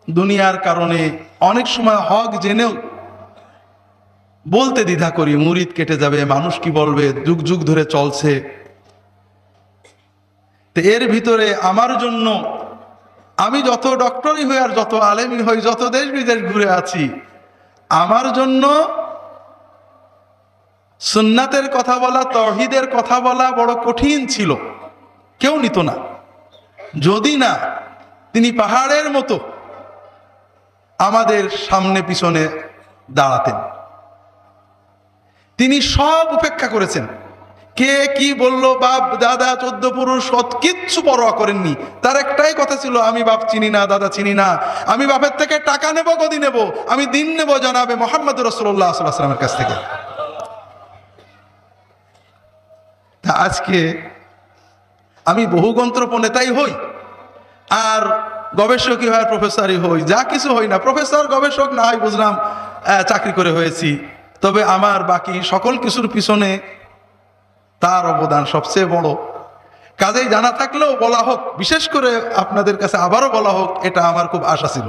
দুনিয়ার কারণে অনেক সময় হক জেনেও বলতে দ্বিধা করি, মুরিদ কেটে যাবে, মানুষ কি বলবে, যুগ যুগ ধরে চলছে। তো এর ভিতরে আমার জন্য আমি যত ডক্টরই হই আর যত আলেমই হই, যত দেশ বিদেশ ঘুরে আছি, আমার জন্য সুন্নাতের কথা বলা, তাওহীদের কথা বলা বড় কঠিন ছিল। কেউ নিত না, যদি না তিনি পাহাড়ের মতো আমাদের সামনে পিছনে দাঁড়াতেন। তিনি সব উপেক্ষা করেছেন। কে কি বললো, বাপ দাদা 14 পুরুষ কিচ্ছু পরোয়া করেননি। তার একটাই কথা ছিল, আমি বাপ চিনি না, দাদা চিনি না, আমি বাপের থেকে টাকা নেব, গদি নেব, আমি দিন নেব জনাবে মুহাম্মদ রাসূলুল্লাহ সাল্লাল্লাহু আলাইহি ওয়াসাল্লামের কাছ থেকে। তা আজকে আমি বহু গন্ত্রপনেতাই হই আর গবেষকই হয়, প্রফেসরই হই, যা কিছু হই না, প্রফেসর গবেষক না হয় বুঝলাম, চাকরি করে হয়েছি, তবে আমার বাকি সকল কিছুর পিছনে তার অবদান সবচেয়ে বড়। কাজেই জানা থাকলেও বলা হোক, বিশেষ করে আপনাদের কাছে আবারও বলা হোক, এটা আমার খুব আশা ছিল।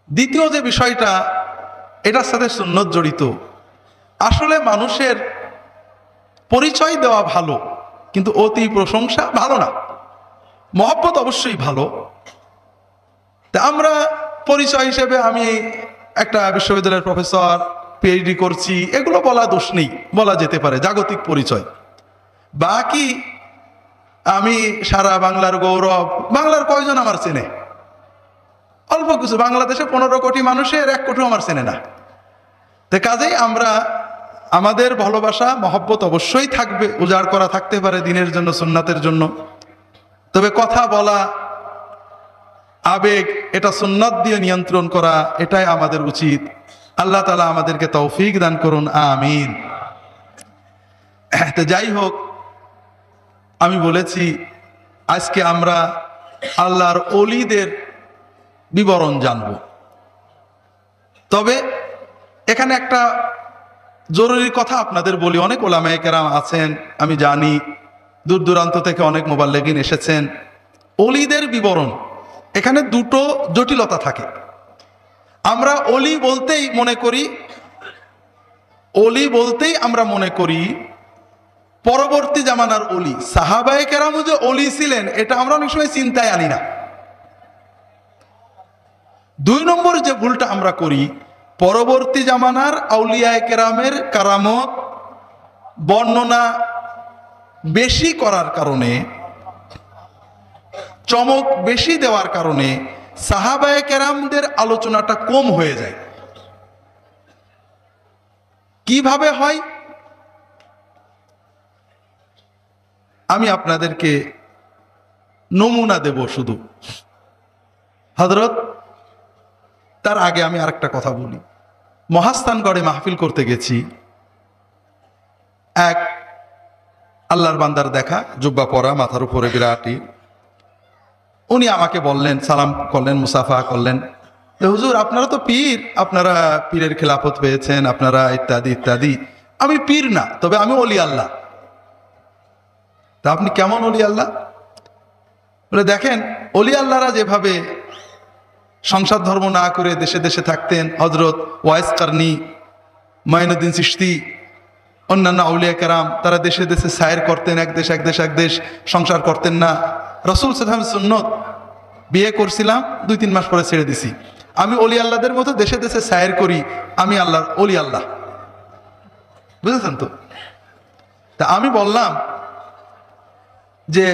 দ্বিতীয় যে বিষয়টা, এটার সাথে সুন্নত জড়িত। আসলে মানুষের পরিচয় দেওয়া ভালো, কিন্তু অতি প্রশংসা ভালো না। মহব্বত অবশ্যই ভালো। তা আমরা পরিচয় হিসেবে আমি একটা বিশ্ববিদ্যালয়ের প্রফেসর, পিএইচডি করছি, এগুলো বলা দোষ নেই, বলা যেতে পারে, জাগতিক পরিচয়। বাকি আমি সারা বাংলার গৌরব, বাংলার কয়জন আমার চেনে? অল্প কিছু। বাংলাদেশে 15 কোটি মানুষের 1 কোটি আমার চেনে না। তো কাজেই আমরা আমাদের ভালোবাসা মহব্বত অবশ্যই থাকবে, উজাড় করা থাকতে পারে দিনের জন্য, সুন্নাতের জন্য। তবে কথা বলা, আবেগ, এটা সুন্নাত দিয়ে নিয়ন্ত্রণ করা, এটাই আমাদের উচিত। আল্লাহ তাআলা আমাদেরকে তৌফিক দান করুন, আমিন। তো যাই হোক, আমি বলেছি আজকে আমরা আল্লাহর ওলিদের বিবরণ জানব। তবে এখানে একটা জরুরি কথা আপনাদের বলি। অনেক ওলামায়ে কেরাম আছেন, আমি জানি, দূর দূরান্ত থেকে অনেক মুবাল্লিগিন এসেছেন। ওলিদের বিবরণ, এখানে দুটো জটিলতা থাকে। আমরা ওলি বলতেই আমরা মনে করি পরবর্তী জামানার ওলি, সাহাবায়ে কেরামও যে ওলি ছিলেন, এটা আমরা অনেক সময় চিন্তায় আনি না। 2 নম্বর যে ভুলটা আমরা করি, পরবর্তী জামানার আউলিয়ায়ে কেরামের কারামত বর্ণনা বেশি করার কারণে, চমক বেশি দেওয়ার কারণে সাহাবায়ে কেরামদের আলোচনাটা কম হয়ে যায়। কিভাবে হয়? আমি আপনাদেরকে নমুনা দেব শুধু। হযরত, তার আগে আমি আরেকটা কথা বলি। মহাস্থানগড়ে মাহফিল করতে গেছি, এক আল্লাহর বান্দার দেখা, জুব্বা পরা, মাথার উপরে বিরাটি। উনি আমাকে বললেন, সালাম করলেন, মুসাফা করলেন, হুজুর আপনারা তো পীর, আপনারা পীরের খেলাফত পেয়েছেন, আপনারা ইত্যাদি ইত্যাদি। আমি পীর না, তবে আমি ওলি আল্লাহ। তা আপনি কেমন ওলি আল্লাহ? বলে, দেখেন ওলি আল্লাহরা যেভাবে সংসার ধর্ম না করে দেশে দেশে থাকতেন, হযরত ওয়াইস কারনি, মাইনুদ্দিন চিশতি, অন্যান্য আউলিয়া কেরাম, তারা দেশে দেশে সায়ের করতেন, এক দেশ সংসার করতেন না। রাসূল সাল্লাল্লাহু আলাইহি ওয়াসাল্লাম সুন্নত, বিয়ে করছিলাম, 2-3 মাস পরে ছেড়ে দিছি। আমি ওলি আল্লাহদের মতো দেশে দেশে সায়ের করি, আমি আল্লাহর ওলি আল্লাহ। বুঝেছেন তো? তা আমি বললাম যে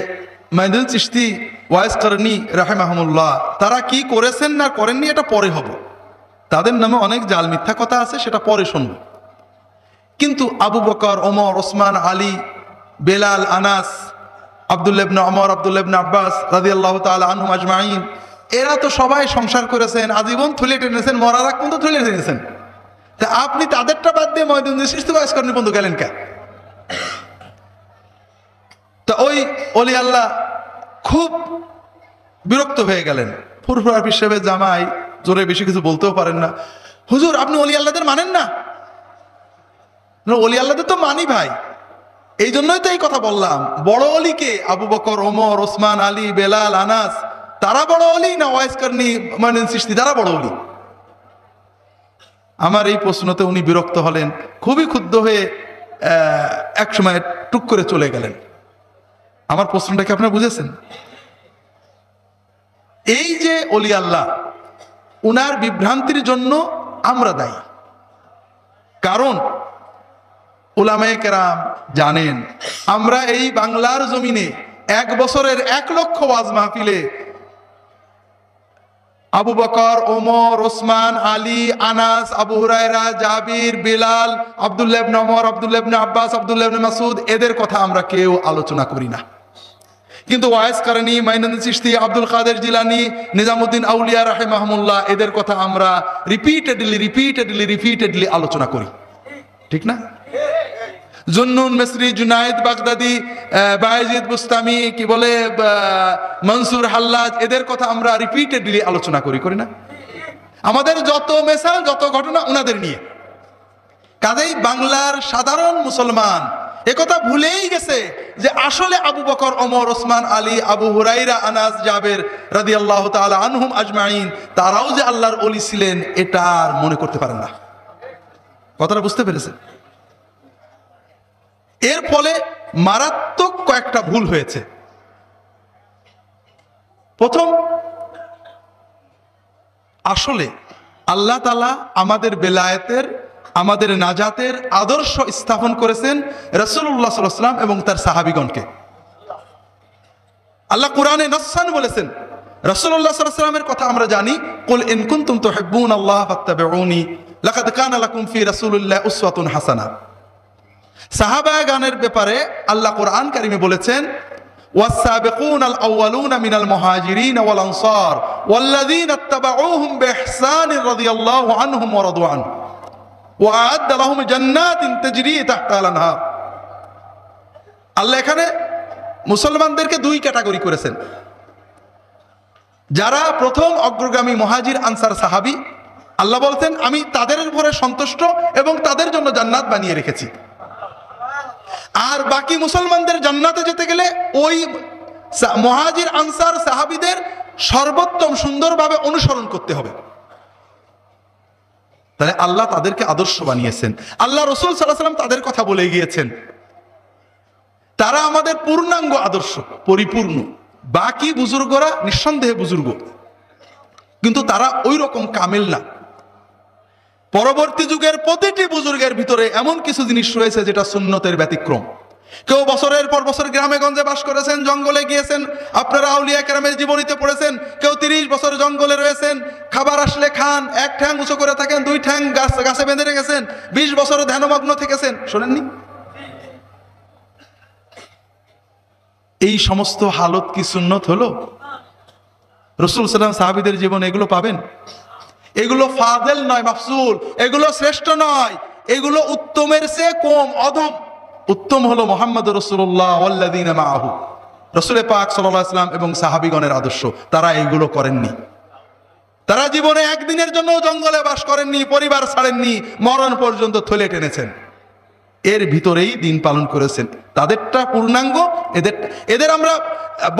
মাইনুদ্দিন চিশতি, ওয়াইস কারনি রাহিমাহুমুল্লাহ, তারা কি করেছেন না করেননি এটা পরে হবে। তাদের নামে অনেক জাল মিথ্যা কথা আছে, সেটা পরে শুনবো। কিন্তু আবু বকর, ওমর, ওসমান, আলী, বেলাল, আনাস, আব্দুল্লাহ ইবনে ওমর, আব্দুল্লাহ ইবনে আব্বাস রাদিয়াল্লাহু তাআলা আনহুম আজমাইন, এরা তো সবাই সংসার করেছেন, আজীবন থলে টেনেছেন, মরার আগ পর্যন্ত থলে টেনেছেন। তা আপনি তাদেরটা বাদ দিয়ে মাইনুদ্দিন চিশতি, ওয়াইস কারনি পর্যন্ত গেলেন কেন? তা ওই ওলি আল্লাহ খুব বিরক্ত হয়ে গেলেন। ফুরফুরা পীর সাহেবের জামাই, জোরে বেশি কিছু বলতেও পারেন না। হুজুর আপনি ওলি আল্লাহদের মানেন না? ওলি আল্লাহদের তো মানি ভাই, এই জন্যই তো এই কথা বললাম। বড় অলিকে, আবু বকর, ওমর, ওসমান, আলী, বেলাল, আনাস, তারা বড় অলি না ওয়াইজ কারনি মঈনুদ্দিন চিশতি তারা বড় অলি? আমার এই প্রশ্নতে উনি বিরক্ত হলেন, খুবই ক্ষুব্ধ হয়ে এক সময় টুক করে চলে গেলেন। আমার প্রশ্নটা কি আপনারা বুঝেছেন? এই যে অলি আল্লাহ, উনার বিভ্রান্তির জন্য আমরা দায়ী। কারণ উলামায়ে কেরাম জানেন, আমরা এই বাংলার জমিনে 1 বছরের 1 লক্ষ ওয়াজ মাহফিলে আবু বকর, ওমর, ওসমান, আলী, আনাস, আবু হুরায়রা, জাবির, বিলাল, আব্দুল্লাহ ইবনে ওমর, আব্দুল্লাহ ইবনে আব্বাস, আব্দুল্লাহ ইবনে মাসউদ, এদের কথা আমরা কেউ আলোচনা করি না। কিন্তু ওয়াইজ কারনি, মঈনুদ্দিন চিশতি, আব্দুল কাদের জিলানী, নিজামুদ্দিন আউলিয়া রাহিমাহুল্লাহ, এদের কথা আমরা রিপিটেডলি আলোচনা করি, ঠিক না? জুন্নুন মিসরি, জুনায়েদ বাগদাদি, বায়েজিদ বুস্তামি, কি বলে মনসুর হাল্লাজ, এদের কথা আমরা রিপিটেডলি আলোচনা করি না? আমাদের যত মেসাল, যত ঘটনা ওনাদের নিয়ে। কাজেই বাংলার সাধারণ মুসলমান একথা ভুলেই গেছে যে আসলে আবু বকর, ওমর, ওসমান, আলী, আবু হুরায়রা, আনাস, জাবের রাদিয়াল্লাহু তাআলা আনহুম আজমাইন, তারাও যে আল্লাহর ওলি ছিলেন এটা আর মনে করতে পারেন না। কথাটা বুঝতে পেরেছেন? এর ফলে মারাত্মক কয়েকটা ভুল হয়েছে। প্রথম, আসলে আল্লাহ তাআলা আমাদের বেলায়েতের, আমাদের নাজাতের আদর্শ স্থাপন করেছেন রাসূলুল্লাহ সাল্লাল্লাহু আলাইহি ওয়াসাল্লাম এবং তার সাহাবীগণকে। আল্লাহ কোরআনে নসসান বলেছেন, রাসূলুল্লাহ সাল্লাল্লাহু আলাইহি ওয়াসাল্লামের কথা আমরা জানি, কুল ইন কুনতুম তুহিব্বুনাল্লাহ ফাত্তাবিউনি লাকাদ কানা লাকুম ফি রাসূলিল্লাহি উসওয়াতুন হাসানাহ। সাহাবাগণের ব্যাপারে আল্লাহ কোরআন কারিমে বলেছেন, ওয়াস-সাবিকুনাল আউয়ালুনা মিনাল মুহাজিরিন ওয়াল আনসার ওয়াল্লাযীনা ইত্তাবাউহুম বিইহসানির রাদিয়াল্লাহু আনহুম ওয়া রাদু আনহু ওয়া আ'আদ্দা লাহুম জান্নাতিন তাজরি তাহতাল আনহার। আল্লাহ এখানে মুসলমানদেরকে 2 ক্যাটাগরি করেছেন। যারা প্রথম অগ্রগামী মুহাজির, আনসার, সাহাবী, আল্লাহ বলতেন আমি তাদের উপরে সন্তুষ্ট এবং তাদের জন্য জান্নাত বানিয়ে রেখেছি। আর বাকি মুসলমানদের জান্নাতে যেতে গেলে ওই মুহাজির, আনসার, সাহাবীদের সর্বোত্তম সুন্দরভাবে অনুসরণ করতে হবে। তাহলে আল্লাহ তাদেরকে আদর্শ বানিয়েছেন। আল্লাহ রাসূল সাল্লাল্লাহু আলাইহি ওয়াসাল্লাম তাদের কথা বলে গিয়েছেন, তারা আমাদের পূর্ণাঙ্গ আদর্শ, পরিপূর্ণ। বাকি বুজুর্গরা নিঃসন্দেহে বুজুর্গ, কিন্তু তারা ওই রকম কামিল না। পরবর্তী যুগের প্রতিটি বুজুর্গের ভিতরে এমন কিছু জিনিস রয়েছে যেটা সুন্নতের ব্যতিক্রম। কেউ বছরের পর বছর গ্রামে গঞ্জে বাস করেছেন, জঙ্গলে গিয়েছেন, আপনারা আউলিয়া কেরামের জীবনীতে পড়েছেন। কেউ 30 বছর জঙ্গলে রয়েছেন, খাবার আসলে খান, 1 ঠ্যাং উঁচু করে থাকেন, 2 ঠ্যাং গাছে বেঁধে রেখেছেন, 20 বছর ধ্যানমগ্ন থেকেছেন, শোনেননি? এই সমস্ত হালত কি সুন্নত হলো? রাসূল সাল্লাল্লাহু আলাইহি ওয়াসাল্লাম সাহাবীদের জীবনে এগুলো পাবেন? এগুলো ফাযিল নয়, মাফসুল। এগুলো শ্রেষ্ঠ নয়, এগুলো উত্তমের চেয়ে কম, অধম। উত্তম হলো মুহাম্মদুর রাসূলুল্লাহ ওয়াল্লাযীনা মাআহু, রাসূল পাক সাল্লাল্লাহু আলাইহি ওয়াসাল্লাম এবং সাহাবীগণের আদর্শ। তারা এগুলো করেননি। তারা জীবনে একদিনের জন্য জঙ্গলে বাস করেননি, পরিবার ছাড়েননি, মরণ পর্যন্ত থলে টেনেছেন। এর ভিতরেই দিন পালন করেছেন। তাদেরটা পূর্ণাঙ্গ, এদের আমরা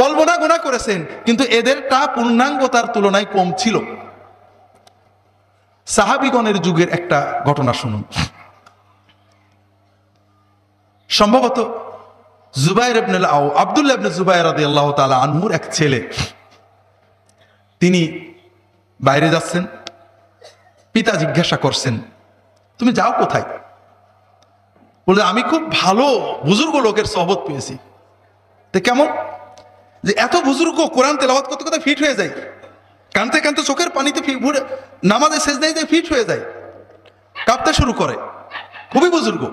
বলবো না গুনাহ করেছেন, কিন্তু এদেরটা পূর্ণাঙ্গতার তুলনায় কম ছিল। সাহাবীগণের যুগের একটা ঘটনা শুনুন। সম্ভবত জুবাইর ইবনে আব্দুল্লাহ ইবনে জুবাইর রাদিয়াল্লাহু তাআলা আনহুর এক ছেলে, তিনি বাইরে যাচ্ছেন। পিতা জিজ্ঞাসা করছেন, তুমি যাও কোথায়? বলে, আমি খুব ভালো বুজুর্গ লোকের সোহবত পেয়েছি। তো কেমন? যে এত বুজুর্গ কোরআন তেলাওয়াত করতে করতে ফিট হয়ে যায়, কানতে কানতে চোখের পানিতে নামাজে সেজদায় দিয়ে ফিট হয়ে যায়, কাঁপতে শুরু করে, খুবই বুজুর্গ।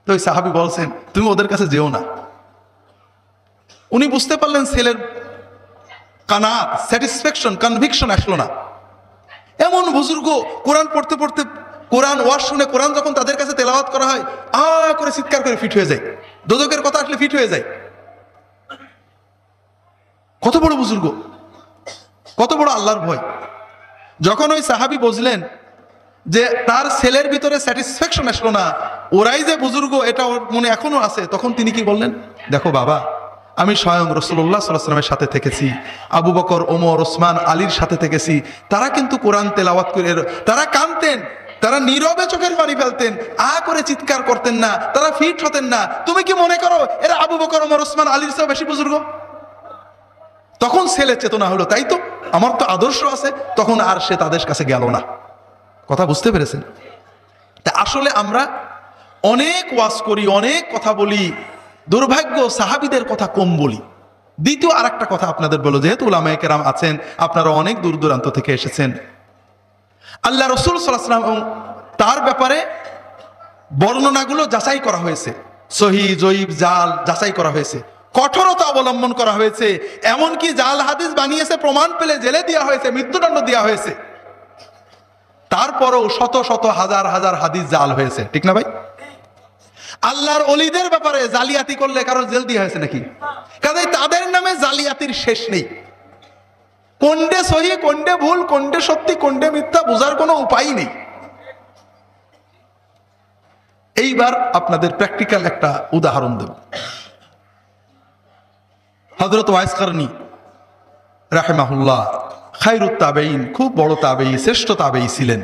তো ওই সাহাবী বলছেন, তুমি ওদের কাছে যেও না। উনি বুঝতে পারলেন ছেলের কানাত, স্যাটিসফ্যাকশন, কনভিকশন আসলো না। এমন বুজুর্গ কোরআন পড়তে পড়তে, কোরআন ওয়াজ শুনে, কোরআন যখন তাদের কাছে তেলাওয়াত করা হয়, করে চিৎকার করে ফিট হয়ে যায়, দোজখের কথা আসলে ফিট হয়ে যায়। কত বড় বুজুর্গ, কত বড় আল্লাহর ভয়। যখন ওই সাহাবী বুঝলেন যে তার ছেলের ভিতরে স্যাটিসফ্যাকশন আসলো না, ওরাই যে বুজুর্গ এটা ওর মনে এখনো আছে, তখন তিনি কি বললেন, দেখো বাবা, আমি স্বয়ং রাসূলুল্লাহ সাল্লাল্লাহু আলাইহি ওয়াসাল্লামের সাথে থেকেছি, আবু বকর, ওমর, ওসমান, আলীর সাথে থেকেছি। তারা কিন্তু কোরআন তেলাওয়াত করে তারা কাঁদতেন, তারা নীরবে চোখের পানি ফেলতেন, করে চিৎকার করতেন না, তারা ফিট হতেন না। তুমি কি মনে করো এরা আবু বকর, ওমর, ওসমান, আলীর চেয়ে বেশি বুজুর্গ? তখন ছেলে চেতনা হলো, তাই তো আমার তো আদর্শ আছে, তখন আর সে তাদের কাছে গেল না। কথা বুঝতে পেরেছেন? তা আসলে আমরা অনেক ওয়াজ করি, অনেক কথা বলি, দুর্ভাগ্য সাহাবীদের কথা কম বলি। দ্বিতীয় আর একটা কথা আপনাদের বলো, যেহেতু উলামায়ে কেরাম আছেন, আপনারা অনেক দূর দূরান্ত থেকে এসেছেন, আল্লাহ রাসূল সাল্লাল্লাহু আলাইহি ওয়াসাল্লাম তার ব্যাপারে বর্ণনাগুলো যাচাই করা হয়েছে, সহিহ জয়ীফ জাল যাচাই করা হয়েছে, কঠোরতা অবলম্বন করা হয়েছে। এমনকি জাল হাদিস বানিয়েছে, প্রমাণ পেলে জেলে দেওয়া হয়েছে, মৃত্যুদণ্ড দেওয়া হয়েছে। তারপরেও শত শত হাজার হাজার হাদিস জাল হয়েছে, ঠিক না ভাই? আল্লাহর ওলিদের ব্যাপারে জালিয়াতি করলে কারোর জেল দেওয়া হয়েছে নাকি? কাজেই তাদের নামে জালিয়াতির শেষ নেই। কোনডে সহি, কোনডে ভুল, কোনডে সত্যি, কোনডে মিথ্যা বোঝার কোনো উপায় নেই। এইবার আপনাদের প্র্যাকটিক্যাল একটা উদাহরণ দেব। হযরত ওয়াইস কারনী রাহিমাহুল্লাহ খায়রুত তাবেঈন, খুব বড় তাবেঈ, শ্রেষ্ঠ তাবেঈ ছিলেন।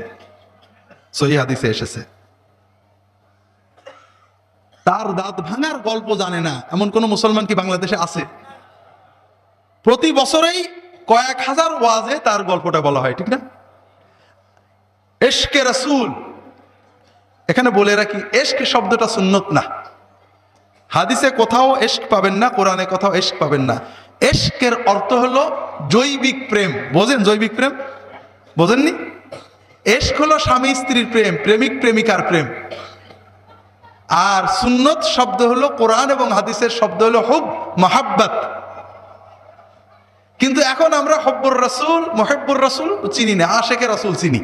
সহিহ হাদিসে এসেছে তার দাঁত ভাঙার গল্প জানে না এমন কোন মুসলমান কি বাংলাদেশে আছে? প্রতি বছরেই কয়েক হাজার ওয়াজে তার গল্পটা বলা হয়, ঠিক না? ইশকে রাসূল, এখানে বলে রাখি, ইশক শব্দটা সুন্নত না। হাদিসে কোথাও ইশক পাবেন না, কোরআনে কোথাও ইশক পাবেন না। ইশকের অর্থ হলো জৈবিক প্রেম। বোঝেন জৈবিক প্রেম? বোঝেননি? ইশক হলো স্বামী স্ত্রীর প্রেম, প্রেমিক প্রেমিকার প্রেম। আর সুন্নত শব্দ হলো, কোরআন এবং হাদিসের শব্দ হলো হুব, মাহাব্বত। কিন্তু এখন আমরা হব্বুর রাসূল, মুহিব্বুর রাসূল চিনি না, আশেকে রাসূল চিনি।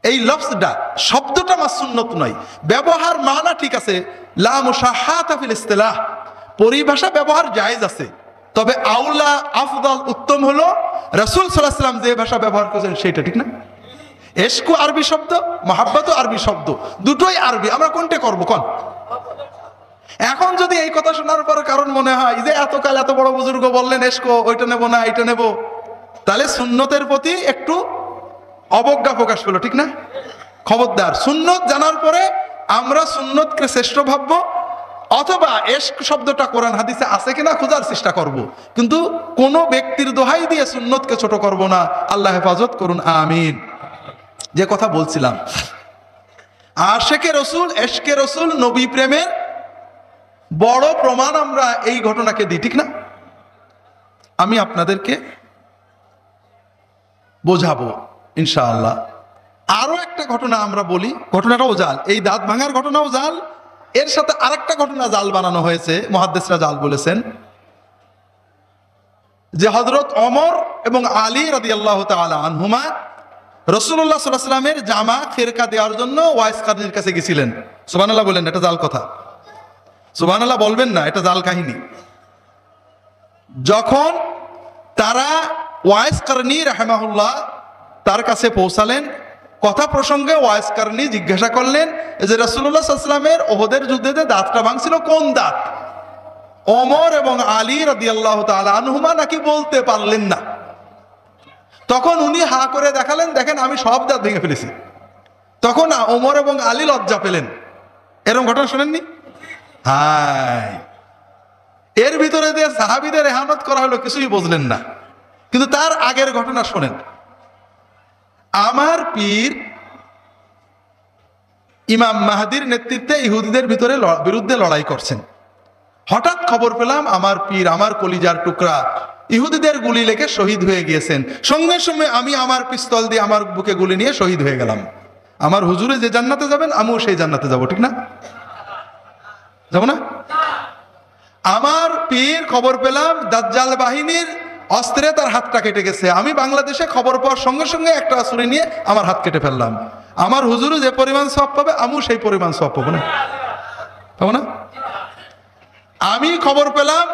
এই লফজটা, শব্দটা আমার সুন্নত নয়। ব্যবহার মানা ঠিক আছে, লা মুশাহাতা ফিল ইসতিলাহ, পরিভাষা ব্যবহার জায়েজ আছে, তবে আউলা আফদাল উত্তম হলো রাসূল সাল্লাল্লাহু আলাইহি ওয়াসাল্লাম যে ভাষা ব্যবহার করেছেন সেটা, ঠিক না? ইশকু আরবি শব্দ, মহাব্বতও আরবি শব্দ, দুটোই আরবি। আমরা কোনটা করবো কোন? এখন যদি এই কথা শোনার পর কারণ মনে হয় যে এতকাল এত বড় বুজুর্গ বললেন ইশকো, ওইটা নেবো না এটা নেবো, তাহলে সুন্নতের প্রতি একটু অবজ্ঞা প্রকাশ করলো, ঠিক না? খবরদার, সুন্নত জানার পরে আমরা সুন্নতকে শ্রেষ্ঠ ভাববো, অথবা ইশক শব্দটা কোরআন হাদিসে আছে কিনা খোঁজার চেষ্টা করব। কিন্তু কোন ব্যক্তির দোহাই দিয়ে সুন্নতকে ছোট করব না। আল্লাহ হেফাজত করুন, আমিন। যে কথা বলছিলাম, আশেকে রসুল, ইশকে রসুল, নবী প্রেমের বড় প্রমাণ আমরা এই ঘটনাকে দিই, ঠিক না? আমি আপনাদেরকে বোঝাবো ইনশাআল্লাহ। আরো একটা ঘটনা আমরা বলি, ঘটনাটাও জাল, এই দাঁত ভাঙার ঘটনাও জাল, এর সাথে আরেকটা ঘটনা জাল বানানো হয়েছে, মুহাদ্দিসরা জাল বলেছেন। যে হযরত ওমর এবং আলী রাদিয়াল্লাহু তাআলা আনহুমা রাসূলুল্লাহ সাল্লাল্লাহু আলাইহি ওয়াসাল্লামের জামা খেরকা দেওয়ার জন্য ওয়াইস কারনীর কাছে গেছিলেন। সুবহানাল্লাহ বলেন, এটা জাল কথা। সুবহানাল্লাহ বলবেন না, এটা জাল কাহিনী। যখন তারা ওয়াইস কারনী রাহিমাহুল্লাহ তার কাছে পৌঁছালেন, কথা প্রসঙ্গে ওয়াইস কারনী জিজ্ঞাসা করলেন যে রাসূলুল্লাহ সাল্লাল্লাহু আলাইহি ওয়াসাল্লামের ওহদের যুদ্ধে দাঁতটা ভাঙছিল, কোন দাঁত? ওমর এবং আলী রাদিয়াল্লাহু তাআলা আনহুমা নাকি বলতে পারলেন না। তখন উনি হা করে দেখালেন, দেখেন আমি সব দাঁত ভেঙে ফেলেছি। তখন ওমর এবং আলী লজ্জা পেলেন। এরকম ঘটনা শোনেননি? হ্যাঁ, এর ভিতরে যে সাহাবীদের ইহানত করা হলো কিছুই বুঝলেন না। কিন্তু তার আগের ঘটনা শোনেন। আমার পীর ইমাম মাহদির নেতৃত্বে ইহুদিদের বিরুদ্ধে লড়াই করছেন। হঠাৎ খবর পেলাম আমার পীর, আমার কলিজার টুকরা, ইহুদিদের গুলি লেগে শহীদ হয়ে গিয়েছেন। সঙ্গে সঙ্গে আমি আমার পিস্তল দিয়ে আমার বুকে গুলি নিয়ে শহীদ হয়ে গেলাম। আমার হুজুরে যে জান্নাতে যাবেন, আমিও সেই জান্নাতে যাব, ঠিক না? যাব না? আমার পীর খবর পেলাম দাজ্জাল বাহিনীর অস্ত্রে তার হাতটা কেটে গেছে। আমি বাংলাদেশে খবর পাওয়ার সঙ্গে সঙ্গে একটা ছুরি নিয়ে আমার হাত কেটে ফেললাম। আমার হুজুরে যে পরিমাণ সওয়াব পাবে, আমিও সেই পরিমাণ সওয়াব পাবো, না পাবো না? আমি খবর পেলাম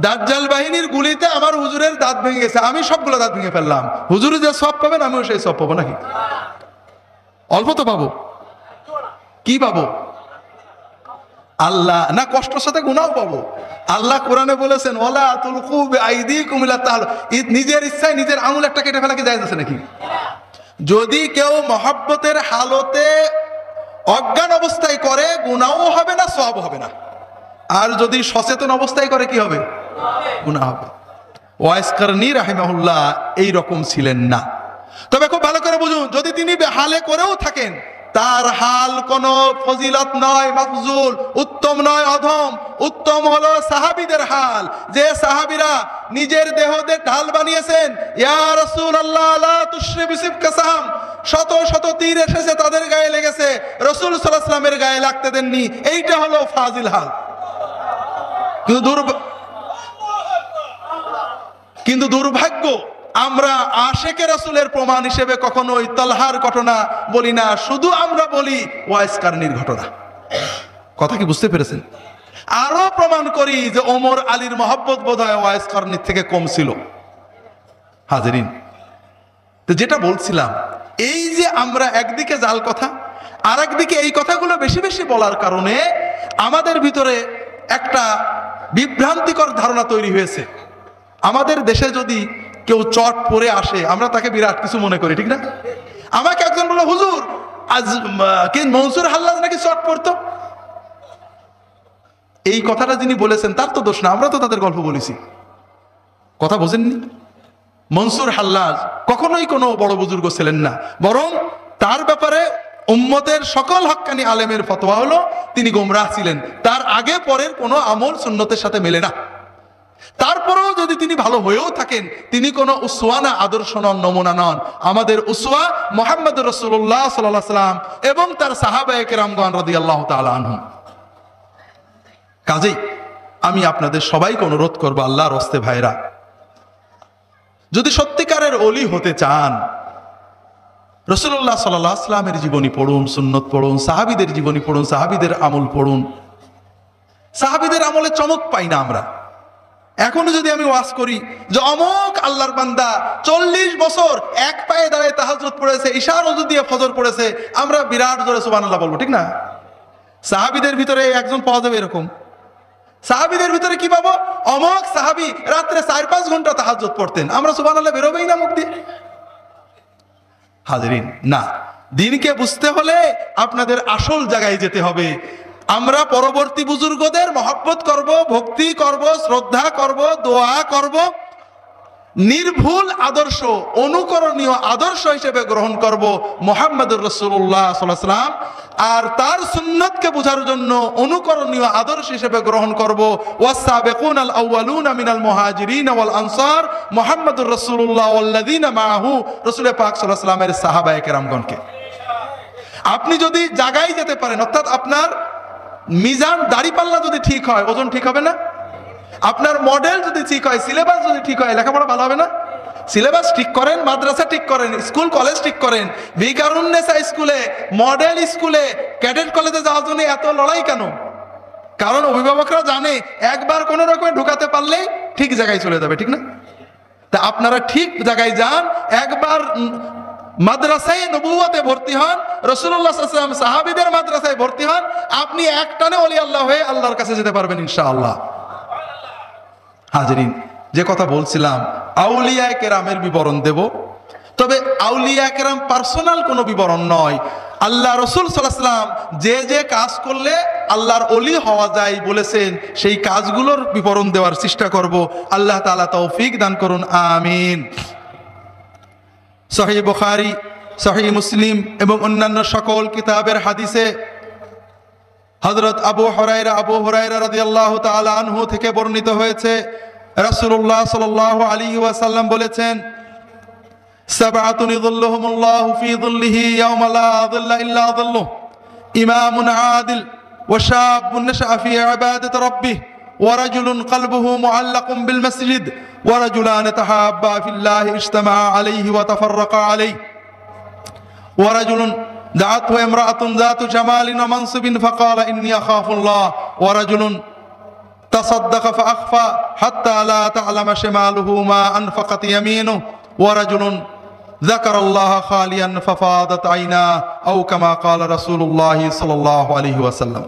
দাজ্জাল বাহিনীর গুলিতে আমার হুজুরের দাঁত ভেঙে গেছে, আমি সবগুলো দাঁত ভেঙে ফেললাম। হুজুরে যে সওয়াব পাবেন, আমিও সেই সওয়াব পাবো নাকি? অল্প তো পাবো, কি পাবো? আল্লাহ না, কষ্টের সাথে গুনাহ পাবো। আল্লাহ কোরআনে বলেছেন ওয়ালা তুলকু বিআইদিকুম ইলা তাহলুকা, নিজের ইচ্ছায় নিজের আঙুল একটা কেটে ফেলা কি জায়েজ আছে নাকি? যদি কেউ মহব্বতের হালতে অজ্ঞান অবস্থায় করে গুনাহও হবে না, সওয়াব হবে না। আর যদি সচেতন অবস্থায় করে কি হবে? গুনাহ হবে। ওয়াইস কারনী রাহিমাহুল্লাহ এই রকম ছিলেন না। তবে খুব ভালো করে বুঝুন, যদি তিনি বেহালে করেও থাকেন, তার হাল কোনো ফজিলত নয়, মাফজুল, উত্তম নয়, অধম। উত্তম হলো সাহাবীদের হাল, যে সাহাবীরা নিজের দেহদের ঢাল বানিয়েছেন। ইয়া রাসূলুল্লাহ লা তুশরি বিসিবকা সাহাম, শত শত তীর এসেছে তাদের গায়ে লেগেছে, রাসূল সাল্লাল্লাহু আলাইহি ওয়াসাল্লামের গায়ে লাগতে দেননি। এইটা হলো ফাজিল হাল। কিন্তু দুর্ভাগ্য, আমরা আশেকে রাসূলের প্রমাণ হিসেবে কখনোই তালহার ঘটনা বলি না, শুধু আমরা বলি ওয়াইস কারনীর ঘটনা। কথা কি বুঝতে পেরেছেন? আরো প্রমাণ করি যে ওমর আলীর মহব্বত বোধহয় ওয়াইস কারনীর থেকে কম ছিল। হাজিরিন, তো যেটা বলছিলাম, এই যে আমরা একদিকে জাল কথা, আর একদিকে এই কথাগুলো বেশি বেশি বলার কারণে আমাদের ভিতরে একটা বিভ্রান্তিকর ধারণা তৈরি হয়েছে। আমাদের দেশে যদি কেউ চট পরে আসে, আমরা তাকে বিরাট কিছু মনে করি, ঠিক না? আমাকে একজন বলল, হুজুর আজ মনসুর হাল্লাজ নাকি চট পড়তো। এই কথাটা যিনি বলেছেন তার তো দোষ না, আমরা তো তাদের গল্প বলেছি। কথা বোঝেননি? মনসুর হাল্লাজ কখনোই কোনো বড় বুজুর্গ ছিলেন না, বরং তার ব্যাপারে উম্মতের সকল হক্কানি আলেমের ফতোয়া হলো তিনি গোমরাহ ছিলেন, তার আগে পরের কোনো আমল সুন্নতের সাথে মেলে না। তারপরেও যদি তিনি ভালো হয়েও থাকেন, তিনি কোনো উসওয়া না, আদর্শ নন, নমুনা নন। আমাদের উসওয়া মুহাম্মদুর রাসূলুল্লাহ সাল্লাল্লাহু আলাইহি ওয়াসাল্লাম এবং তার সাহাবায়ে কেরামগণ রাদিয়াল্লাহু তাআলা আনহুম। কাজেই আমি আপনাদের সবাইকে অনুরোধ করব, আল্লাহর রাস্তে ভাইরা, যদি সত্যিকারের ওলি হতে চান, রাসূলুল্লাহ সাল্লাল্লাহু আলাইহি ওয়াসাল্লামের জীবনী পড়ুন, সুন্নত পড়ুন, সাহাবীদের জীবনী পড়ুন, সাহাবীদের আমল পড়ুন। সাহাবীদের আমলে চমক পাই না আমরা। এখনো যদি আমি ওয়াজ করি যে অমুক আল্লাহর বান্দা 40 বছর এক পায়ে দাঁড়ায় তাহাজ্জুদ পড়েছে, ইশার ওযু দিয়ে ফজর পড়েছে, আমরা বিরাট জোরে সুবহানাল্লাহ বলবো, ঠিক না? সাহাবীদের ভিতরে একজন পাওয়া যাবে এরকম? সাহাবীদের ভিতরে কি পাবো? অমুক সাহাবী রাত্রে 4-5 ঘন্টা তাহাজ্জুদ পড়তেন, আমরা সুবহানাল্লাহ বেরোবেই না মুখ দিয়ে। হাজিরিন, না, দিনকে বুঝতে হলে আপনাদের আসল জায়গায় যেতে হবে। আমরা পরবর্তী বুজুর্গদের মহব্বত করব, ভক্তি করব, শ্রদ্ধা করব, দোয়া করব, নির্ভুল আদর্শ, অনুকরণীয় আদর্শ হিসেবে গ্রহণ করব মুহাম্মদুর রাসূলুল্লাহ সাল্লাল্লাহু আলাইহি ওয়াসাল্লাম। আর তার সুন্নাতকে বোঝার জন্য অনুকরণীয় আদর্শ হিসেবে গ্রহণ করব ওয়াসাবিকুনাল আউয়ালুনা মিনাল মুহাজিরিন ওয়াল আনসার মুহাম্মদুর রাসূলুল্লাহ ওয়াল্লাযিনা মাআহু, রাসূল পাক সাল্লাল্লাহু আলাইহি ওয়াসাল্লামের সাহাবায়ে কেরামগণকে। আপনি যদি জায়গায় যেতে পারেন, অর্থাৎ আপনার মিজান দাড়িপাল্লা যদি ঠিক হয়, ওজন ঠিক হবে না? আপনার মডেল যদি ঠিক হয়, সিলেবাস যদি ঠিক হয়, লেখাপড়া ভালো হবে না? সিলেবাস ঠিক করেন, মাদ্রাসা ঠিক করেন, স্কুল কলেজ ঠিক করেন। বিকারুন্নেসা স্কুলে, মডেল স্কুলে, ক্যাডেট কলেজে যাওয়ার জন্য এত লড়াই কেন? কারণ অভিভাবকরা জানে একবার কোনো রকমে ঢুকাতে পারলেই ঠিক জায়গায় চলে যাবে, ঠিক না? তা আপনারা ঠিক জায়গায় যান, একবার মাদ্রাসায় নবুয়তে ভর্তি হন, রাসূলুল্লাহ সাল্লাল্লাহু আলাইহি ওয়াসাল্লাম সাহাবীদের মাদ্রাসায় ভর্তি হন, আপনি একটানে ওলি আল্লাহ হয়ে আল্লাহর কাছে যেতে পারবেন ইনশাআল্লাহ। হাজিরিন, যে কথা বলছিলাম, আউলিয়া কেরামের বিবরণ দেব, তবে আউলিয়া কেরাম পার্সোনাল কোনো বিবরণ নয়। আল্লাহ রাসূল সাল্লাল্লাহু আলাইহি ওয়াসাল্লাম যে যে কাজ করলে আল্লাহর ওলি হওয়া যায় বলেছেন, সেই কাজগুলোর বিবরণ দেওয়ার চেষ্টা করব। আল্লাহ তাআলা তৌফিক দান করুন, আমিন। সহিহ বুখারী, সহিহ মুসলিম এবং অন্যান্য সকল কিতাবের হাদিসে হযরত আবু হুরায়রা রাদিয়াল্লাহু তাআলা আনহু থেকে বর্ণিত হয়েছে, রাসূলুল্লাহ সাল্লাল্লাহু আলাইহি ওয়াসাল্লাম বলেছেন, সাবআতুন ইযিল্লুহুমুল্লাহু ফি যিল্লিহি ইয়াওমা লা যিল্লা ইল্লা যিল্লুহু, ইমামুন আদিল ওয়া শাবুন নাশআ ফি ইবাদাতি রাব্বিহি ওয়া রাজুলুন কলবুহু মুআল্লাকুন বিল মাসজিদ ওয়া রাজুলান তাহাব্বা ফিল্লাহি ইজতামা আলাইহি ওয়া তাফাররাকা আলাইহি ওয়া রাজুলুন دعته امرأة ذات جمال ومنصب فقال إني أخاف الله ورجل تصدق فأخفى حتى لا تعلم شماله ما أنفقت يمينه ورجل ذكر الله خاليا ففاضت عيناه أو كما قال رسول الله صلى الله عليه وسلم।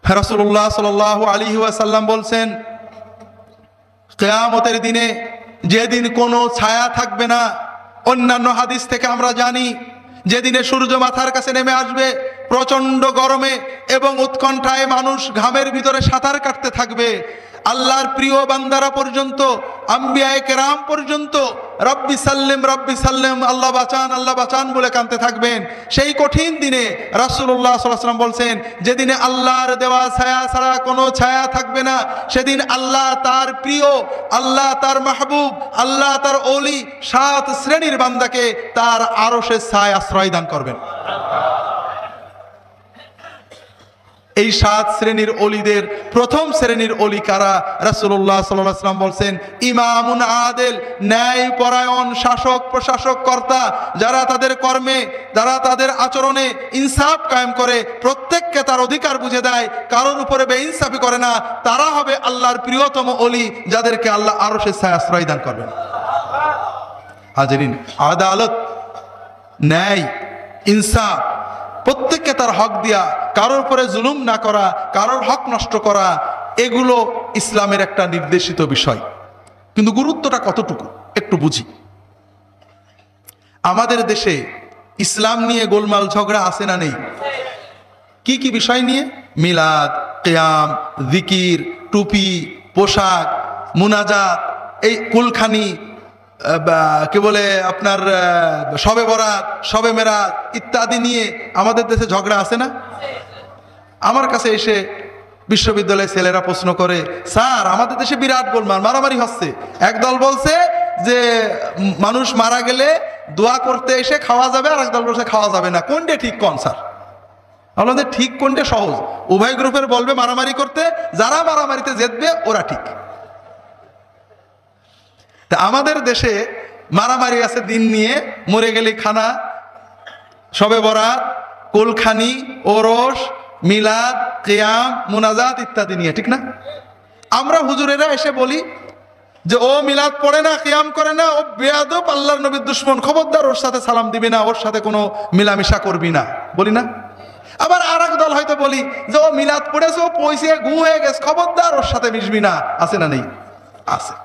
রাসূলুল্লাহ সাল্লাল্লাহু আলাইহি ওয়াসাল্লাম বলছেন, কিয়ামতের দিনে যেদিন কোনো ছায়া থাকবে না, অন্যান্য হাদিস থেকে আমরা জানি যেদিনে সূর্য মাথার কাছে নেমে আসবে প্রচণ্ড গরমে এবং উৎকণ্ঠায় মানুষ ঘামের ভিতরে সাঁতার কাটতে থাকবে, আল্লাহর প্রিয় বান্দারা পর্যন্ত, আম্বিয়ায়ে কেরাম পর্যন্ত রব্বি সাল্লিম আল্লাহ বাঁচান বলে কাঁদতে থাকবেন। সেই কঠিন দিনে রাসূলুল্লাহ সাল্লাল্লাহু আলাইহি ওয়াসাল্লাম বলছেন, যেদিনে আল্লাহর দেওয়া ছায়া ছাড়া কোনো ছায়া থাকবে না, সেদিন আল্লাহ তার প্রিয়, আল্লাহ তার মাহবুব, আল্লাহ তার ওলি 7 শ্রেণীর বান্দাকে তার আরশের ছায়ায় আশ্রয় দান করবেন। এই 7 শ্রেণীর অলিদের প্রথম শ্রেণীর অলি কারা? রাসূলুল্লাহ সাল্লাল্লাহু আলাইহি ওয়াসাল্লাম বলছেন, ইমামুন আদিল, ন্যায় পরায়ণ শাসক প্রশাসক কর্তা, যারা তাদের কর্মে, যারা তাদের আচরণে ইনসাফ কায়েম করে, প্রত্যেককে তার অধিকার বুঝে দেয়, কারোর উপরে বেইনসাফি করে না, তারা হবে আল্লাহর প্রিয়তম অলি, যাদেরকে আল্লাহ আরশের ছায়ায় আশ্রয় দান করবেন। হাজিরিন, আদালত, ন্যায়, ইনসাফ, প্রত্যেককে তার হক দিয়া, কারোর উপরে জুলুম না করা, কারোর হক নষ্ট করা, এগুলো ইসলামের একটা নির্দেশিত বিষয়। কিন্তু গুরুত্বটা কতটুকু একটু বুঝি। আমাদের দেশে ইসলাম নিয়ে গোলমাল ঝগড়া আছে না নেই? কি কি বিষয় নিয়ে? মিলাদ, কিয়াম, জিকির, টুপি, পোশাক, মুনাজাত, এই কুলখানি, কি বলে আপনার শবে বরাত, শবে মেরাজ ইত্যাদি নিয়ে আমাদের দেশে ঝগড়া আছে না? আমার কাছে এসে বিশ্ববিদ্যালয়ের ছেলেরা প্রশ্ন করে, স্যার আমাদের দেশে বিরাট গোলমাল, মারামারি হচ্ছে। একদল বলছে যে মানুষ মারা গেলে দোয়া করতে এসে খাওয়া যাবে, আর একদল বলছে খাওয়া যাবে না। কোনটা ঠিক কোন স্যার? আমাদের ঠিক কোনটা সহজ? উভয় গ্রুপের বলবে মারামারি করতে, যারা মারামারিতে জিতবে ওরা ঠিক। তা আমাদের দেশে মারামারি আছে দিন নিয়ে, মরে গেলে খানা, শবে বরাত, কুলখানি, ওরস, মিলাদ, কিয়াম, মুনাজাত ইত্যাদি নিয়ে, ঠিক না? আমরা হুজুরেরা এসে বলি যে ও মিলাদ পড়ে না, কিয়াম করে না, ও বেয়াদব, আল্লাহর নবীর দুশমন, খবরদার ওর সাথে সালাম দিবি না, ওর সাথে কোনো মিলামিশা করবি না, বলি না? আবার আর এক দল হয়তো বলি যে ও মিলাদ পড়েছে, ও পয়সে গু হয়ে গেছে, খবরদার ওর সাথে মিশবি না। আছে না নেই? আছে।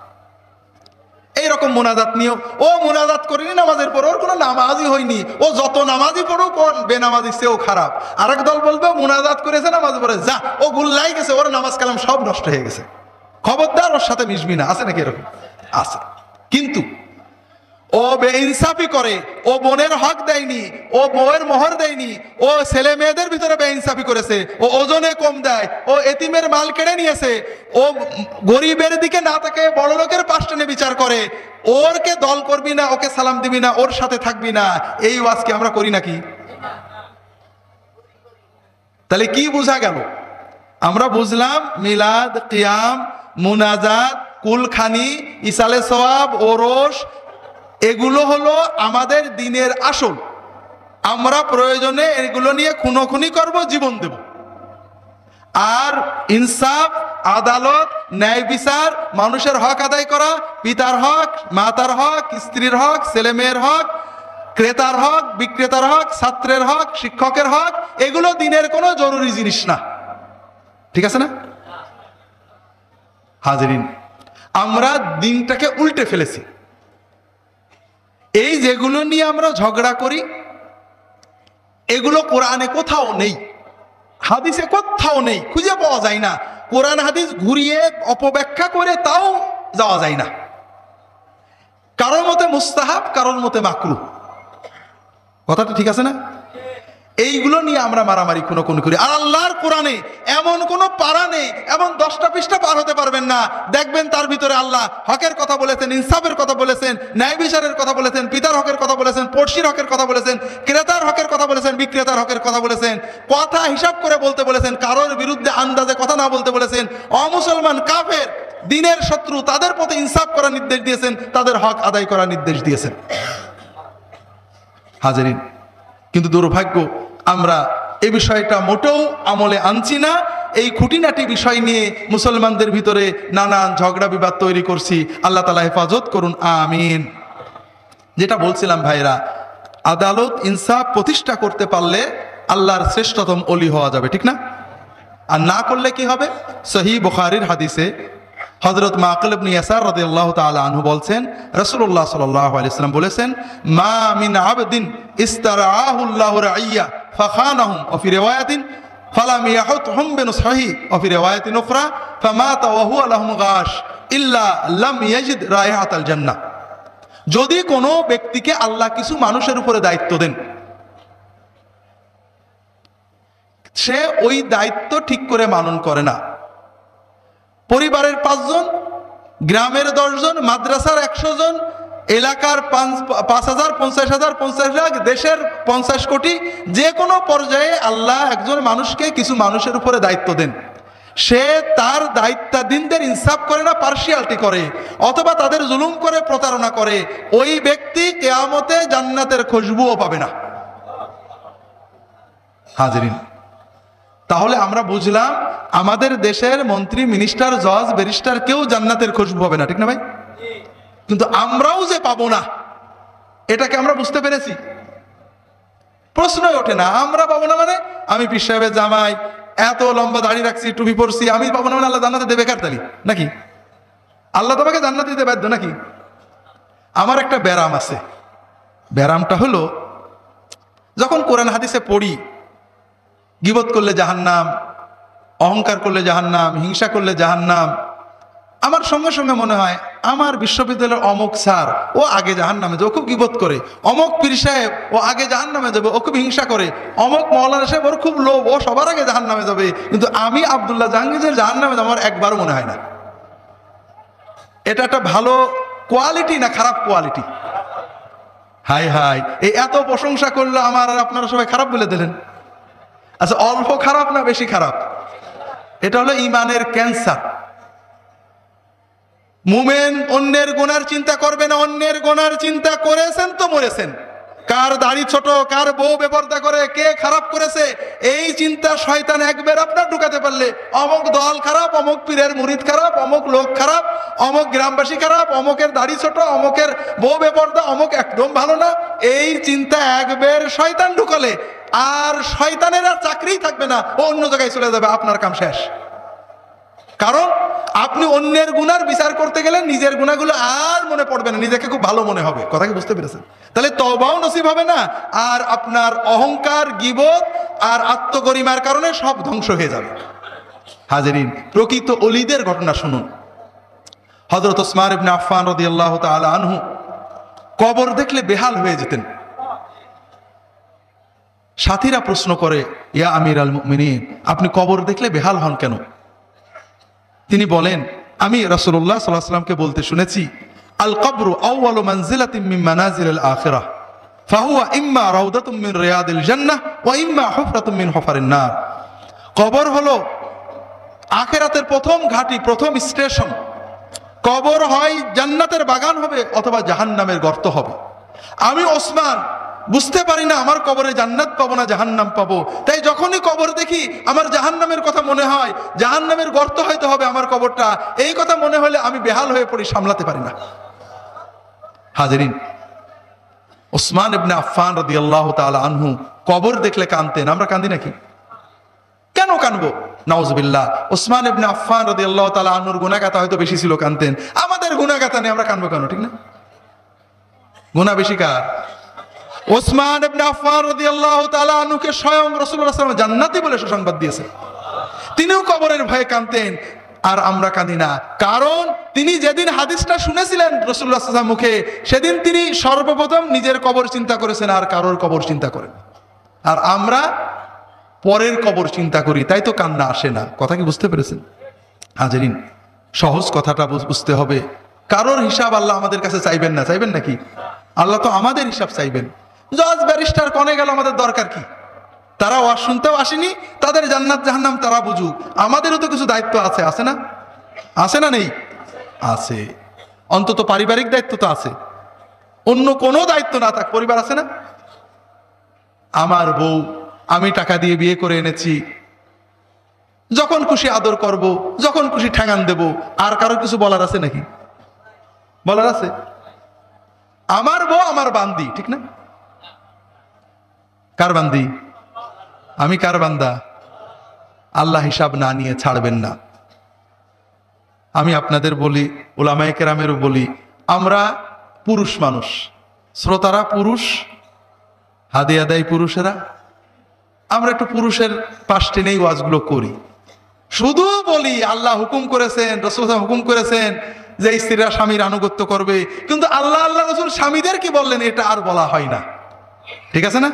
এইরকম মোনাজাত নিয়েও, ও মোনাজাত করিনি নামাজের পর, ওর কোনো নামাজই হয়নি, ও যত নামাজই পড়ুক ওর বেনামাজি সেও খারাপ। আরেক দল বলবে মোনাজাত করেছে নামাজ পড়ে, যা ও গুল্লাই গেছে, ওর নামাজ কালাম সব নষ্ট হয়ে গেছে, খবরদার ওর সাথে মিশবি না। আছে নাকি এরকম? আছে। কিন্তু ও বেইনসাফি করে, ও বোনের হক দেয়নি, ও বউয়ের মোহর দেয়নি, ও ছেলে মেয়েদের ভিতরে বেইনসাফি করেছে, ও ওজনে কম দেয়, ও এতিমের মাল কেড়ে নিয়েছে, ও গরিবের দিকে না তাকে বড় লোকের পাশ টেনে বিচার করে, ওরকে দল করবি না, ওকে সালাম দিবি না, ওর সাথে থাকবি না, এই ওয়াজ কি আমরা করি নাকি? তাহলে কি বোঝা গেল? আমরা বুঝলাম মিলাদ, কিয়াম, মুনাজাত, কুলখানি, ইসালে সওয়াব, ওরস, এগুলো হলো আমাদের দিনের আসল। আমরা প্রয়োজনে এগুলো নিয়ে খুনোখুনি করব, জীবন দেব। আর ইনসাফ, আদালত, ন্যায় বিচার, মানুষের হক আদায় করা, পিতার হক, মাতার হক, স্ত্রীর হক, ছেলে মেয়ের হক, ক্রেতার হক, বিক্রেতার হক, ছাত্রের হক, শিক্ষকের হক, এগুলো দিনের কোনো জরুরি জিনিস না। ঠিক আছে না? হাজিরিন, আমরা দিনটাকে উল্টে ফেলেছি। এই যেগুলো নিয়ে আমরা ঝগড়া করি, এগুলো কোরআনে কোথাও নেই, হাদিসে কোথাও নেই, খুঁজে পাওয়া যায় না। কোরআন হাদিস ঘুরিয়ে অপব্যাখ্যা করে তাও যাওয়া যায় না। কারোর মতে মুস্তাহাব, কারোর মতে মাকরুহ। কথাটা ঠিক আছে না? এইগুলো নিয়ে আমরা মারামারি খুনোখুনি করি। আর আল্লাহর কোরআনে এমন কোনো পারা নেই, এমন 10টা পৃষ্ঠা পার হতে পারবেন না, দেখবেন তার ভিতরে আল্লাহ হকের কথা বলেছেন, ইনসাফের কথা বলেছেন, ন্যায় বিচারের কথা বলেছেন, পিতার হকের কথা বলেছেন, পড়শির হকের কথা বলেছেন, ক্রেতার হকের কথা বলেছেন, বিক্রেতার হকের কথা বলেছেন, কথা হিসাব করে বলতে বলেছেন, কারোর বিরুদ্ধে আন্দাজে কথা না বলতে বলেছেন, অমুসলমান, কাফের, দিনের শত্রু, তাদের প্রতি ইনসাফ করার নির্দেশ দিয়েছেন, তাদের হক আদায় করার নির্দেশ দিয়েছেন। হাজিরিন, কিন্তু দুর্ভাগ্য, আমরা এই বিষয়টা মোটেও আমলে আনছি না। এই খুঁটিনাটি বিষয় নিয়ে মুসলমানদের ভিতরে নানান ঝগড়া বিবাদ তৈরি করছি। আল্লাহ তাআলা হেফাজত করুন, আমিন। যেটা বলছিলাম ভাইরা, আদালত, ইনসাফ প্রতিষ্ঠা করতে পারলে আল্লাহর শ্রেষ্ঠতম ওলি হওয়া যাবে, ঠিক না? আর না করলে কি হবে? সহিহ বুখারীর হাদিসে হযরত মাকিল ইবনে ইয়াসার রাদিয়াল্লাহু তাআলা আনহু বলছেন, রাসূলুল্লাহ সাল্লাল্লাহু আলাইহি ওয়াসাল্লাম বলেছেন, মা মিন আবদিন ইস্তারআহু আল্লাহু রাইয়া ফাখানাহুম ওয়া ফি রিওয়ায়াতিন ফালাম ইয়াহুতহুম বিনুসহিহি ওয়া ফি রিওয়ায়াতিন উখরা ফামাতা ওয়া হুয়া লাহুম গাশ ইল্লা লাম ইয়াজিদ রাইহাতাল জান্নাহ। যদি কোনো ব্যক্তিকে আল্লাহ কিছু মানুষের উপরে দায়িত্ব দেন, সে ওই দায়িত্ব ঠিক করে পালন করে না, পরিবারের 5 জন, গ্রামের 10 জন, মাদ্রাসার 100 জন, এলাকার 5,000, 50,000, 50 লাখ, দেশের 50 কোটি, যে কোনো পর্যায়ে আল্লাহ একজন মানুষকে কিছু মানুষের উপরে দায়িত্ব দেন, সে তার দায়িত্বাধীনদের ইনসাফ করে না, পার্সিয়ালিটি করে, অথবা তাদের জুলুম করে, প্রতারণা করে, ওই ব্যক্তি কিয়ামতে জান্নাতের খুশবুও পাবে না। হাজিরিন, তাহলে আমরা বুঝলাম আমাদের দেশের মন্ত্রী, মিনিস্টার, জজ, ব্যারিস্টার কেউ জান্নাতের খুশবু হবে না, ঠিক না ভাই? কিন্তু আমরাও যে পাবো না, এটাকে আমরা বুঝতে পেরেছি? প্রশ্নই ওঠে না, আমরা পাবো না মানে? আমি পীর সাহেবের জামাই, এত লম্বা দাড়ি রাখছি, টুপি পরছি, আমি পাবো না মানে আল্লাহ জান্নাতে দেবে কার তালি? নাকি আল্লাহ তোমাকে জান্নাত দিতে বাধ্য নাকি? আমার একটা ব্যারাম আছে, ব্যারামটা হলো যখন কোরআন হাদিসে পড়ি গীবত করলে জাহান্নাম, অহংকার করলে জাহান্নাম, হিংসা করলে জাহান্নাম, আমার সঙ্গে সঙ্গে মনে হয় আমার বিশ্ববিদ্যালয়ের অমুক স্যার, ও আগে জাহান্নামে যাবে, ও খুব গীবত করে, অমুক পীর সাহেব ও আগে জাহান্নামে যাবে, ও খুব হিংসা করে, অমুক মৌলানা সাহেব ওর খুব লোভ, ও সবার আগে জাহান্নামে যাবে, কিন্তু আমি আব্দুল্লাহ জাহাঙ্গীরের জাহান্নামে যাবো আমার একবারও মনে হয় না। এটা একটা ভালো কোয়ালিটি না খারাপ কোয়ালিটি? হাই হাই, এই এত প্রশংসা করলে আমার আর আপনারা সবাই খারাপ বলে দিলেন। আচ্ছা, অল্প খারাপ না বেশি খারাপ? এটা হলো ইমানের ক্যান্সার। মুমিন অন্যের গুনার চিন্তা করবে না, অন্যের গুনার চিন্তা করেছেন তো মরেছেন। কার দাড়ি ছোট, কার বউ বেপরদা করে, কে খারাপ করেছে, এই চিন্তা শয়তান একবার আপনার ঢুকাতে পারলে অমুক দল খারাপ, অমুক পীরের মুরিদ খারাপ, অমুক লোক খারাপ, অমুক গ্রামবাসী খারাপ, অমুকের দাড়ি ছোট, অমুকের বউ বেপরদা, অমুক একদম ভালো না, এই চিন্তা একবার শয়তান ঢুকালে আর শয়তানের আর চাকরিই থাকবে না, ও অন্য জায়গায় চলে যাবে, আপনার কাম শেষ। কারণ আপনি অন্যের গুনার বিচার করতে গেলে নিজের গুনাহগুলো আর মনে পড়বে না, নিজেকে খুব ভালো মনে হবে। কথা কি বুঝতে পেরেছেন? তাহলে তওবাও নসিব হবে না, আর আপনার অহংকার, গীবত আর আত্মগরিমার কারণে সব ধ্বংস হয়ে যাবে। হাজিরিন, প্রকৃত ওলিদের ঘটনা শুনুন। হযরত ওসমান ইবনে আফফান রাদিয়াল্লাহু তাআলা আনহু কবর দেখলে বেহাল হয়ে যেতেন। সাথীরা প্রশ্ন করে, ইয়া আমিরাল মুমিনিন, আপনি কবর দেখলে বেহাল হন কেন? তিনি বলেন, আমি রাসূলুল্লাহ সাল্লাল্লাহু আলাইহি ওয়াসাল্লামকে বলতে শুনেছি, আল কবরু আউয়ালু মানজিলাতিন মিন মানাজিলিল আখিরাহ ফাহুয়া ইম্মা রাউদাতুম মিন রিয়াদিল জান্নাহ ওয়া ইম্মা হুফরাতুম মিন হুফারিন নার। কবর হলো আখিরাতের প্রথম ঘাঁটি, প্রথম স্টেশন। কবর হয় জান্নাতের বাগান হবে অথবা জাহান্নামের গর্ত হবে। আমি ওসমান বুঝতে পারি না আমার কবরে জান্নাত পাবো না জাহান্নাম পাবো, তাই যখনই কবর দেখি আমার জাহান্নামের কথা মনে হয়, জাহান্নামের গর্ত হয়তো হবে আমার কবরটা, এই কথা মনে হলে আমি বেহাল হয়ে পড়ি, সামলাতে পারি না। হাজিরিন, ওসমান ইবনে আফফান রাদিয়াল্লাহু তাআলা আনহু কবর দেখলে কাঁদতেন। আমরা কাঁদি নাকি? কেন কাঁদবো? নাউজুবিল্লাহ। ওসমান ইবনে আফফান রাদিয়াল্লাহু তাআলা আনহুর গুনাহগাতা হয়তো বেশি ছিল, কাঁদতেন। আমাদের গুনাহগাতা নেই, আমরা কাঁদবো কেন? ঠিক না? গুনাহ বেশি কার? ওসমান ইবনে আফফান রাদিয়াল্লাহু তাআলা আনহুকে স্বয়ং রাসূলুল্লাহ সাল্লাল্লাহু আলাইহি ওয়াসাল্লাম জান্নাতি বলে সুসংবাদ দিয়েছেন। তিনিও কবরের ভয়ে কাঁদতেন, আর আমরা কাঁদি না। কারণ তিনি যেদিন হাদিসটা শুনেছিলেন রাসূলুল্লাহ সাল্লাল্লাহু আলাইহি ওয়াসাল্লাম মুখে, সেদিন তিনি সর্বপ্রথম নিজের কবর চিন্তা করেছেন, আর কারোর কবর চিন্তা করেন। আর আমরা পরের কবর চিন্তা করি, তাই তো কান্না আসে না। কথা কি বুঝতে পেরেছেন? হাজিরিন, সহজ কথাটা বুঝতে হবে। কারোর হিসাব আল্লাহ আমাদের কাছে চাইবেন না। চাইবেন নাকি? আল্লাহ তো আমাদের হিসাব চাইবেন। জজ ব্যারিস্টার কনে গেল, আমাদের দরকার কি? তারা ওয়াজ শুনতেও আসেনি, তাদের জান্নাত জাহান্নাম তারা বুঝুক। আমাদেরও তো কিছু দায়িত্ব আছে, আছে না? আছে না নেই? আছে। অন্তত পারিবারিক দায়িত্ব তো আছে। অন্য কোনো দায়িত্ব না থাক, পরিবার আছে না? আমার বউ আমি টাকা দিয়ে বিয়ে করে এনেছি, যখন খুশি আদর করব, যখন খুশি ঠ্যাঙান দেব, আর কারো কিছু বলার আছে নাকি? বলার আছে? আমার বউ আমার বান্দি, ঠিক না? কার বান্দি? আমি কার বান্দা? আল্লাহ হিসাব না নিয়ে ছাড়বেন না। আমি আপনাদের বলি, উলামায়ে কেরামেরও বলি, আমরা পুরুষ মানুষ, শ্রোতারা পুরুষ, হাদিয়া দেয় পুরুষেরা, আমরা একটু পুরুষের পাশ টেনেই ওয়াজগুলো করি। শুধু বলি আল্লাহ হুকুম করেছেন, রাসূল হুকুম করেছেন যে স্ত্রীরা স্বামীর আনুগত্য করবে, কিন্তু আল্লাহ আল্লাহ রাসূল স্বামীদের কি বললেন এটা আর বলা হয় না। ঠিক আছে না?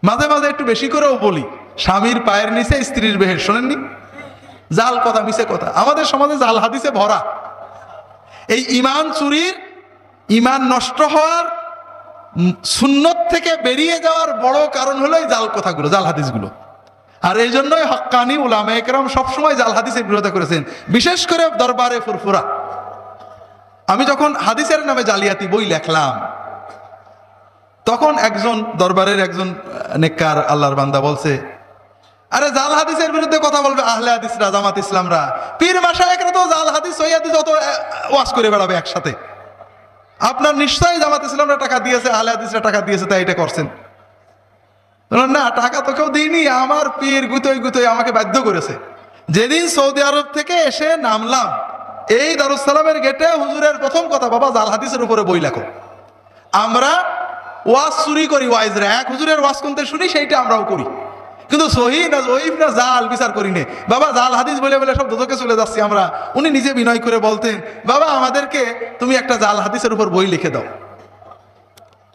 মাঝে মাঝে একটু বেশি করেও বলি, স্বামীর পায়ের নিচে স্ত্রীর বেহের, শোনেননি? জাল কথা, মিছে কথা, আমাদের সমাজে জাল হাদিসে ভরা। এই ঈমান চুরির, ঈমান নষ্ট হওয়ার, সুন্নত থেকে বেরিয়ে যাওয়ার বড় কারণ হলো এই জাল কথাগুলো, জাল হাদিসগুলো। আর এই জন্যই হক্কানি উলামায়ে কেরাম সবসময় জাল হাদিসের বিরোধিতা করেছেন, বিশেষ করে দরবারে ফুরফুরা। আমি যখন হাদিসের নামে জালিয়াতি বই লেখলাম, তখন একজন দরবারের একজন নেককার আল্লাহর বান্দা বলছে, আরে জাল হাদিসের বিরুদ্ধে কথা বলবে আহলে হাদিসরা, জামাত ইসলামরা, পীর মাশায়েখরা তো জাল হাদিস সহিহ হাদিস অত ওয়াজ করে বেড়াবে একসাথে। আপনার নিশ্চয়ই জামাত ইসলামরা টাকা দিয়েছে, আহলে হাদিসরা টাকা দিয়েছে, তাই এটা করছেন। না, টাকা তো কেউ দিইনি, আমার পীর গুতোই গুতোই আমাকে বাধ্য করেছে। যেদিন সৌদি আরব থেকে এসে নামলাম, এই দারুস সালামের গেটে হুজুরের প্রথম কথা, বাবা জাল হাদিসের উপরে বই লেখো। আমরা ওয়াজ চুরি করি, ওয়াইজরা এক হুজুরের ওয়াজ কোনতে শুনি সেইটা আমরাও করি, কিন্তু সহিহ না জয়ীফ না জাল বিচার করি নে। বাবা জাল হাদিস বলে বলে সব দোজখে চলে যাচ্ছি আমরা। উনি নিজে বিনয় করে বলতেন, বাবা আমাদেরকে তুমি একটা জাল হাদিসের উপর বই লিখে দাও।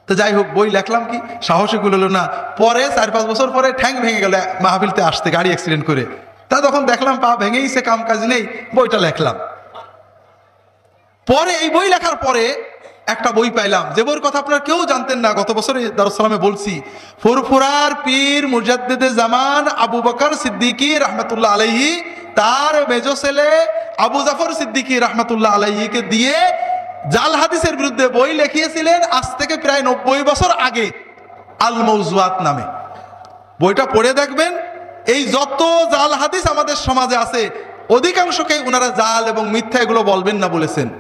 তো যাই হোক, বই লেখলাম, কি সাহসী কুলোলো না। পরে 4-5 বছর পরে ঠ্যাং ভেঙে গেল মাহফিলতে আসতে, গাড়ি অ্যাক্সিডেন্ট করে। তা তখন দেখলাম পা ভেঙেইছে, কাম কাজ নেই, বইটা লেখলাম। পরে এই বই লেখার পরে একটা বই পাইলাম, যে বইয়ের কথা আপনারা কেউ জানতেন না, গত বছর দারুস সালামে বলছি। ফুরফুরার পীর মুজাদ্দিদে জামান আবু বকর সিদ্দিকী রাহমাতুল্লাহ আলাইহি, তার মেজ ছেলে আবু জাফর সিদ্দিকী রাহমাতুল্লাহ আলাইহিকে দিয়ে জাল হাদিসের বিরুদ্ধে বই লিখিয়েছিলেন, আজ থেকে প্রায় 90 বছর আগে, আল মৌজুয়াত নামে। বইটা পড়ে দেখবেন, এই যত জাল হাদিস আমাদের সমাজে আছে অধিকাংশকে ওনারা জাল এবং মিথ্যা এগুলো বলবেন না বলেছেন।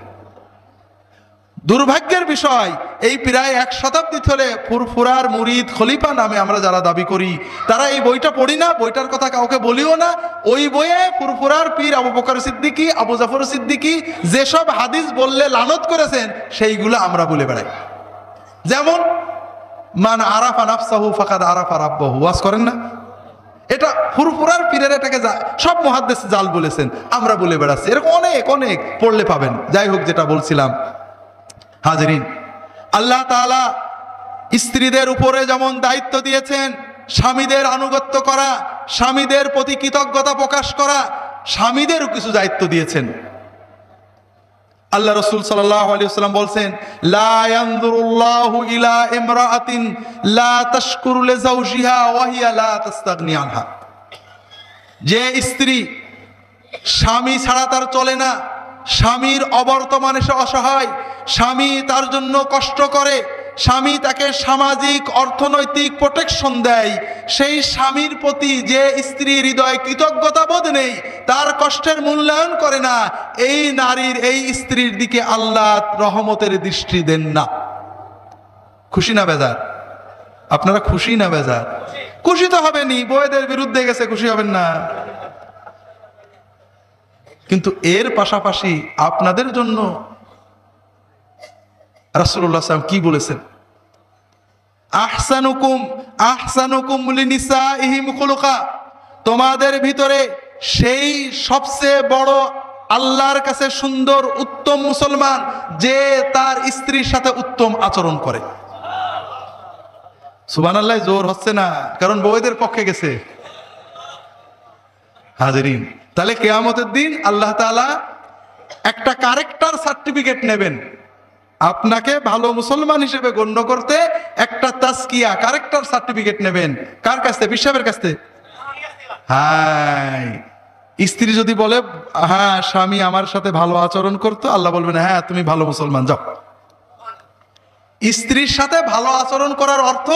দুর্ভাগ্যের বিষয়, এই প্রায় 1 শতাব্দী ধরে ফুরফুরার মুরিদ খলিফা নামে আমরা যারা দাবি করি, তারা এই বইটা পড়ি না, বইটার কথা কাউকে বলিও না। ওই বইয়ে ফুরফুরার পীর আবু বকর সিদ্দিকী, আবু জাফর সিদ্দিকী যেসব হাদিস বললে লানত করেছেন, সেইগুলো আমরা বলে বেড়াই। যেমন মান আরাফা নাফসাহু ফাকাদ আরাফা রাব্বাহু, ওয়াজ করেন না? এটা ফুরফুরার পীরের, এটাকে সব মুহাদ্দিস জাল বলেছেন, আমরা বলে বেড়াচ্ছি। এরকম অনেক অনেক পড়লে পাবেন। যাই হোক, যেটা বলছিলাম, হাজরিন, আল্লাহ তাআলা স্ত্রীদের উপরে যেমন দায়িত্ব দিয়েছেন স্বামীদের আনুগত্য করা, স্বামীদের প্রতি কৃতজ্ঞতা প্রকাশ করা, স্বামীদেরও কিছু দায়িত্ব দিয়েছেন। আল্লাহ রাসূল সাল্লাল্লাহু আলাইহি ওয়াসাল্লাম বলছেন, লা ইয়ানজুরুল্লাহু ইলা ইমরাআতিন লা তাশকুরু লিজাওজিহা ওয়া হিয়া লা তাস্তাগনি আনহা। যে স্ত্রী স্বামী ছাড়া তার চলে না, স্বামীর অবর্তমানে সে অসহায়, স্বামী তার জন্য কষ্ট করে, স্বামী তাকে সামাজিক অর্থনৈতিক প্রোটেকশন দেয়, সেই স্বামীর প্রতি যে স্ত্রীর হৃদয়ে কৃতজ্ঞতা বোধ নেই, তার কষ্টের মূল্যায়ন করে না, এই নারীর, এই স্ত্রীর দিকে আল্লাহ রহমতের দৃষ্টি দেন না। খুশি না বেজার? আপনারা খুশি না বেজার? খুশি তো হবেনই, বউদের বিরুদ্ধে গেছে, খুশি হবেন না? কিন্তু এর পাশাপাশি আপনাদের জন্য রাসূলুল্লাহ সাল্লাল্লাহু আলাইহি ওয়াসাল্লাম কি বলেছেন? আহসানুকুম লিনিসাইহিম খুলুকা, তোমাদের ভিতরে সেই সবচেয়ে বড় আল্লাহর কাছে সুন্দর উত্তম মুসলমান, যে তার স্ত্রীর সাথে উত্তম আচরণ করে। সুবহানাল্লাহ, জোর হচ্ছে না, কারণ বউদের পক্ষে গেছে। হাজরিন, তাহলে কিয়ামতের দিন আল্লাহ তাআলা একটা ক্যারেক্টার সার্টিফিকেট নেবেন, আপনাকে ভালো মুসলমান হিসেবে গণ্য করতে একটা তাজকিয়া, ক্যারেক্টার সার্টিফিকেট নেবেন। কার কাছ থেকে? পিসাবের কাছ থেকে? হ্যাঁ। স্ত্রী যদি বলে, হ্যাঁ স্বামী আমার সাথে ভালো আচরণ করতো, আল্লাহ বলবেন, হ্যাঁ তুমি ভালো মুসলমান, যাও। স্ত্রীর সাথে ভালো আচরণ করার অর্থ,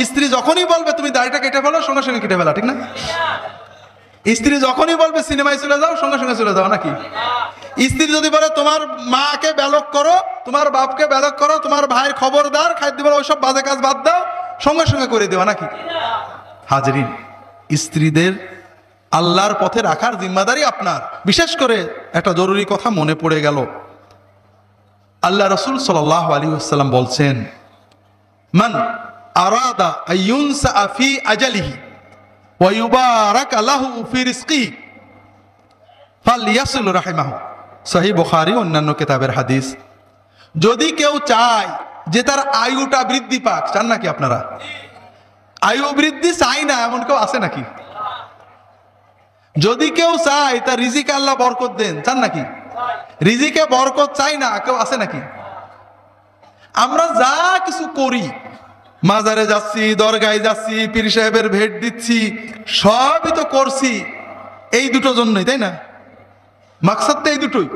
স্ত্রী যখনই বলবে তুমি দাড়িটা কেটে ফেলো, সঙ্গে সঙ্গে কেটে ফেলা, ঠিক না? স্ত্রী যখনই বলবে সিনেমায় চলে যাও, সঙ্গে সঙ্গে চলে যাও, নাকি? স্ত্রী যদি বলে তোমার মাকে ব্যালক করো, তোমার বাপকে ব্যালক করো, তোমার ভাইয়ের খবরদার, খাদ্য বলো, ওইসব বাজে কাজ বাদ দাও, সঙ্গে সঙ্গে করে দেওয়া, নাকি? হাজরিন, স্ত্রীদের আল্লাহর পথে রাখার জিম্মাদারি আপনার। বিশেষ করে একটা জরুরি কথা মনে পড়ে গেল, আল্লাহ রাসূল সাল্লাল্লাহু আলাইহি ওয়াসাল্লাম বলছেন, মান আরাদা আইয়ুনসা ফি আজালিহি ওয়া ইউবারাক লাহু ফি রিজকিহি ফালইয়াসিল রাহিমাহু। সহিহ বুখারী অন্যান্য কিতাবের হাদিস। যদি কেউ চায় যে তার আয়ুটা বৃদ্ধি পাক, চান নাকি আপনারা? আয়ু বৃদ্ধি চাই না এমন কেউ আছে নাকি? যদি কেউ চায় তার রিজিকে আল্লাহ বরকত দেন, চান নাকি? রিজিকে বরকত চাই না কেউ আছে নাকি? আমরা যা কিছু করি, মাজারে যাচ্ছি, দরগায় যাচ্ছি, পীর সাহেবের ভেট দিচ্ছি, সবই তো করছি এই দুটো জন্যই, তাই না? মাকসাদ তো এই দুটোই।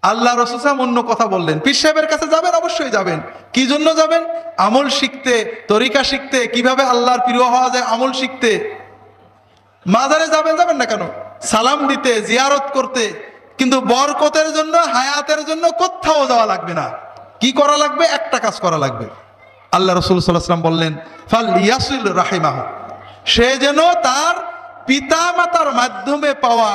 আল্লাহ রাসূল সাল্লাল্লাহু আলাইহি ওয়াসাল্লাম অন্য কথা বললেন, পীর সাহেবের কাছে যাবেন, অবশ্যই যাবেন। কি জন্য যাবেন? আমল শিখতে, তরিকা শিখতে, কিভাবে আল্লাহর প্রিয় হওয়া যায় আমল শিখতে। মাজারে যাবেন না কেন? সালাম দিতে, জিয়ারত করতে। কিন্তু বরকতের জন্য, হায়াতের জন্য কোথাও যাওয়া লাগবে না। কি করা লাগবে? একটা কাজ করা লাগবে। আল্লাহ রাসূল সাল্লাল্লাহু আলাইহি ওয়াসাল্লাম বললেন, ফালইয়াসিল রাহিমাহু, সে যেন তার পিতা মাতার মাধ্যমে পাওয়া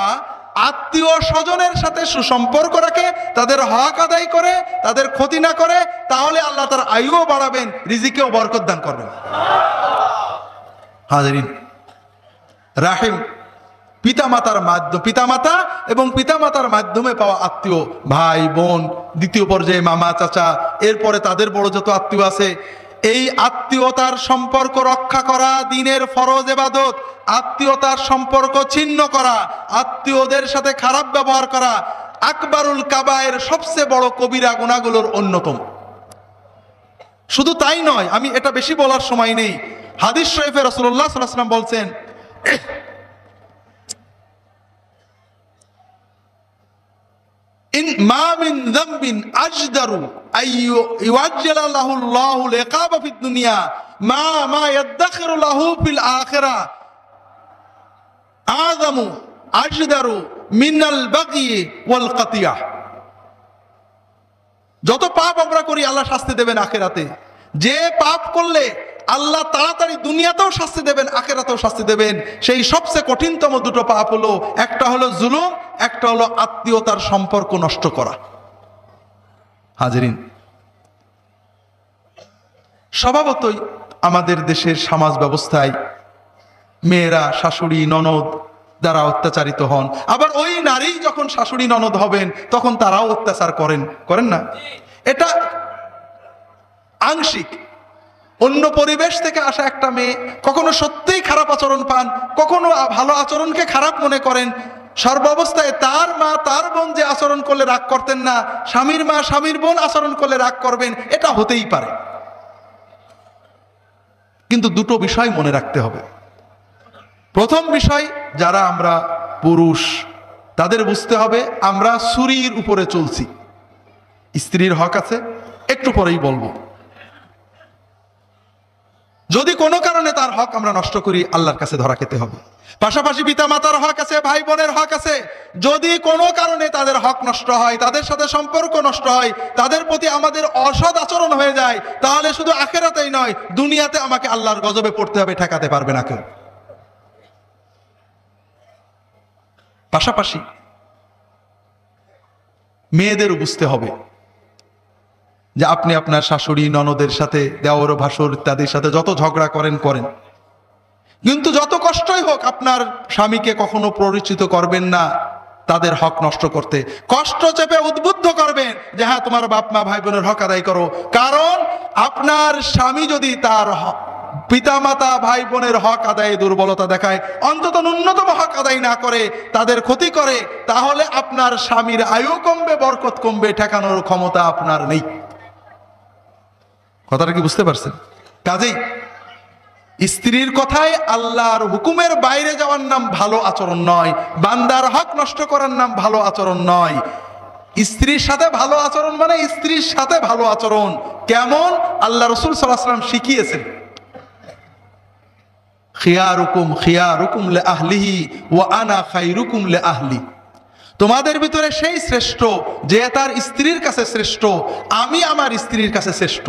আত্মীয় স্বজনের সাথে সুসম্পর্ক রাখে, তাদের হক আদায় করে, তাদের ক্ষতি না করে। তাহলে আল্লাহ তার আয়ুও বাড়াবেন, রিজিকেও বরকত দান করবেন। হাজিরিন, রাহিম পিতামাতার মাধ্যমে, পিতামাতা এবং পিতামাতার মাধ্যমে পাওয়া আত্মীয়, ভাই বোন, দ্বিতীয় পর্যায়ে মামা চাচা, এরপরে তাদের বড় যত আত্মীয় আছে, এই আত্মীয়তার সম্পর্ক রক্ষা করা দ্বীনের ফরজ ইবাদত। আত্মীয়তার সম্পর্ক ছিন্ন করা, আত্মীয়দের সাথে খারাপ ব্যবহার করা আকবারুল কাবায়ের, সবচেয়ে বড় কবিরা গুনাহগুলোর অন্যতম। শুধু তাই নয়, আমি এটা বেশি বলার সময় নেই। হাদিস শরীফে রাসূলুল্লাহ সাল্লাল্লাহু আলাইহি ওয়াসাল্লাম বলছেন, ইন মা মিন যামবিন আজদারু আইয়ু ইওয়াজ্জালা লাহু আল্লাহু লিকাবা ফিদ দুনিয়া মা ইয়াদখিরু লাহু ফিল আখিরা আযামু আজদারু মিনাল বাগি ওয়াল কাতিয়া। যত পাপ আমরা করি আল্লাহ শাস্তি দেবেন আখিরাতে। যে পাপ করলে আল্লাহ তাড়াতাড়ি দুনিয়াতেও শাস্তি দেবেন, আখিরাতেও শাস্তি দেবেন, সেই সবচেয়ে কঠিনতম দুটো পাপ হলো, একটা হলো জুলুম, একটা হলো আত্মীয়তার সম্পর্ক নষ্ট করা। হাজিরিন, স্বভাবতই আমাদের দেশের সমাজ ব্যবস্থায় মেয়েরা শাশুড়ি ননদ দ্বারা অত্যাচারিত হন। আবার ওই নারী যখন শাশুড়ি ননদ হবেন তখন তারাও অত্যাচার করেন না? এটা আংশিক। অন্য পরিবেশ থেকে আসা একটা মেয়ে কখনো সত্যিই খারাপ আচরণ পান, কখনো ভালো আচরণকে খারাপ মনে করেন। সর্বাবস্থায় তার মা তার বোন যে আচরণ করলে রাগ করতেন না, স্বামীর মা স্বামীর বোন আচরণ করলে রাগ করবেন, এটা হতেই পারে। কিন্তু দুটো বিষয় মনে রাখতে হবে। প্রথম বিষয়, যারা আমরা পুরুষ তাদের বুঝতে হবে আমরা ছুরির উপরে চলছি। স্ত্রীর হক আছে, একটু পরেই বলবো। যদি কোনো কারণে তার হক আমরা নষ্ট করি, আল্লাহর কাছে ধরা খেতে হবে। পাশাপাশি পিতা মাতার হক আছে, ভাই বোনের হক আছে। যদি কোনো কারণে তাদের হক নষ্ট হয়, তাদের সাথে সম্পর্ক নষ্ট হয়, তাদের প্রতি আমাদের অসৎ আচরণ হয়ে যায়, তাহলে শুধু আখিরাতেই নয়, দুনিয়াতে আমাকে আল্লাহর গজবে পড়তে হবে, ঠেকাতে পারবে না কেউ। পাশাপাশি মেয়েদেরও বুঝতে হবে যে আপনি আপনার শাশুড়ি ননদের সাথে, দেওর ভাসুর ইত্যাদির সাথে যত ঝগড়া করেন, কিন্তু যত কষ্টই হোক আপনার স্বামীকে কখনো প্ররোচিত করবেন না তাদের হক নষ্ট করতে। কষ্ট চেপে উদ্বুদ্ধ করবেন যে হ্যাঁ, তোমার বাপ মা ভাই বোনের হক আদায় করো। কারণ আপনার স্বামী যদি তার পিতামাতা ভাই বোনের হক আদায়ে দুর্বলতা দেখায়, অন্তত ন্যূনতম হক আদায় না করে, তাদের ক্ষতি করে, তাহলে আপনার স্বামীর আয়ু কমবে, বরকত কমবে, ঠেকানোর ক্ষমতা আপনার নেই। কথাটা কি বুঝতে পারছেন? কাজেই স্ত্রীর কথায় আল্লাহর হুকুমের বাইরে যাওয়ার নাম ভালো আচরণ নয়, বান্দার হক নষ্ট করার নাম ভালো আচরণ নয়। স্ত্রীর সাথে ভালো আচরণ মানে স্ত্রীর সাথে ভালো আচরণ কেমন? আল্লাহ রাসূল সাল্লাল্লাহু আলাইহি ওয়াসাল্লাম শিখিয়েছেন, খিয়ারুকুম খিয়ারুকুম লিআহলিহি ওয়া আনা খায়রুকুম লিআহলি। তোমাদের ভিতরে সেই শ্রেষ্ঠ যে তার স্ত্রীর কাছে শ্রেষ্ঠ, আমি আমার স্ত্রীর কাছে শ্রেষ্ঠ।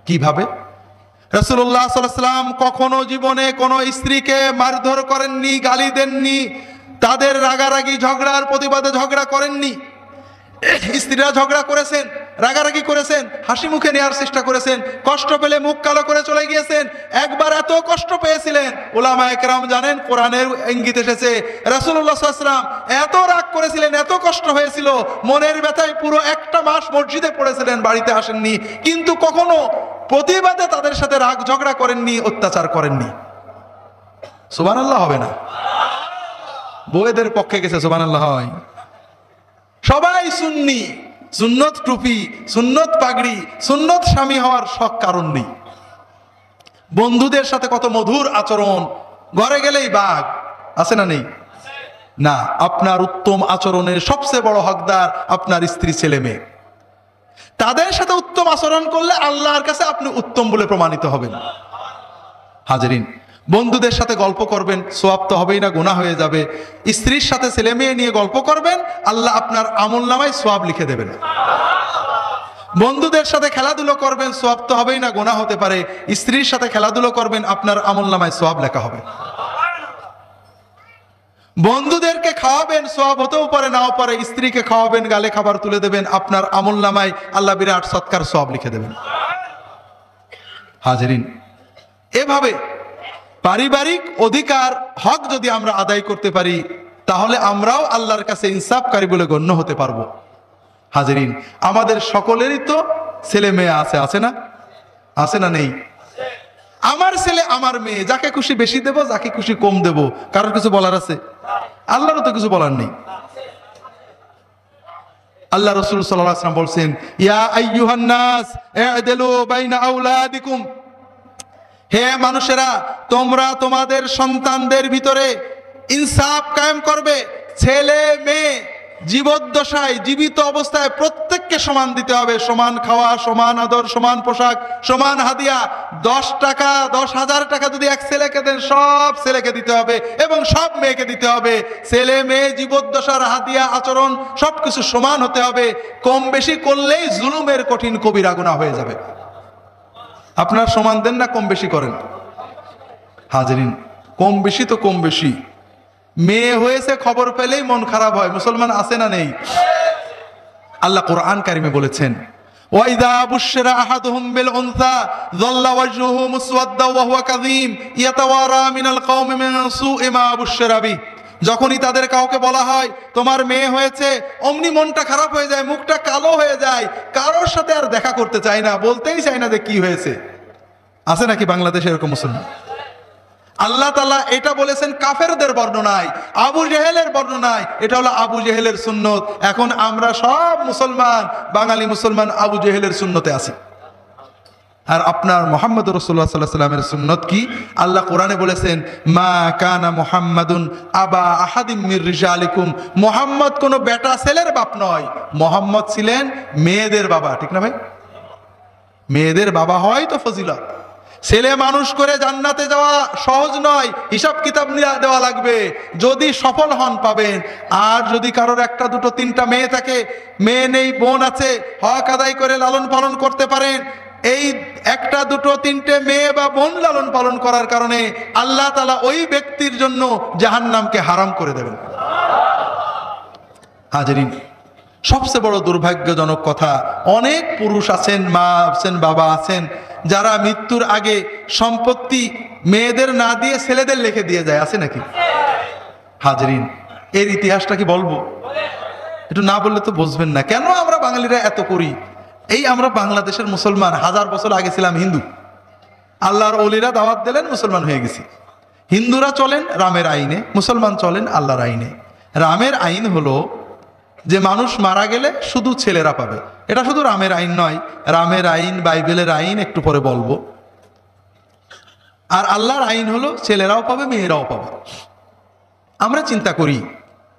কিভাবে? রাসূলুল্লাহ সাল্লাল্লাহু আলাইহি ওয়াসাল্লাম কখনো জীবনে কোনো স্ত্রীকে মারধর করেননি, গালি দেননি, তাদের রাগারাগি ঝগড়ার প্রতিবাদে ঝগড়া করেননি। স্ত্রীরা ঝগড়া করেছেন, রাগারাগি করেছেন, হাসি মুখে নেওয়ার চেষ্টা করেছেন, কষ্ট পেলে মুখ কালো করে চলে গিয়েছেন। একবার এত কষ্ট পেয়েছিলেন, উলামায়ে কেরাম জানেন, কোরআনের ইঙ্গিত এসেছে, রাসূলুল্লাহ সাল্লাল্লাহু আলাইহি ওয়াসাল্লাম এত রাগ করেছিলেন, এত কষ্ট হয়েছিল, মনের ব্যথায় পুরো একটা মাস মসজিদে পড়েছিলেন, বাড়িতে আসেননি, কিন্তু কখনো প্রতিবাদে তাদের সাথে রাগ ঝগড়া করেননি, অত্যাচার করেননি। সুবহানাল্লাহ হবে না? বউয়েদের পক্ষে গেছে সুবহানাল্লাহ হয়। সবাই সুন্নি, সুন্নত টুপি, সুন্নত পাগড়ি, সুন্নত স্বামী হওয়ার শখ কারণ নেই। বন্ধুদের সাথে কত মধুর আচরণ, ঘরে গেলেই বাঘ, আছে না নেই? না, আপনার উত্তম আচরণের সবচেয়ে বড় হকদার আপনার স্ত্রী, ছেলে মেয়ে। তাদের সাথে উত্তম আচরণ করলে আল্লাহর কাছে আপনি উত্তম বলে প্রমাণিত হবেন। হাজেরিন, বন্ধুদের সাথে গল্প করবেন, সওয়াব তো হবেই না, গুনাহ হয়ে যাবে। স্ত্রীর সাথে ছেলে মেয়ে নিয়ে গল্প করবেন, আল্লাহ আপনার আমলনামায় সওয়াব লিখে দেবেন। বন্ধুদের সাথে খেলাধুলো করবেন, সওয়াব তো হবেই না, গুনাহ হতে পারে। স্ত্রীর সাথে খেলাধুলো করবেন, আপনার আমলনামায় সওয়াব লেখা হবে। বন্ধুদেরকে খাওয়াবেন, সওয়াব হতেও পারে নাও পারে। স্ত্রীকে খাওয়াবেন, গালে খাবার তুলে দেবেন, আপনার আমলনামায় আল্লাহ বিরাট সৎকার সওয়াব লিখে দেবেন। হাজেরিন, এভাবে পারিবারিক অধিকার, হক যদি আমরা আদায় করতে পারি, তাহলে আমরাও আল্লাহর কাছে ইনসাফকারী বলে গণ্য হতে পারবো। হাজেরিন, আমাদের সকলেরই তো ছেলে মেয়ে আছে, আছে না? আছে না নেই? আমার ছেলে আমার মেয়ে, যাকে খুশি বেশি দেব, যাকে খুশি কম দেব, কারোর কিছু বলার আছে? আল্লাহরও তো কিছু বলার নেই। আল্লাহ রাসূল সাল্লাল্লাহু আলাইহি ওয়াসাল্লাম বলছেন, ইয়া আইয়ুহান নাস ই'দিলু বাইনা আওলাদিকুম, হে মানুষেরা, তোমরা তোমাদের সন্তানদের ভিতরে ইনসাফ কায়েম করবে। ছেলে মেয়ে জীবদ্দশায়, জীবিত অবস্থায় প্রত্যেককে সমান দিতে হবে। সমান খাওয়া, সমান আদর, সমান পোশাক, সমান হাদিয়া। 10 টাকা, 10,000 টাকা যদি এক ছেলেকে দেন, সব ছেলেকে দিতে হবে এবং সব মেয়েকে দিতে হবে। ছেলে মেয়ে জীবদ্দশার হাদিয়া, আচরণ সবকিছু সমান হতে হবে। কম বেশি করলেই জুলুমের কঠিন কবিরা গুনাহ হয়ে যাবে। আপনার সমান দেন না কম বেশি করেন? হাজেরিন, কম বেশি তো কম বেশি। মেয়ে হয়েছে খবর পেলেই মন খারাপ হয়, মুসলমান আছে না নেই? আল্লাহ কোরআন কারিমে বলেছেন, ওয়াইদা বুশরা আহাদুহুম বিল উনসা যাল্লা ওয়াজহুহু মুসওয়াদ্দা ওয়া হুয়া কাযীম ইয়াতাওয়ারা মিনাল কওমি মিন সুই মা বুশরা বি। যখনই তাদের কাউকে বলা হয় তোমার মেয়ে হয়েছে, অমনি মনটা খারাপ হয়ে যায়, মুখটা কালো হয়ে যায়, কারোর সাথে আর দেখা করতে চায় না, বলতেই চায় না যে কি হয়েছে। আছে নাকি বাংলাদেশে এরকম মুসলমান? আল্লাহ তাআলা এটা বলেছেন কাফেরদের বর্ণনায়, আবু জেহেলের বর্ণনায়। এটা হলো আবু জেহেলের সুন্নত। এখন আমরা সব মুসলমান, বাঙালি মুসলমান, আবু জেহেলের সুন্নতে আছি। আর আপনার মুহাম্মদ রাসূলুল্লাহ সাল্লাল্লাহু আলাইহি ওয়াসাল্লামের সুন্নত কি? আল্লাহ কোরআনে বলেছেন, মা কানা মুহাম্মাদুন আবা আহাদিম মির রিজালিকুম। মুহাম্মদ কোনো বেটা ছেলের বাপ নয়, মুহাম্মদ ছিলেন মেয়েদের বাবা। ঠিক না ভাই? মেয়েদের বাবা হয় তো ফজিলত। ছেলে মানুষ করে জান্নাতে যাওয়া সহজ নয়, হিসাব কিতাব দেওয়া লাগবে। যদি সফল হন পাবেন, আর যদি কারোর একটা দুটো তিনটা মেয়ে থাকে, মেয়ে নেই বোন আছে, হক আদায় করে লালন পালন করতে পারেন। এই একটা দুটো তিনটে মেয়ে বা বোন লালন পালন করার কারণে আল্লাহ তাআলা ওই ব্যক্তির জন্য জাহান্নামকে হারাম করে দেবেন। হাজেরিন, সবচেয়ে বড় দুর্ভাগ্যজনক কথা, অনেক পুরুষ আছেন, মা আছেন, বাবা আছেন, যারা মৃত্যুর আগে সম্পত্তি মেয়েদের না দিয়ে ছেলেদের লিখে দিয়ে যায়। আছে নাকি? হাজেরিন, এর ইতিহাসটা কি বলবো? একটু না বললে তো বুঝবেন না কেন আমরা বাঙালিরা এত করি। এই আমরা বাংলাদেশের মুসলমান, 1000 বছর আগে ছিলাম হিন্দু। আল্লাহর ওলিরা দাওয়াত দিলেন, মুসলমান হয়ে গেছি। হিন্দুরা চলেন রামের আইনে, মুসলমান চলেন আল্লাহর আইনে। রামের আইন হলো যে মানুষ মারা গেলে শুধু ছেলেরা পাবে। এটা শুধু রামের আইন নয়, রামের আইন, বাইবেলের আইন একটু পরে বলবো। আর আল্লাহর আইন হলো ছেলেরাও পাবে, মেয়েরাও পাবে। আমরা চিন্তা করি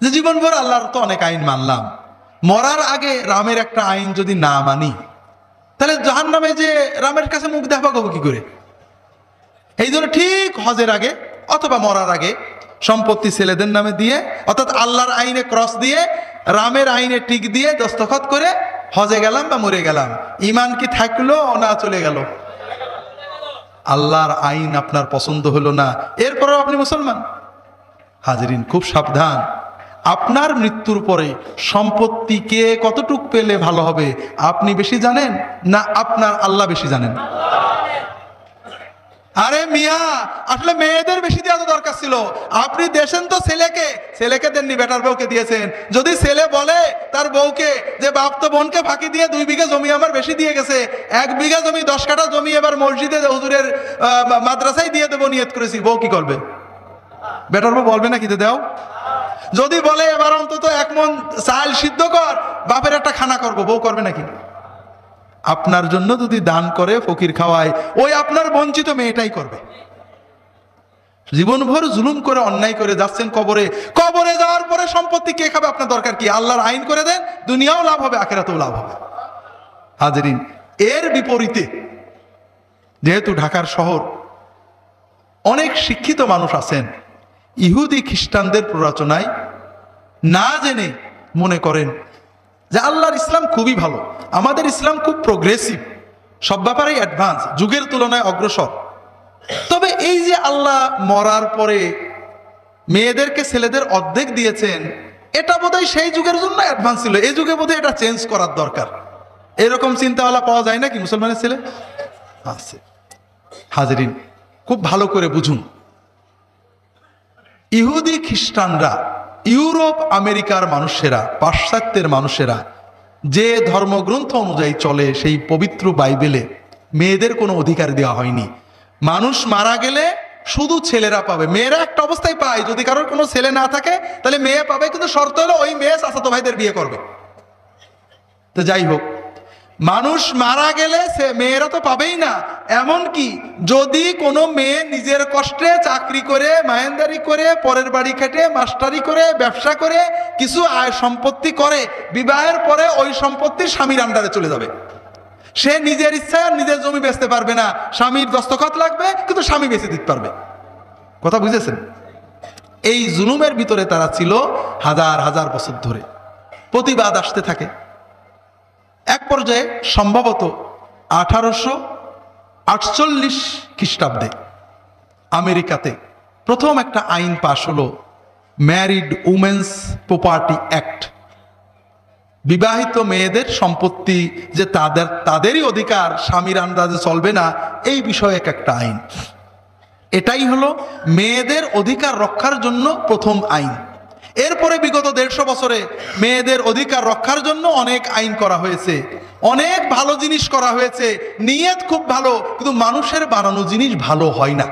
যে জীবনভর আল্লাহর তো অনেক আইন মানলাম, মরার আগে রামের একটা আইন যদি না মানি, তাহলে জাহান্নামে যে রামের কাছে মুখ দেখাবো কি করে? এই জন্য ঠিক হজের আগে অথবা মরার আগে সম্পত্তি ছেলেদের নামে দিয়ে, অর্থাৎ আল্লাহর আইনে ক্রস দিয়ে, রামের আইনে টিক দিয়ে দস্তখত করে হজে গেলাম বা মরে গেলাম। ইমান কি থাকলো না চলে গেল? আল্লাহর আইন আপনার পছন্দ হলো না, এরপরেও আপনি মুসলমান। হাজরিন, খুব সাবধান। আপনার মৃত্যুর পরে সম্পত্তি কে কতটুক পেলে ভালো হবে আপনি বেশি জানেন না আপনার আল্লাহ বেশি জানেন? আরে মিয়া, আসলে মেয়েদের বেশি দেওয়া তো দরকার ছিল। আপনি দেশেন তো ছেলেকে দেননি, বেটার বউকে দিয়েছেন। যদি ছেলে বলে তার বউকে যে বাপ তো বোনকে ফাঁকি দিয়ে 2 বিঘা জমি আমার বেশি দিয়ে গেছে, 1 বিঘা জমি 10 কাঠা জমি এবার মসজিদে হুজুরের মাদ্রাসায় দিয়ে দেবো নিয়ত করেছি, বউ কি করবে? বেটার বউ বলবে না কিতে দাও? যদি বলে এবার অন্তত 1 মণ চাল সিদ্ধ কর, বাপের একটা খানা করবো, বউ করবে নাকি? আপনার জন্য যদি দান করে ফকির খাওয়ায়, ওই আপনার বঞ্চিত মেয়েটাই করবে। জীবনভর জুলুম করে অন্যায় করে যাচ্ছেন কবরে, কবরে যাওয়ার পরে সম্পত্তি কে খাবে আপনার দরকার কি? আল্লাহর আইন করে দেন, দুনিয়াও লাভ হবে, আখিরাতেও লাভ হবে। হাজরিন, এর বিপরীতে যেহেতু ঢাকার শহর অনেক শিক্ষিত মানুষ আছেন, ইহুদি খ্রিস্টানদের প্ররোচনায় না জেনে মনে করেন যে আল্লাহর ইসলাম খুবই ভালো, আমাদের ইসলাম খুব প্রোগ্রেসিভ, সব ব্যাপারেই অ্যাডভান্স, যুগের তুলনায় অগ্রসর। তবে এই যে আল্লাহ মরার পরে মেয়েদেরকে ছেলেদের অর্ধেক দিয়েছেন, এটা বোধহয় সেই যুগের জন্য অ্যাডভান্স ছিল, এই যুগে বোধহয় এটা চেঞ্জ করার দরকার। এরকম চিন্তাওয়ালা পাওয়া যায় নাকি মুসলমানের ছেলে? আছে। হাজরিন, খুব ভালো করে বুঝুন, ইহুদি খ্রিস্টানরা, ইউরোপ আমেরিকার মানুষেরা, পাশ্চাত্যের মানুষেরা যে ধর্মগ্রন্থ অনুযায়ী চলে, সেই পবিত্র বাইবেলে মেয়েদের কোনো অধিকার দেওয়া হয়নি। মানুষ মারা গেলে শুধু ছেলেরা পাবে, মেয়েরা একটা অবস্থায় পায়, যদি কারোর কোনো ছেলে না থাকে তাহলে মেয়ে পাবে, কিন্তু শর্ত হলো ওই মেয়ে চাচাতো ভাইদের বিয়ে করবে। তো যাই হোক, মানুষ মারা গেলে সে মেয়েরা তো পাবেই না। এমনকি যদি কোনো মেয়ে নিজের কষ্টে চাকরি করে, মায়েন্দারি করে, পরের বাড়ি খেটে, মাস্টারি করে, ব্যবসা করে, কিছু আয় সম্পত্তি করে, বিবাহের পরে ওই সম্পত্তি স্বামীর আন্ডারে চলে যাবে। সে নিজের ইচ্ছায় নিজের জমি বেচতে পারবে না, স্বামীর দস্তখত লাগবে, কিন্তু স্বামী বেচে দিতে পারবে। কথা বুঝেছেন? এই জুলুমের ভিতরে তারা ছিল হাজার হাজার বছর ধরে, প্রতিবাদ আসতে থাকে। এক পর্যায়ে সম্ভবত 1848 খ্রিস্টাব্দে আমেরিকাতে প্রথম একটা আইন পাশ হলো, ম্যারিড উমেন্স প্রপার্টি অ্যাক্ট। বিবাহিত মেয়েদের সম্পত্তি যে তাদেরই অধিকার, স্বামীর আন্দাজে চলবে না, এই বিষয়ে একটা আইন। এটাই হলো মেয়েদের অধিকার রক্ষার জন্য প্রথম আইন। এরপরে বিগত 150 বছরে মেয়েদের অধিকার রক্ষার জন্য অনেক আইন করা হয়েছে, অনেক ভালো জিনিস করা হয়েছে, নিয়ত খুব ভালো, কিন্তু মানুষের বানানো জিনিস ভালো হয় না।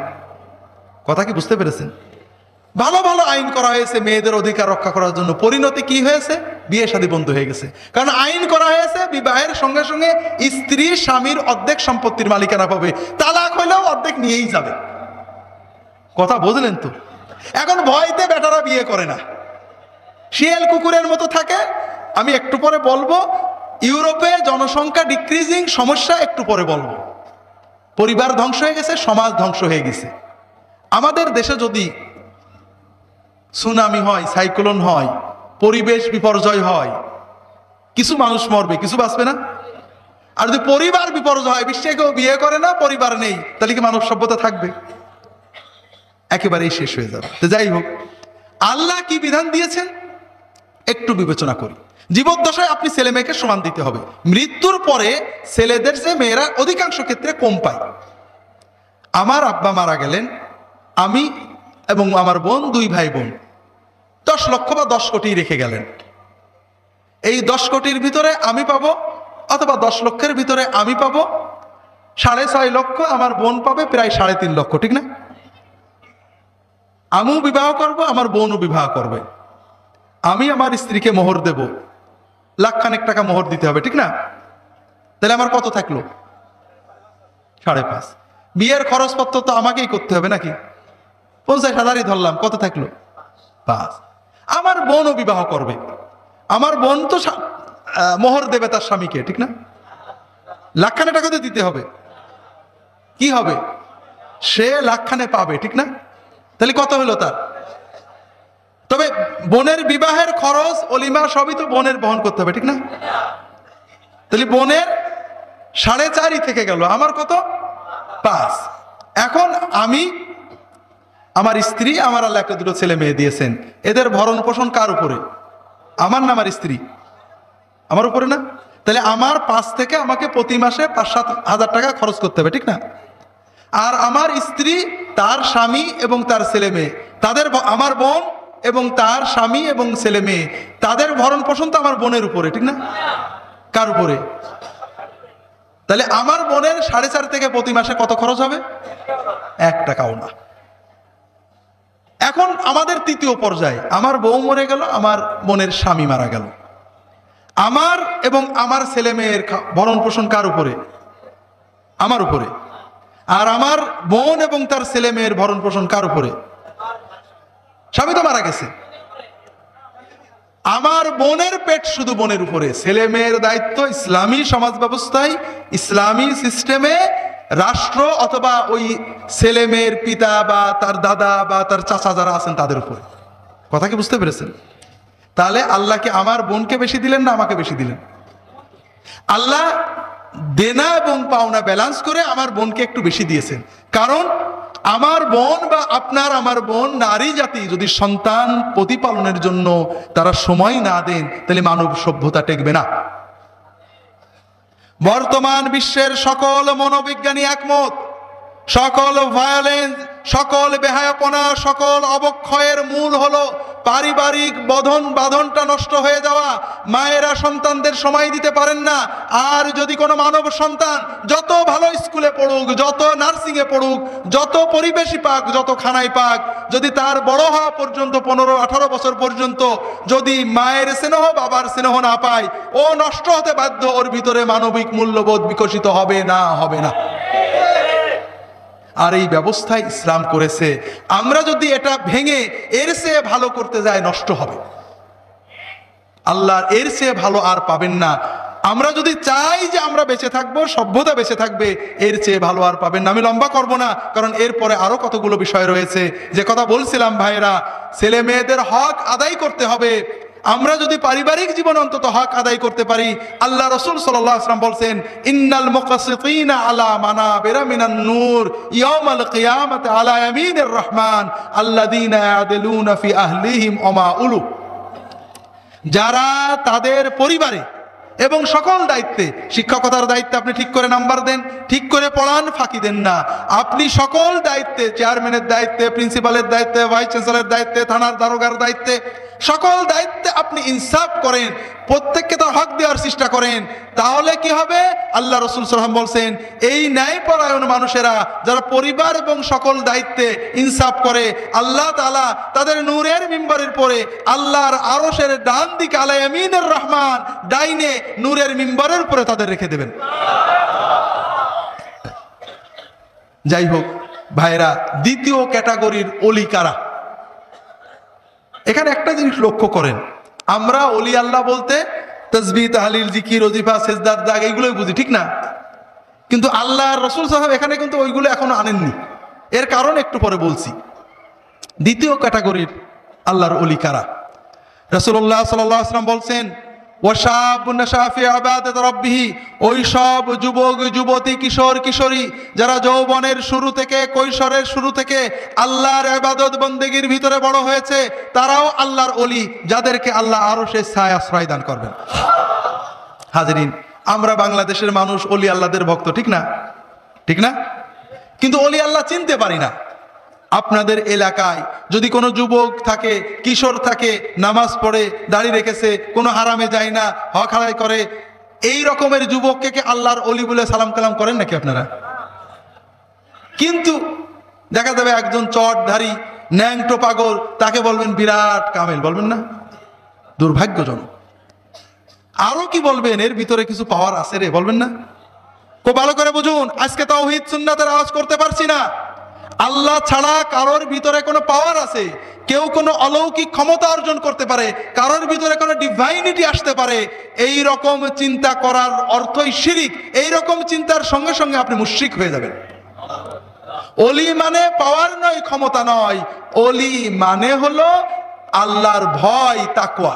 কথা কি বুঝতে পেরেছেন? ভালো ভালো আইন করা হয়েছে মেয়েদের অধিকার রক্ষা করার জন্য, পরিণতি কি হয়েছে? বিয়ে শাদী বন্ধ হয়ে গেছে। কারণ আইন করা হয়েছে বিবাহের সঙ্গে সঙ্গে স্ত্রী স্বামীর অর্ধেক সম্পত্তির মালিকানা পাবে, তালাক হইলেও অর্ধেক নিয়েই যাবে। কথা বুঝলেন তো? এখন ভয়তে বেটারা বিয়ে করে না, শিয়াল কুকুরের মতো থাকে। আমি একটু পরে বলবো ইউরোপে জনসংখ্যা ডিক্রিজিং সমস্যা, একটু পরে বলবো। পরিবার ধ্বংস হয়ে গেছে, সমাজ ধ্বংস হয়ে গেছে। আমাদের দেশে যদি সুনামি হয়, সাইক্লোন হয়, পরিবেশ বিপর্যয় হয়, কিছু মানুষ মরবে, কিছু বাঁচবে না? আর যদি পরিবার বিপর্যয় হয়, বিশ্বে কেউ বিয়ে করে না, পরিবার নেই, তাহলে কি মানব সভ্যতা থাকবে? একেবারেই শেষ হয়ে যাবে। তো যাই হোক, আল্লাহ কি বিধান দিয়েছেন একটু বিবেচনা করি। জীবদ্দশায় আপনি ছেলে মেয়েকে সমান দিতে হবে, মৃত্যুর পরে ছেলেদের চেয়ে মেয়েরা অধিকাংশ ক্ষেত্রে কম পায়। আমার আব্বা মারা গেলেন, আমি এবং আমার বোন, 2 ভাই বোন 10 লক্ষ বা 10 কোটি রেখে গেলেন। এই 10 কোটির ভিতরে আমি পাবো, অথবা 10 লক্ষের ভিতরে আমি পাবো 6.5 লক্ষ, আমার বোন পাবে প্রায় 3.5 লক্ষ, ঠিক না? আমিও বিবাহ করব, আমার বোনও বিবাহ করবে। আমি আমার স্ত্রীকে মোহর দেব, 1,00,000 টাকা মোহর দিতে হবে, ঠিক না? তাহলে আমার কত থাকলো? 5.5। বিয়ের খরচপত্র তো আমাকেই করতে হবে নাকি? 50,000ই ধরলাম, কত থাকলো? 5। আমার বোনও বিবাহ করবে, আমার বোন তো মোহর দেবে তার স্বামীকে, ঠিক না? 1,00,000 টাকা তো দিতে হবে। কি হবে? সে 1,00,000 পাবে, ঠিক না? তাহলে কত হলো তার? তবে বোনের বিবাহের খরচ, অলিমা সবই তো বোনের বহন করতে হবে, ঠিক না? তাহলে বোনের 4.5 থেকে গেল, আমার কত? 5। এখন আমি, আমার স্ত্রী, আমার আল্লাহ একটা দুটো ছেলে মেয়ে দিয়েছেন, এদের ভরণ পোষণ কার উপরে? আমার না আমার স্ত্রী? আমার উপরে না? তাহলে আমার পাশ থেকে আমাকে প্রতি মাসে 5-7 হাজার টাকা খরচ করতে হবে, ঠিক না? আর আমার স্ত্রী, তার স্বামী এবং তার ছেলে মেয়ে, তাদের, আমার বোন এবং তার স্বামী এবং ছেলে মেয়ে, তাদের ভরণ পোষণ তো আমার বোনের উপরে, ঠিক না? কার উপরে? তাহলে আমার বোনের 4.5 থেকে প্রতি মাসে কত খরচ হবে? 1 টাকাও না। এখন আমাদের তৃতীয় পর্যায়ে, আমার বউ মরে গেল, আমার বোনের স্বামী মারা গেল, আমার এবং আমার ছেলে মেয়ের ভরণ পোষণ কার উপরে? আমার উপরে। আর আমার বোন এবং তার ছেলে মেয়ের ভরণ পোষণ কার উপরে? স্বামী তো মারা গেছে। আমার বোনের পেট শুধু বোনের উপরে, ছেলে মেয়ের দায়িত্ব ইসলামী সমাজ ব্যবস্থায়, ইসলামী সিস্টেমে রাষ্ট্র অথবা ওই ছেলে মেয়ের পিতা বা তার দাদা বা তার চাচা যারা আছেন তাদের উপরে। কথা কি বুঝতে পেরেছেন? তাহলে আল্লাহকে আমার বোনকে বেশি দিলেন না আমাকে বেশি দিলেন? আল্লাহ দেনা এবং পাওনা ব্যালেন্স করে আমার বোনকে একটু বেশি দিয়েছেন। কারণ আমার বোন বা আপনার আমার বোন নারী জাতি যদি সন্তান প্রতিপালনের জন্য তারা সময় না দেন, তাহলে মানব সভ্যতা টেকবে না। বর্তমান বিশ্বের সকল মনোবিজ্ঞানী একমত, সকল ভায়োলেন্স, সকল বেহায়াপনা, সকল অবক্ষয়ের মূল হলো পারিবারিক বাঁধনটা নষ্ট হয়ে যাওয়া। মায়েরা সন্তানদের সময় দিতে পারেন না। আর যদি কোনো মানব সন্তান যত ভালো স্কুলে পড়ুক, যত নার্সিংয়ে পড়ুক, যত পরিবেশই পাক, যত খানাই পাক, যদি তার বড় হওয়া পর্যন্ত 15-18 বছর পর্যন্ত যদি মায়ের স্নেহ বাবার স্নেহ না পায়, ও নষ্ট হতে বাধ্য। ওর ভিতরে মানবিক মূল্যবোধ বিকশিত হবে না, হবে না। আর এই ব্যবস্থায় ইসলাম করেছে। আমরা যদি এটা ভেঙে এর চেয়ে ভালো করতে যাই, নষ্ট হবে। আল্লাহর এর চেয়ে ভালো আর পাবেন না। আমরা যদি চাই যে আমরা বেঁচে থাকবো, সভ্যতা বেঁচে থাকবে, এর চেয়ে ভালো আর পাবেন না। আমি লম্বা করব না, কারণ এরপরে আরো কতগুলো বিষয় রয়েছে। যে কথা বলছিলাম ভাইরা, ছেলে মেয়েদের হক আদায় করতে হবে। আমরা যদি পারিবারিক জীবন অন্তত হক আদায় করতে পারি, আল্লাহ রাসূল সাল্লাল্লাহু আলাইহি ওয়াসাল্লাম বলছেন, ইন্নাল মুকাসসিতিনা আলা মানাবিরা মিনান নূর ইয়াউমাল কিয়ামাতি আলা ইয়ামিনির রহমান আল্লাযীনা ইয়াদলুনা ফি আহলিহিম ওয়া মা উলু। যারা তাদের পরিবারে এবং সকল দায়িত্বে, শিক্ষকতার দায়িত্বে আপনি ঠিক করে নাম্বার দেন, ঠিক করে পড়ান, ফাঁকি দেন না। আপনি সকল দায়িত্বে, চেয়ারম্যানের দায়িত্বে, প্রিন্সিপালের দায়িত্বে, ভাইস চ্যান্সেলরের দায়িত্বে, থানার দারোগার দায়িত্বে, সকল দায়িত্বে আপনি ইনসাফ করেন, প্রত্যেককে তার হক দেওয়ার চেষ্টা করেন। তাহলে কি হবে? আল্লাহ রাসূল সাল্লাল্লাহু আলাইহি ওয়াসাল্লাম বলছেন, এই ন্যায়পরায়ণ মানুষেরা যারা পরিবার এবং সকল দায়িত্বে ইনসাফ করে, আল্লাহ তাআলা তাদের নূরের মিম্বরের পরে আল্লাহর আরশের ডান দিকে আলা ইয়ামিনির রহমান, ডাইনে নূরের মিম্বরের উপরে তাদের রেখে দেবেন। যাই হোক ভাইরা, দ্বিতীয় ক্যাটাগরির ওলি কারা? এখানে একটা জিনিস লক্ষ্য করেন, আমরা ওলি আল্লাহ বলতে তাসবিহ, তাহলিল, জিকির, ওজিফা, সেজদার দাগ এইগুলোই বুঝি, ঠিক না? কিন্তু আল্লাহর রাসূল সাহেব এখানে কিন্তু ওইগুলো এখনো আনেননি। এর কারণ একটু পরে বলছি। দ্বিতীয় ক্যাটাগরির আল্লাহর ওলি কারা? রাসূলুল্লাহ সাল্লাল্লাহু আলাইহি ওয়াসাল্লাম বলছেন, ওয়াশাবুন নাশা ফি ইবাদাতি রাব্বিহি, ওই সব যুবক যুবতী, কিশোর কিশোরী যারা যৌবনের শুরু থেকে, কৈশোরের শুরু থেকে আল্লাহর ইবাদত বন্দেগীর ভিতরে বড় হয়েছে, তারাও আল্লাহর ওলি, যাদেরকে আল্লাহ আরশের ছায়ায় আশ্রয় দান করবেন। হাজরিন, আমরা বাংলাদেশের মানুষ ওলি আল্লাহদের ভক্ত, ঠিক না? ঠিক না? কিন্তু ওলি আল্লাহ চিনতে পারি না। আপনাদের এলাকায় যদি কোনো যুবক থাকে, কিশোর থাকে, নামাজ পড়ে, দাড়ি রেখেছে, কোনো হারামে যায় না, হক আদায় করে, এই রকমের যুবককে কি আল্লাহর ওলি বলে সালাম কালাম করেন নাকি আপনারা? কিন্তু দেখা যাবে একজন চটধারী ন্যাংটো পাগল, তাকে বলবেন বিরাট কামেল, বলবেন না? দুর্ভাগ্যজনক। আরো কি বলবেন, এর ভিতরে কিছু পাওয়ার আছে রে, বলবেন না? খুব ভালো করে বুঝুন, আজকে তাওহীদ সুন্নাতের আওয়াজ করতে পারছি না। আল্লাহ ছাড়া কারোর ভিতরে কোনো পাওয়ার আছে, কেউ কোনো অলৌকিক ক্ষমতা অর্জন করতে পারে, কারোর ভিতরে কোনো ডিভাইনিটি আসতে পারে, এই রকম চিন্তা করার অর্থই শিরিক। এই রকম চিন্তার সঙ্গে সঙ্গে আপনি মুশরিক হয়ে যাবেন। ওলি মানে পাওয়ার নয়, ক্ষমতা নয়। ওলি মানে হলো আল্লাহর ভয়, তাকওয়া।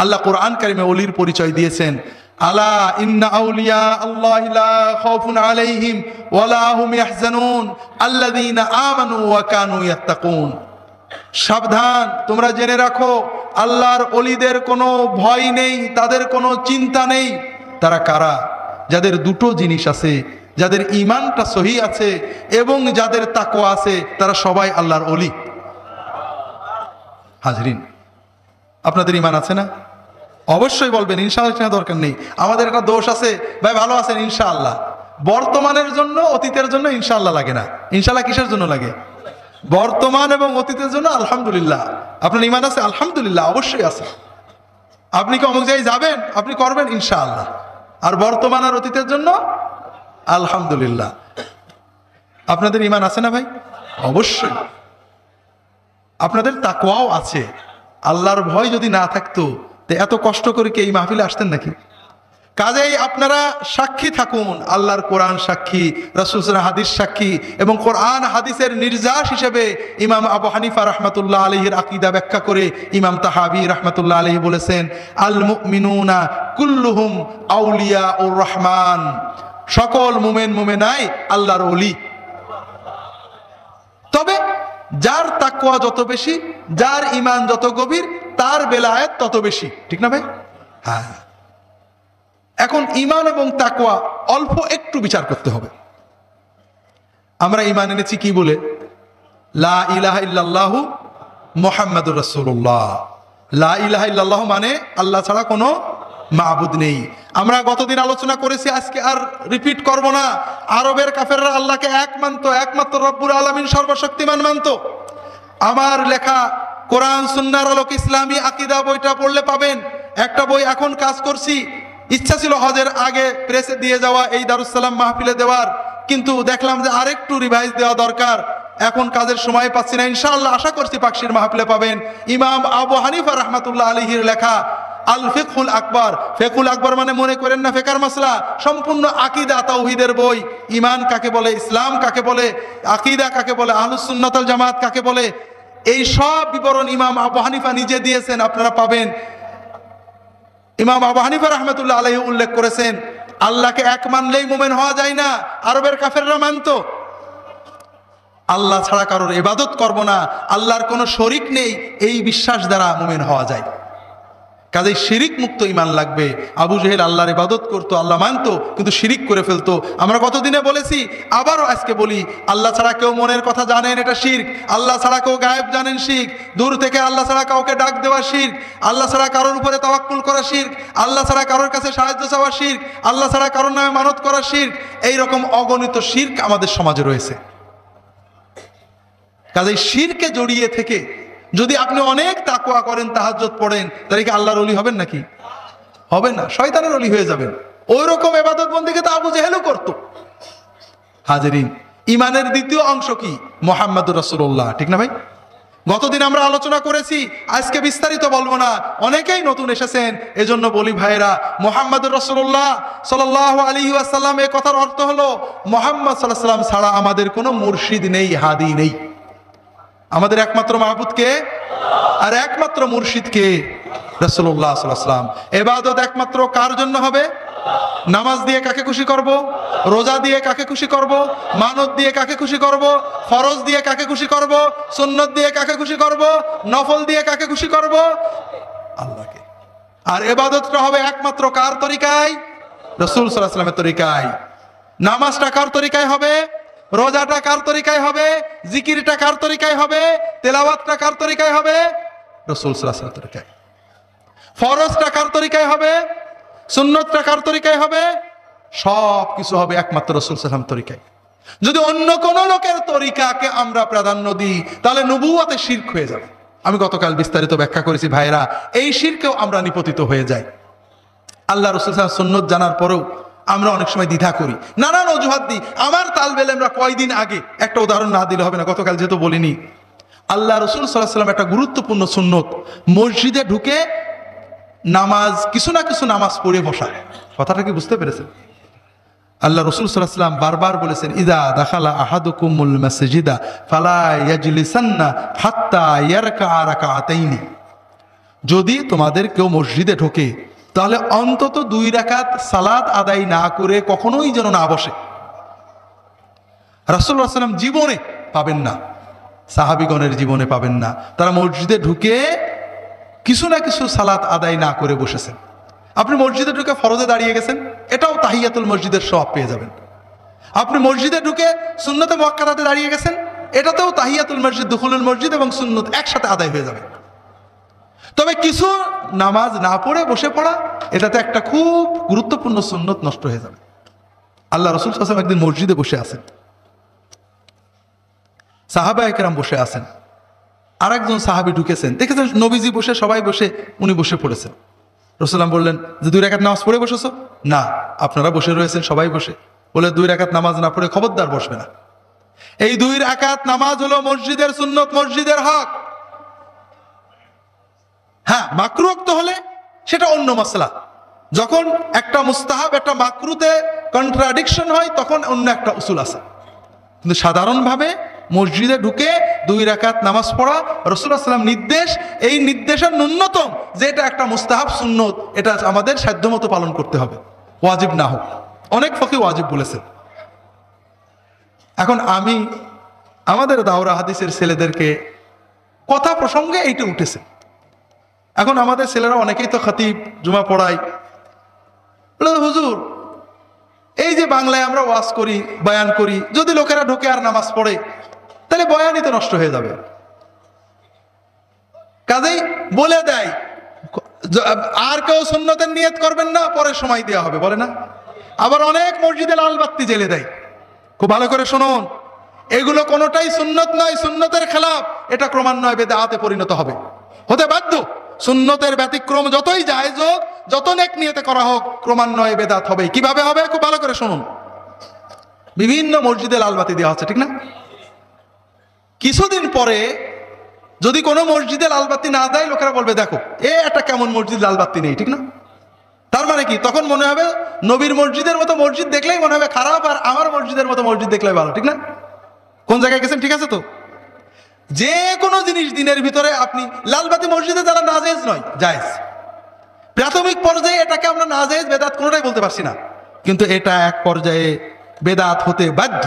আল্লাহ কোরআন কারিমে ওলির পরিচয় দিয়েছেন, আলা ইন্না আউলিয়া আল্লাহি লা খাউফুন আলাইহিম ওয়ালা হুম ইয়াহজানুন আল্লাযীনা আমানু ওয়া কানু ইয়াত্তাকুন। সাবধান, তোমরা জেনে রাখো আল্লাহর ওলিদের কোনো ভয় নেই, তাদের কোনো চিন্তা নেই। তারা কারা? যাদের দুটো জিনিস আছে, যাদের ঈমানটা সহি আছে এবং যাদের তাকওয়া আছে, তারা সবাই আল্লাহর ওলি। হাজরিন, আপনাদের ঈমান আছে না? অবশ্যই বলবেন ইনশাআল্লাহ, দরকার নেই। আমাদের একটা দোষ আছে, ভাই ভালো আছেন ইনশাআল্লাহ। বর্তমানের জন্য অতীতের জন্য ইনশাআল্লাহ লাগে না। ইনশাআল্লাহ কিসের জন্য লাগে? বর্তমান এবং অতীতের জন্য আলহামদুলিল্লাহ। আপনার ঈমান আছে? আলহামদুলিল্লাহ, অবশ্যই আছে। আপনি কি অমুক জায়গায় যাবেন? আপনি করবেন ইনশাআল্লাহ। আর বর্তমান আর অতীতের জন্য আলহামদুলিল্লাহ। আপনাদের ঈমান আছে না ভাই? অবশ্যই। আপনাদের তাকওয়াও আছে। আল্লাহর ভয় যদি না থাকতো তো এত কষ্ট করে কি এই মাহফিলে আসতেন নাকি? কাজেই আপনারা সাক্ষী থাকুন, আল্লাহর কোরআন সাক্ষী, রাসূল সাল্লাল্লাহু আলাইহি হাদিস সাক্ষী, এবং কোরআন হাদিসের নির্যাস হিসেবে ইমাম আবু হানিফা রাহমাতুল্লাহ আলাইহির আকীদা ব্যাখ্যা করে ইমাম তাহাবী রাহমাতুল্লাহ আলাইহি বলেছেন, আল মুমিনুনা কুল্লুহুম আউলিয়াউর রহমান, সকল মুমিন মুমিনাই আল্লাহর ওলি। তবে যার তাকওয়া যত বেশি, যার ঈমান যত গভীর, তার বেলায়েত তত বেশি। ঠিক না ভাই? হ্যাঁ। এখন ঈমান এবং তাকওয়া অল্প একটু বিচার করতে হবে। আমরা ঈমান এনেছি কি বলে? লা ইলাহা ইল্লাল্লাহু মুহাম্মাদুর রাসূলুল্লাহ। লা ইলাহা ইল্লাল্লাহ মানে আল্লাহ ছাড়া কোনো মাবুদ নেই। আমরা গতদিন আলোচনা করেছি, আজকে আর রিপিট করব না। আরবের কাফেররা আল্লাহকে এক মানতো, একমাত্র রব্বুল আলামিন সর্বশক্তিমান মানতো। আমার লেখা কোরআন সুন্নাহর আলোকে ইসলামী আকীদা বইটা পড়লে পাবেন। একটা বই এখন কাজ করছি, ইচ্ছা ছিল হজের আগে প্রেসে দিয়ে যাওয়া, এই দারুস সালাম মাহফিলে দেওয়ার, কিন্তু দেখলাম যে আরেকটু রিভাইজ দেওয়া দরকার। এখন কাজের সময় পাচ্ছি না। ইনশাআল্লাহ আশা করছি পাকশির মাহফিলে পাবেন। ইমাম আবু হানিফা রাহমাতুল্লাহ আলাইহির লেখা আল ফিকহুল আকবার। ফিকহুল আকবার মানে মনে করেন না ফিকার মাসলা, সম্পূর্ণ আকীদা তাওহীদের বই। ঈমান কাকে বলে, ইসলাম কাকে বলে, আকীদা কাকে বলে, আহলুস সুন্নাত ওয়াল জামাত কাকে বলে, এই সব বিবরণ ইমাম আবু হানিফা নিজে দিয়েছেন, আপনারা পাবেন। ইমাম আবু হানিফা রাহমাতুল্লাহ আলাইহি উল্লেখ করেছেন, আল্লাহকে এক মানলেই মুমিন হওয়া যায় না। আরবের কাফেররা মানতো আল্লাহ ছাড়া কারোর ইবাদত করব না, আল্লাহর কোনো শরীক নেই, এই বিশ্বাস দ্বারা মুমিন হওয়া যায়। কাজেই শিরিক মুক্ত ঈমান লাগবে। আবু জেহেল আল্লাহর ইবাদত করতো, আল্লাহ মানতো, কিন্তু শিরিক করে ফেলতো। আমরা গতদিনে বলেছি, আবারও আজকে বলি, আল্লাহ ছাড়া কেউ মনের কথা জানেন, এটা শিরক। আল্লাহ ছাড়া কেউ গায়েব জানেন, শিরক। দূর থেকে আল্লাহ ছাড়া কাউকে ডাক দেওয়া শিরক। আল্লাহ ছাড়া কারোর উপরে তাওয়াক্কুল করা শিরক। আল্লাহ ছাড়া কারোর কাছে সাহায্য চাওয়া শিরক। আল্লাহ ছাড়া কারোর নামে মানত করা শিরক। এইরকম অগণিত শিরক আমাদের সমাজে রয়েছে। কাজেই শিরকে জড়িয়ে থেকে যদি আপনি অনেক তাকওয়া করেন, তাহাজ্জুদ পড়েন, তাহলে কি আল্লাহর ওলি হবেন নাকি? হবেন না, শয়তানের ওলি হয়ে যাবেন। ওই রকম ইবাদত বন্দেগী তো আবু জেহেলও করতো। হাজেরিন, ঈমানের দ্বিতীয় অংশ কি? মুহাম্মাদুর রাসূলুল্লাহ। ঠিক না ভাই? গতদিন আমরা আলোচনা করেছি, আজকে বিস্তারিত বলবো না, অনেকেই নতুন এসেছেন, এজন্য বলি ভাইরা, মুহাম্মাদুর রাসূলুল্লাহ সাল্লাল্লাহু আলাইহি ওয়াসাল্লাম, এই কথার অর্থ হলো মুহাম্মদ সাল্লাল্লাহু আলাইহি ওয়াসাল্লাম ছাড়া আমাদের কোনো মুর্শিদ নেই, হাদি নেই। আমাদের একমাত্র মাহবুদ কে? আর একমাত্র মুর্শিদ কে? রাসূলুল্লাহ সাল্লাল্লাহু আলাইহি ওয়াসাল্লাম। ইবাদত একমাত্র কার জন্য হবে? নামাজ দিয়ে কাকে খুশি করব? রোজা দিয়ে কাকে খুশি করব? মানত দিয়ে কাকে খুশি করব? ফরজ দিয়ে কাকে খুশি করব? সুন্নত দিয়ে কাকে খুশি করব? নফল দিয়ে কাকে খুশি করব? আল্লাহকে। আর ইবাদতটা হবে একমাত্র কার তরিকায়? রাসূল সাল্লাল্লাহু আলাইহি ওয়াসাল্লামের তরিকায়। নামাজটা কার তরিকায় হবে? রোজাটা কার তরিকায় হবে? জিকিরটা কার তরিকায় হবে? তেলাওয়াতটা কার তরিকায় হবে? রাসূল সাল্লাল্লাহু আলাইহি ওয়াসাল্লামের তরিকায়। ফরজটা কার তরিকায় হবে? সুন্নতটা কার তরিকায় হবে? সব কিছু হবে একমাত্র রাসূল সাল্লাল্লাহু আলাইহি ওয়াসাল্লামের তরিকায়। যদি অন্য কোন লোকের তরিকাকে আমরা প্রাধান্য দিই, তাহলে নবুয়তে শিরক হয়ে যাবে। আমি গতকাল বিস্তারিত ব্যাখ্যা করেছি ভাইরা, এই শিরকেও আমরা নিপতিত হয়ে যাই। আল্লাহ রাসূল সাল্লাল্লাহু আলাইহি ওয়াসাল্লাম সুন্নত জানার পরেও আমরা অনেক সময় দ্বিধা করি, নানান অজুহাত দিই। আমার তালবেল আমরা কয়দিন আগে, একটা উদাহরণ না দিলে হবে না, গতকাল যেহেতু বলিনি, আল্লাহ রাসূল সাল্লাল্লাহু আলাইহি ওয়াসাল্লাম একটা গুরুত্বপূর্ণ সুন্নত, মসজিদে ঢুকে নামাজ, কিছু না কিছু নামাজ পড়ে বসা। কথাটা কি বুঝতে পেরেছেন? আল্লাহ রাসূল সাল্লাল্লাহু আলাইহি ওয়াসাল্লাম বারবার বলেছেন, ইযা দাখালা আহাদুকুমুল মাসজিদা ফালা ইয়াজলিসান্না হাত্তা ইয়ারকা রাকাতাইনি। যদি তোমাদের কেউ মসজিদে ঢোকে, তাহলে অন্তত 2 রাকাত সালাত আদায় না করে কখনোই যেন না বসে। রাসূলুল্লাহ সাল্লাল্লাহু আলাইহি ওয়াসাল্লাম জীবনে পাবেন না, সাহাবীগণের জীবনে পাবেন না, তারা মসজিদে ঢুকে কিছু না কিছু সালাত আদায় না করে বসেছেন। আপনি মসজিদে ঢুকে ফরজে দাঁড়িয়ে গেছেন, এটাও তাহিয়াতুল মসজিদের সওয়াব পেয়ে যাবেন। আপনি মসজিদে ঢুকে সুন্নতে মুআক্কাদাতে দাঁড়িয়ে গেছেন, এটাতেও তাহিয়াতুল মসজিদ, দুখুলুল মসজিদ এবং সুন্নত একসাথে আদায় হয়ে যাবে। তবে কিছু নামাজ না পড়ে বসে পড়া, এটাতে একটা খুব গুরুত্বপূর্ণ সুন্নত নষ্ট হয়ে যাবে। আল্লাহ রাসূল সাল্লাল্লাহু আলাইহি ওয়াসাল্লাম একদিন মসজিদে বসে আছেন, সাহাবায়ে কেরাম বসে আছেন, আরেকজন সাহাবী ঢুকেছেন, দেখেছেন নবীজি বসে, সবাই বসে, উনি বসে পড়েছেন। রাসূলুল্লাহ বললেন যে 2 রাকাত নামাজ পড়ে বসেছো? না, আপনারা বসে রয়েছেন, সবাই বসে। বলে 2 রাকাত নামাজ না পড়ে খবরদার বসবে না। এই 2 রাকাত নামাজ হলো মসজিদের সুন্নত, মসজিদের হক। হ্যাঁ, মাকরুহ হলে সেটা অন্য মাসলা। যখন একটা মুস্তাহাব একটা মাকরুতে কন্ট্রাডিকশন হয়, তখন অন্য একটা উসুল আছে। কিন্তু সাধারণভাবে মসজিদে ঢুকে 2 রাকাত নামাজ পড়া রাসূলুল্লাহ সাল্লাল্লাহু আলাইহি ওয়াসাল্লাম নির্দেশ, এই নির্দেশের ন্যূনতম যে এটা একটা মুস্তাহাব সুন্নত, এটা আমাদের সাধ্যমতো পালন করতে হবে, ওয়াজিব না হোক। অনেক ফকি ওয়াজিব বলেছেন। এখন আমি আমাদের দাওরা হাদিসের ছেলেদেরকে কথা প্রসঙ্গে এইটা উঠেছে। এখন আমাদের ছেলেরা অনেকেই তো খতিব, জুমা পড়ায়, বলে হুজুর এই যে বাংলায় আমরা ওয়াজ করি, বয়ান করি, যদি লোকেরা ঢোকে আর নামাজ পড়ে তাহলে বয়ানই তো নষ্ট হয়ে যাবে। কাজেই বলে দেয় আর কেউ সুন্নতের নিয়ত করবেন না, পরে সময় দেওয়া হবে, বলে না? আবার অনেক মসজিদে লাল বাতি জ্বেলে দেয়। খুব ভালো করে শুনুন, এগুলো কোনোটাই সুন্নত নয়, সুন্নতের খেলাফ। এটা ক্রমান্বয়ে বেদাতে পরিণত হবে, হতে বাধ্য। সুন্নতের ব্যতিক্রম যতই জায়েজ হোক, যত নেক নিয়তে করা হোক, ক্রমান্বয়ে বেদাত হবে। কিভাবে হবে? খুব ভালো করে শুনুন। বিভিন্ন মসজিদে লাল বাতি দেওয়া হচ্ছে, ঠিক না? কিছুদিন পরে যদি কোনো মসজিদে লাল বাতি না দেয়, লোকেরা বলবে দেখো এটা কেমন মসজিদ, লাল বাতি নেই, ঠিক না? তার মানে কি? তখন মনে হবে নবীর মসজিদের মতো মসজিদ দেখলেই মনে হবে খারাপ, আর আমার মসজিদের মতো মসজিদ দেখলেই ভালো, ঠিক না? কোন জায়গায় গেছেন? ঠিক আছে তো? যে কোনো জিনিস দিনের ভিতরে আপনি লালবাতি মসজিদে যারা নাজায়েজ নয়, জায়েজ। প্রাথমিক পর্যায়ে এটাকে আমরা নাজায়েজ, বেদাত কোনোটাই বলতে পারছি না, কিন্তু এটা এক পর্যায়ে বেদাত হতে বাধ্য।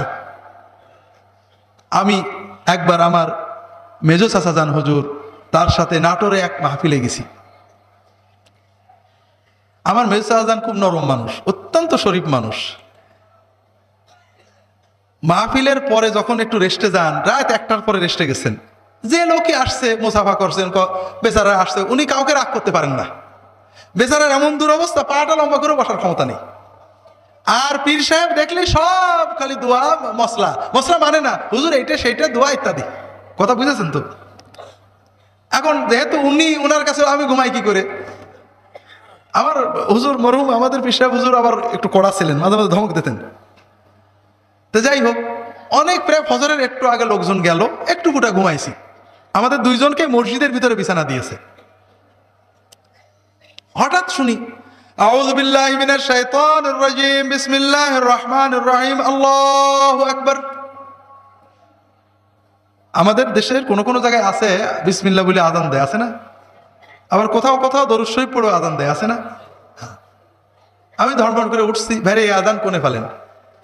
আমি একবার আমার মেজো চাচা যান হুজুর, তার সাথে নাটোরে এক মাহফিলে গেছি। আমার মেজো চাচা যান খুব নরম মানুষ, অত্যন্ত শরীফ মানুষ। মাহফিলের পরে যখন একটু রেস্টে যান, রাত 1টার পরে রেস্টে গেছেন, যে লোকে আসছে মুসাফা করছেন, বেচারা আসছে, উনি কাউকে রাগ করতে পারেন না। বেচারার এমন দুরবস্থা, পাটা লম্বা করে বসার ক্ষমতা নেই। আর পীর সাহেব দেখলে সব খালি দোয়া, মশলা মশলা মানে না, হুজুর এইটা সেইটা দোয়া ইত্যাদি। কথা বুঝেছেন তো? এখন যেহেতু উনি, ওনার কাছে আমি ঘুমাই কি করে? আমার হুজুর মরহুম আমাদের পীর সাহেব হুজুর আবার একটু কড়া ছিলেন, মাঝে মাঝে ধমক দিতেন। তো যাই হোক, অনেক প্রায় ফজরের একটু আগে লোকজন গেল, একটু গোটা ঘুমাইছি। আমাদের 2 জনকে মসজিদের ভিতরে বিছানা দিয়েছে। হঠাৎ শুনি আউযু বিল্লাহি মিনাশ শাইতানির রাজিম, বিসমিল্লাহির রহমানির রহিম, আল্লাহু আকবার। আমাদের দেশের কোন কোন জায়গায় আছে বিসমিল্লাহ বলে আযান দেয়, আছে না? আবার কোথাও কোথাও দরুদ শরীফ পড়ে আযান দেয়, আছে না? আমি ধড়ফড় করে উঠছি, ভাইরে এই আযান কোনে ফেলেন?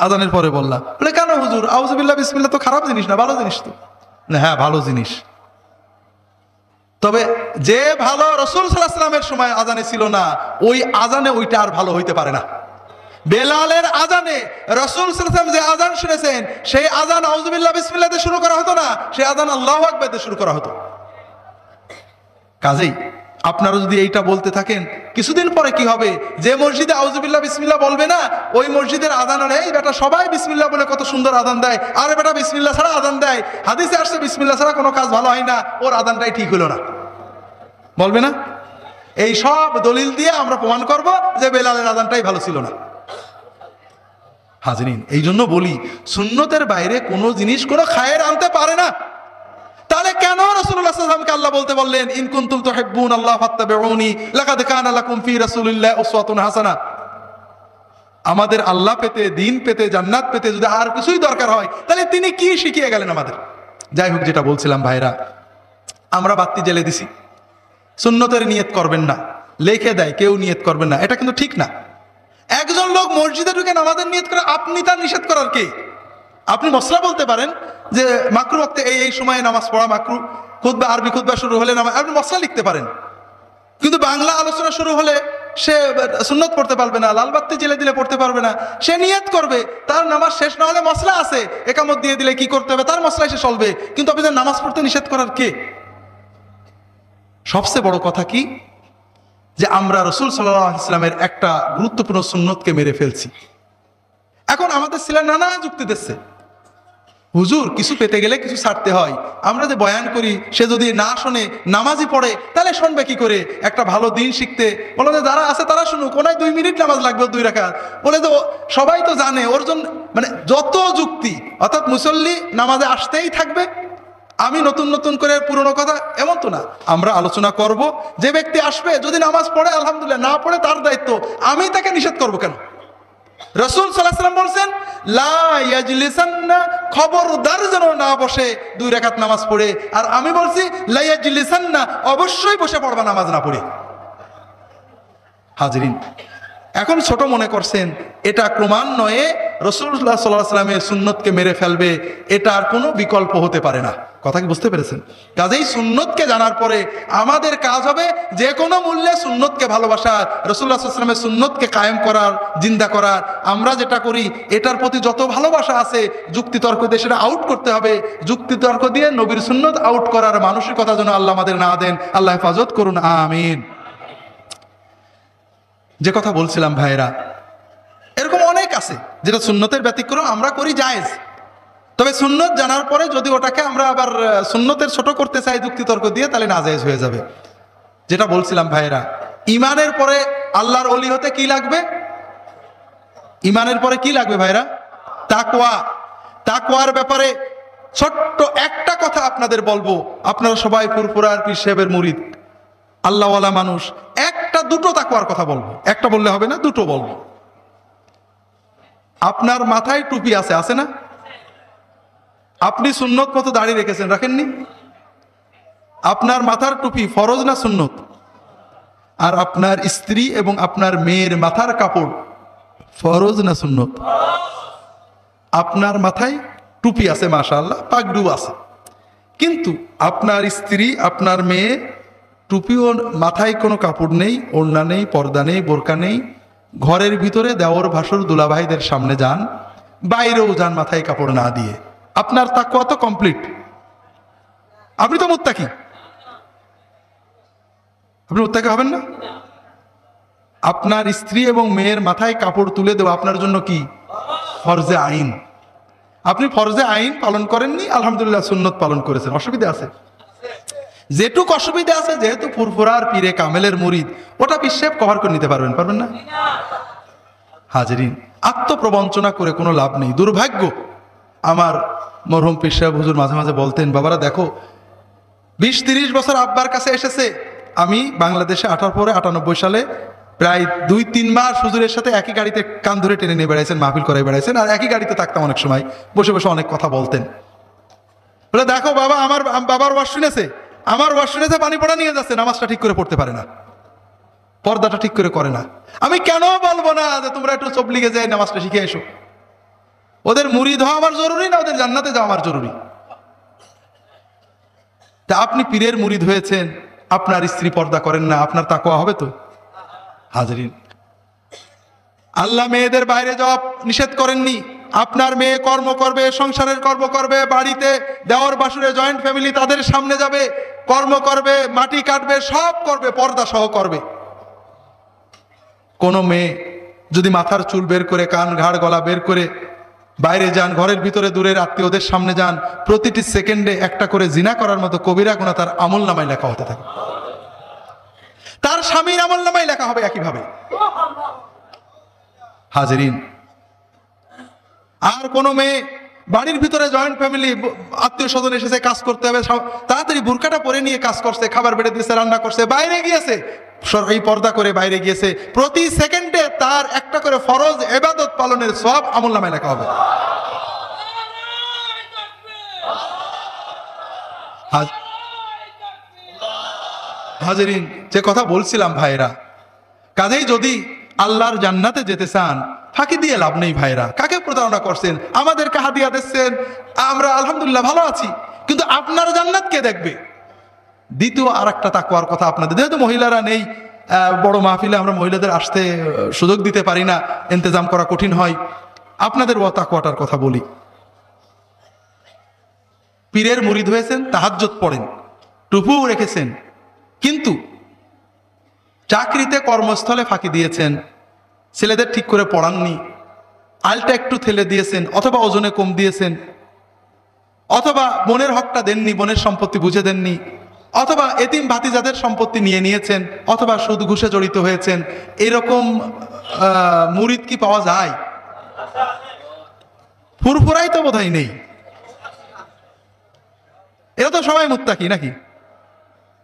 আযানের পরে বললাম, বলে কেন হুজুর, আউযু বিল্লাহ বিসমিল্লাহ তো খারাপ জিনিস না, ভালো জিনিস তো। না, হ্যাঁ ভালো জিনিস, তবে যে ভালো রাসূল সাল্লাল্লাহু আলাইহি ওয়াসাল্লামের সময় আযানে ছিল না, ওই আযানে ওইটা আর ভালো হইতে পারে না। বেলালের আযানে রাসূল সাল্লাল্লাহু আলাইহি ওয়াসাল্লাম যে আযান শুনেছেন, সেই আযান আউযু বিল্লাহ বিসমিল্লাহ দিয়ে শুরু করা হতো না, সেই আযান আল্লাহু আকবার দিয়ে শুরু করা হতো। কাজেই আপনারা যদি এইটা বলতে থাকেন, কিছুদিন পরে কি হবে? যে মসজিদে আউযু বিল্লাহ বিসমিল্লাহ বলবে না, ওই মসজিদের আযান হলে এই বেটা সবাই বিসমিল্লাহ বলে কত সুন্দর আযান দেয়, আরে বেটা বিসমিল্লাহ ছাড়া আযান দেয়, হাদিসে আসছে বিসমিল্লাহ ছাড়া কোনো কাজ ভালো হয় না, ওর আযানটাই ঠিক হলো না, বলবে না? এই সব দলিল দিয়ে আমরা প্রমাণ করব যে বেলালের আযানটাই ভালো ছিল না। হাজরিন, এই জন্য বলি, সুন্নতের বাইরে কোনো জিনিস কোনো খায়ের আনতে পারে না। তাহলে কেন রাসূলুল্লাহ সাল্লাল্লাহু আলাইহি ওয়াসাল্লামকে আল্লাহ বলতে বললেন, ইন কুনতুম তুহিব্বুনাল্লাহ ফাত্তাবিউনি লাকাদ কানা লাকুম ফি রাসূলিল্লাহি উসওয়াতুন হাসানা? আমাদের আল্লাহ পেতে, দিন পেতে, জান্নাত পেতে যদি আর কিছুই দরকার হয়, তাহলে তিনি কি শিখিয়ে গেলেন আমাদের? যাই হোক, যেটা বলছিলাম ভাইরা, আমরা বাতি জ্বেলে দিছি, সুন্নতের নিয়ত করবেন না, লিখে দেয় কেউ নিয়ত করবেন না, এটা কিন্তু ঠিক না। একজন লোক মসজিদে ঢুকে নামাজের নিয়ত করে, আপনি তার নিষেধ করার কে? আপনি মশলা বলতে পারেন যে মাকরু ওয়াক্তে এই সময়ে নামাজ পড়া মাকরু, খুতবা আরবি খুতবা শুরু হলে নামাজ, আপনি মশলা লিখতে পারেন। কিন্তু বাংলা আলোচনা শুরু হলে সে সুন্নত পড়তে পারবে না, লাল বাত্তি জেলে দিলে পড়তে পারবে না, সে নিয়ত করবে, তার নামাজ শেষ না হলে মশলা আছে, একামত দিয়ে দিলে কি করতে হবে, তার মশলায় সে চলবে। কিন্তু আপনি নামাজ পড়তে নিষেধ করার কে? সবচেয়ে বড় কথা কি, যে আমরা রাসূল সাল্লাল্লাহু আলাইহি ওয়াসাল্লামের একটা গুরুত্বপূর্ণ সুন্নতকে মেরে ফেলছি। এখন আমাদের ছেলে নানা যুক্তি দিচ্ছে, হুজুর কিছু পেতে গেলে কিছু ছাড়তে হয়। আমরা যে বয়ান করি, সে যদি না শোনে, নামাজই পড়ে, তাহলে শুনবে কি করে? একটা ভালো দিন শিখতে বলে যে যারা আছে তারা শুনুক, ওনায় 2 মিনিট নামাজ লাগবে 2 রাকাত, বলে যে সবাই তো জানে ওর জন্য, মানে যত যুক্তি, অর্থাৎ মুসল্লি নামাজে আসতেই থাকবে। আমি নতুন নতুন করে পুরনো কথা, এমন তো না। আমরা আলোচনা করব, যে ব্যক্তি আসবে যদি নামাজ পড়ে আলহামদুলিল্লাহ, না পড়ে তার দায়িত্ব, আমি তাকে নিষেধ করবো কেন? রাসূল সাল্লাল্লাহু আলাইহি ওয়াসাল্লাম বলছেন লা ইয়াজলিসান্না, খবরদার যেন না বসে 2 রাকাত নামাজ পড়ে। আর আমি বলছি লা ইয়াজলিসান্না, অবশ্যই বসে পড়বা নামাজ না পড়ে। হাজিরিন, এখন ছোট মনে করছেন এটা ক্রমান্বয়ে রাসূলুল্লাহ সাল্লাল্লাহু আলাইহি ওয়াসাল্লামের সুন্নতকে মেরে ফেলবে, এটার কোনো বিকল্প হতে পারে না। কথা কি বুঝতে পেরেছেন? কাজেই সুন্নতকে জানার পরে আমাদের কাজ হবে যে কোনো মূল্যে সুন্নতকে ভালোবাসা, রাসূলুল্লাহ সাল্লাল্লাহু আলাইহি ওয়াসাল্লামের সুন্নতকে কায়েম করার, জিন্দা করার। আমরা যেটা করি এটার প্রতি যত ভালোবাসা আছে, যুক্তিতর্ক দিয়ে সেটা আউট করতে হবে। যুক্তিতর্ক দিয়ে নবীর সুন্নত আউট করার মানসিকতা যেন আল্লাহ আমাদের না দেন। আল্লাহ হেফাজত করুন, আমিন। যে কথা বলছিলাম ভাইরা, এরকম অনেক আছে যেটা সুন্নতের ব্যতিক্রম, আমরা করি জায়েজ। তবে সুন্নত জানার পরে যদি ওটাকে আমরা আবার সুন্নতের ছোট করতে চাই যুক্তিতর্ক দিয়ে, তাহলে নাজায়েজ হয়ে যাবে। যেটা বলছিলাম ভাইরা, ইমানের পরে আল্লাহর ওলি হতে কি লাগবে? ইমানের পরে কি লাগবে ভাইরা? তাকওয়া। তাকওয়ার ব্যাপারে ছোট্ট একটা কথা আপনাদের বলবো। আপনারা সবাই ফুরফুরার পীর সাহেবের মুরিদ, আল্লাহওয়ালা মানুষ, একটা দুটো তাকওয়ার কথা বলবো। একটা বললে হবে না, দুটো বলবো। আপনার মাথায় টুপি আছে, আছে না? আপনি সুন্নত মতো দাড়ি রেখেছেন, রাখেননি? আপনার মাথার টুপি ফরজ না সুন্নত? আর আপনার স্ত্রী এবং আপনার মেয়ের মাথার কাপড় ফরজ না সুন্নত? আপনার মাথায় টুপি আছে, মাশাআল্লাহ, পাগড়ু আছে, কিন্তু আপনার স্ত্রী, আপনার মেয়ে, টুপিও মাথায় কোনো কাপড় নেই, ওড়না নেই, পর্দা নেই, বোরকা নেই, ঘরের ভিতরে দেওর ভাসুর দুলাভাইদের সামনে যান, বাইরেও যান মাথায় কাপড় না দিয়ে। আপনার তাকওয়া তো কমপ্লিট, আপনি তো মুত্তাকি। আপনি মুত্তাকি হবেন না? আপনার স্ত্রী এবং মেয়ের মাথায় কাপড় তুলে দেওয়া আপনার জন্য কি? ফরজে আইন। আপনি ফরজে আইন পালন করেননি, আলহামদুলিল্লাহ সুন্নত পালন করেছেন। অসুবিধা আছে? যেটুক অসুবিধা আছে, যেহেতু ফুরফুরার পীরে কামেলের মুরিদ, ওটা বিশ্বাস কভার করে নিতে পারবেন, পারবেন না? হাজিরিন, আত্মপ্রবঞ্চনা করে কোনো লাভ নেই। দুর্ভাগ্য, আমার মরহুম পীর সাহেব হুজুর মাঝে মাঝে বলতেন, বাবারা দেখো 20-30 বছর আব্বার কাছে এসেছে। আমি বাংলাদেশে আসার পরে 98 সালে প্রায় 2-3 মাস হুজুরের সাথে একই গাড়িতে কান ধরে টেনে নিয়ে বেড়াইছেন, মাহফিল করে বেড়াইছেন, আর একই গাড়িতে থাকতাম। অনেক সময় বসে বসে অনেক কথা বলতেন। বলে দেখো বাবা, আমার বাবার ওয়াজ শুনেছে, আমার ওয়াজ শুনেছে, পানি পড়া নিয়ে যাচ্ছে, নামাজটা ঠিক করে পড়তে পারে না, পর্দাটা ঠিক করে করে না। আমি কেন বলবো না যে তোমরা একটু চবলিগে যাই নামাজটা শিখে এসো? ওদের মুরিদ হওয়া আমার জরুরি না ওদের জান্নাতে যাওয়া আমার জরুরি? তা আপনি পীরের মুরিদ হয়েছেন, আপনার স্ত্রী পর্দা করেন না, আপনার তাকওয়া হবে তো? হাজিরিন, আল্লাহ মেয়েদের বাইরে যাওয়া নিষেধ করেননি। আপনার মেয়ে কর্ম করবে, সংসারের কর্ম করবে, বাড়িতে দেওর বাসুরে জয়েন্ট ফ্যামিলি, তাদের সামনে যাবে, কর্ম করবে, মাটি কাটবে, সব করবে, পর্দা সহ করবে। কোনো মেয়ে যদি মাথার চুল বের করে, কান ঘাড় গলা বের করে বাইরে যান, ঘরের ভিতরে দূরের আত্মীয়দের সামনে যান, প্রতিটি সেকেন্ডে একটা করে জিনা করার মতো কবিরা গুনাহ তার আমল নামায় লেখা হতে থাকে। তার স্বামীর আমল নামায় লেখা হবে একইভাবে। হাজিরিন, আর কোনো মেয়ে বাড়ির ভিতরে জয়েন্ট ফ্যামিলি, আত্মীয় স্বজন এসেছে, কাজ করতে হবে, তাড়াতাড়ি বুরকাটা পরে নিয়ে কাজ করছে, খাবার বেড়ে দিয়েছে, রান্না করছে, বাইরে গিয়েছে, এই পর্দা করে বাইরে গিয়েছে, প্রতি সেকেন্ডে তার একটা করে ফরজ ইবাদত পালনের সওয়াব আমলনামায় লেখা হবে। হাজিরিন, যে কথা বলছিলাম ভাইরা, কাজেই যদি আল্লাহর জান্নাতে যেতে চান, ফাঁকি দিয়ে লাভ নেই ভাইরা। কাকে প্রতারণা করছেন? আমাদেরকে হাদিয়া দিচ্ছেন, আমরা আলহামদুলিল্লাহ ভালো আছি, কিন্তু আপনার জান্নাত কে দেখবে? দ্বিতীয় আর একটা তাকওয়ার কথা আপনাদের, যেহেতু মহিলারা নেই, বড় মাহফিলে আমরা মহিলাদের আসতে সুযোগ দিতে পারি না, ইন্তজাম করা কঠিন হয়, আপনাদের ও তাকওয়াটার কথা বলি। পীরের মুরিদ হয়েছেন, তাহাজ্জুদ পড়েন, টুপিও রেখেছেন, কিন্তু চাকরিতে কর্মস্থলে ফাঁকি দিয়েছেন, ছেলেদের ঠিক করে পড়াননি, আলটা একটু ঠেলে দিয়েছেন, অথবা ওজনে কম দিয়েছেন, অথবা বোনের হকটা দেননি, বোনের সম্পত্তি বুঝে দেননি, অথবা এতিম ভাতিজাদের সম্পত্তি নিয়ে নিয়েছেন, অথবা সুদ ঘুষে জড়িত হয়েছেন, এরকম মুরিদ কি পাওয়া যায়? ফুরফুরাই তো বোধহয় নেই। এরা তো সবাই মুত্তাকি, নাকি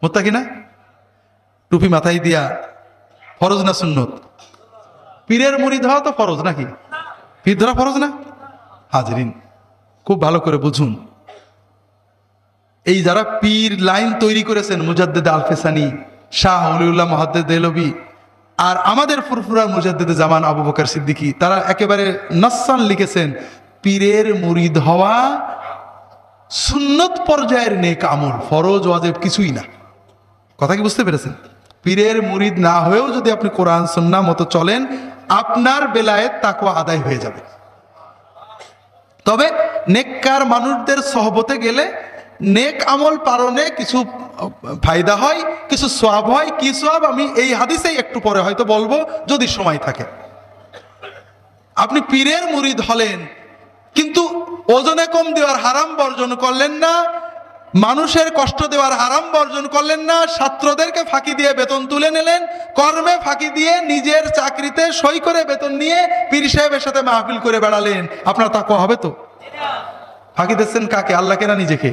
মুত্তাকি না? টুপি মাথায় দিয়া ফরজ না সুন্নত? পীরের মুরিদ হওয়া তো ফরজ, নাকি? পীর ধরা ফরজ না? হাজরিন, খুব ভালো করে বুঝুন, এই যারা পীর লাইন তৈরি করেছেন, মুজাদ্দেদ আল-ফেসানি, শাহ ওলিউল্লাহ মুহাদ্দিদ দেহলভী, আর আমাদের ফুরফুরার মুজাদ্দেদে জামান আবু বকর সিদ্দিকী, তারা একেবারে নাসসান লিখেছেন, পীরের মুরিদ হওয়া সুন্নত পর্যায়ের নেক আমল, ফরজ ওয়াজিব কিছুই না। কথা কি বুঝতে পেরেছেন? পীরের মুরিদ না হয়েও যদি আপনি কোরআন সুন্নাহ মতো চলেন, আপনার বেলায়েত তাকওয়া আদায় হয়ে যাবে। তবে নেককার মানুষদের সহবতে গেলে নেক আমল পালনে কিছু ফায়দা হয়, কিছু সওয়াব হয়। কি সওয়াব আমি এই হাদিসেই একটু পরে হয়তো বলবো, যদি সময় থাকে। আপনি পীরের মুরিদ হলেন, কিন্তু ওজনে কম দেওয়ার হারাম বর্জন করলেন না, মানুষের কষ্ট দেওয়ার হারাম বর্জন করলেন না, ছাত্রদেরকে ফাঁকি দিয়ে বেতন তুলে নিলেন, কর্মে ফাঁকি দিয়ে নিজের চাকরিতে সই করে বেতন নিয়ে পীর সাহেবের সাথে মাহফিল করে বেড়ালেন, আপনার তাকওয়া হবে তো? ফাঁকি দিচ্ছেন কাকে? আল্লাহকে না নিজেকে?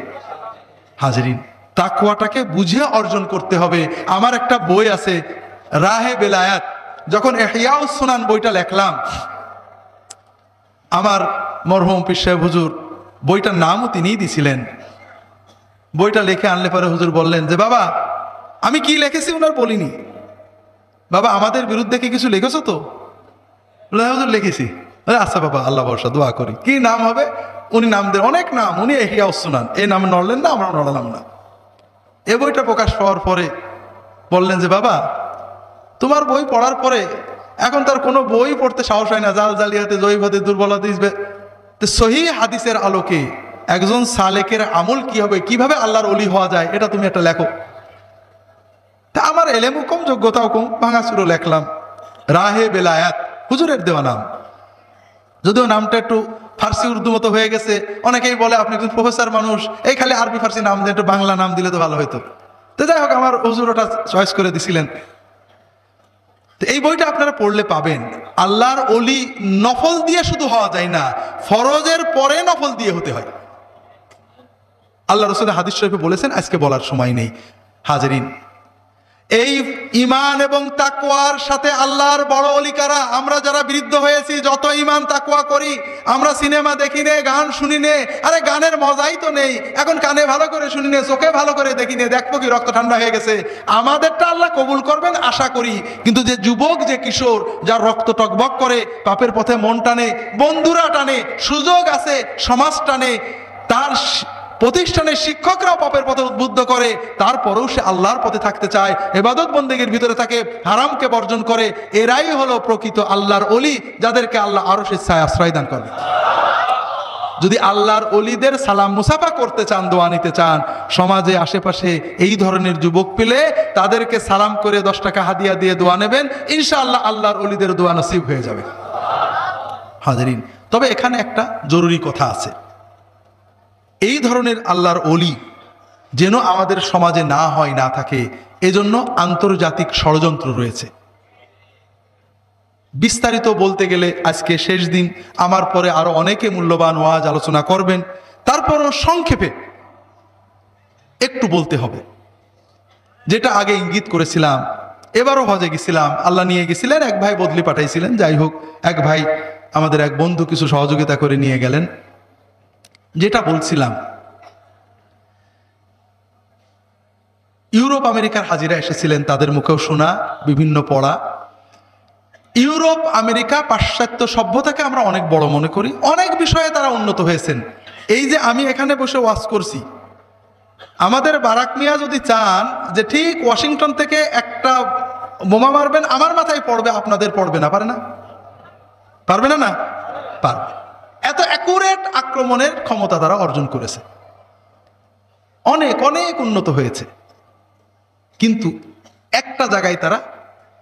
হাজরিন, তাকওয়াটাকে বুঝে অর্জন করতে হবে। আমার একটা বই আছে, রাহে বেলায়াত। যখন ইহইয়াউস সুনান বইটা লেখলাম, আমার মরহুম পীর সাহেব হুজুর বইটার নামও তিনিই দিছিলেন। বইটা লিখে আনলে পরে হুজুর বললেন যে, বাবা আমি কি লিখেছি ওনার বলিনি, বাবা আমাদের বিরুদ্ধে কি কিছু লিখেছো তো? হুজুর লিখেছি। আচ্ছা বাবা, আল্লাহ ভরসা, দোয়া করি। কি নাম হবে? উনি নাম দেন, অনেক নাম, উনি ইহইয়াউস সুনান, এই নাম নড়লেন না, আমরা নড়লাম না। এ বইটা প্রকাশ পাওয়ার পরে বললেন যে, বাবা তোমার বই পড়ার পরে এখন তার কোনো বই পড়তে সাহস হয় না, জাল জালিয়াতে, জয়ীভাতে, দুর্বলতা, সহিহ হাদিসের আলোকে একজন সালেকের আমল কি হবে, কিভাবে আল্লাহর ওলি হওয়া যায়, এটা তুমি একটা লেখো। তা আমার এলেমও কম, যোগ্যতাও কম, ভাঙাচুরো লেখলাম। রাহে বেলায়াত, হুজুরের দেওয়া নাম, যদিও নামটা একটু ফার্সি উর্দু মতো হয়ে গেছে। অনেকেই বলে আপনি একজন প্রফেসর মানুষ, এই খালি আরবি ফার্সি নাম দিয়ে একটু বাংলা নাম দিলে তো ভালো হতো। তো যাই হোক, আমার হুজুর ওটা চয়েস করে দিছিলেন। তো এই বইটা আপনারা পড়লে পাবেন, আল্লাহর ওলি নফল দিয়ে শুধু হওয়া যায় না, ফরজের পরে নফল দিয়ে হতে হয়। আল্লাহ রাসূল হাদিস শরীফে বলেছেন, আজকে বলার সময় নেই। হাজরিন, এই ঈমান এবং তাকওয়ার সাথে আল্লাহর বড় ওলি কারা? আমরা যারা বৃদ্ধ হয়েছি, যত ঈমান তাকওয়া করি, আমরা সিনেমা দেখি নে, গান শুনি নে, আরে গানের মজাই তো নেই। এখন কানে ভালো করে শুনি নে, চোখে ভালো করে দেখি নে, দেখবো কি রক্ত ঠান্ডা হয়ে গেছে। আমাদেরটা আল্লাহ কবুল করবেন আশা করি, কিন্তু যে যুবক, যে কিশোর, যার রক্ত টকবক করে, পাপের পথে মন টানে, বন্ধুরা টানে, সুযোগ আছে, সমাজ টানে, তার প্রতিষ্ঠানের শিক্ষকরাও পাপের পথে উদ্বুদ্ধ করে, তারপরেও সে আল্লাহর পথে থাকতে চায়, ইবাদত বন্দেগীর ভিতরে থাকে, হারামকে বর্জন করে। এরাই হলো প্রকৃত আল্লাহর ওলি, যাদেরকে আল্লাহ আরশের ছায়ায় আশ্রয় দান করবে। যদি আল্লাহর ওলিদের সালাম মুসাফা করতে চান, দোয়া নিতে চান, সমাজে আশেপাশে এই ধরনের যুবক পেলে তাদেরকে সালাম করে 10 টাকা হাদিয়া দিয়ে দোয়া নেবেন, ইনশাআল্লাহ আল্লাহর ওলিদের দোয়া নসিব হয়ে যাবে। হাজরিন, তবে এখানে একটা জরুরি কথা আছে। এই ধরনের আল্লাহর ওলি যেন আমাদের সমাজে না হয়, না থাকে, এজন্য আন্তর্জাতিক ষড়যন্ত্র রয়েছে। বিস্তারিত বলতে গেলে আজকে শেষ দিন, আমার পরে আরো অনেকে মূল্যবান ওয়াজ আলোচনা করবেন, তারপরও সংক্ষেপে একটু বলতে হবে। যেটা আগে ইঙ্গিত করেছিলাম, এবারও হজে গেছিলাম, আল্লাহ নিয়ে গেছিলেন, এক ভাই বদলি পাঠাইছিলেন, যাই হোক, এক ভাই আমাদের এক বন্ধু কিছু সহযোগিতা করে নিয়ে গেলেন। যেটা বলছিলাম, ইউরোপ আমেরিকার হাজিরা এসেছিলেন, তাদের মুখেও শোনা, বিভিন্ন পড়া। ইউরোপ, আমেরিকা, পাশ্চাত্য সভ্যতাকে আমরা অনেক বড় মনে করি, অনেক বিষয়ে তারা উন্নত হয়েছেন। এই যে আমি এখানে বসে ওয়াজ করছি, আমাদের বারাক মিয়া যদি চান যে ঠিক ওয়াশিংটন থেকে একটা বোমা মারবেন, আমার মাথায় পড়বে, আপনাদের পড়বে না, পারে না? পারবে না? না পারবে। এত অ্যাকুরেট আক্রমণের ক্ষমতা তারা অর্জন করেছে, অনেক অনেক উন্নত হয়েছে। কিন্তু একটা জায়গায় তারা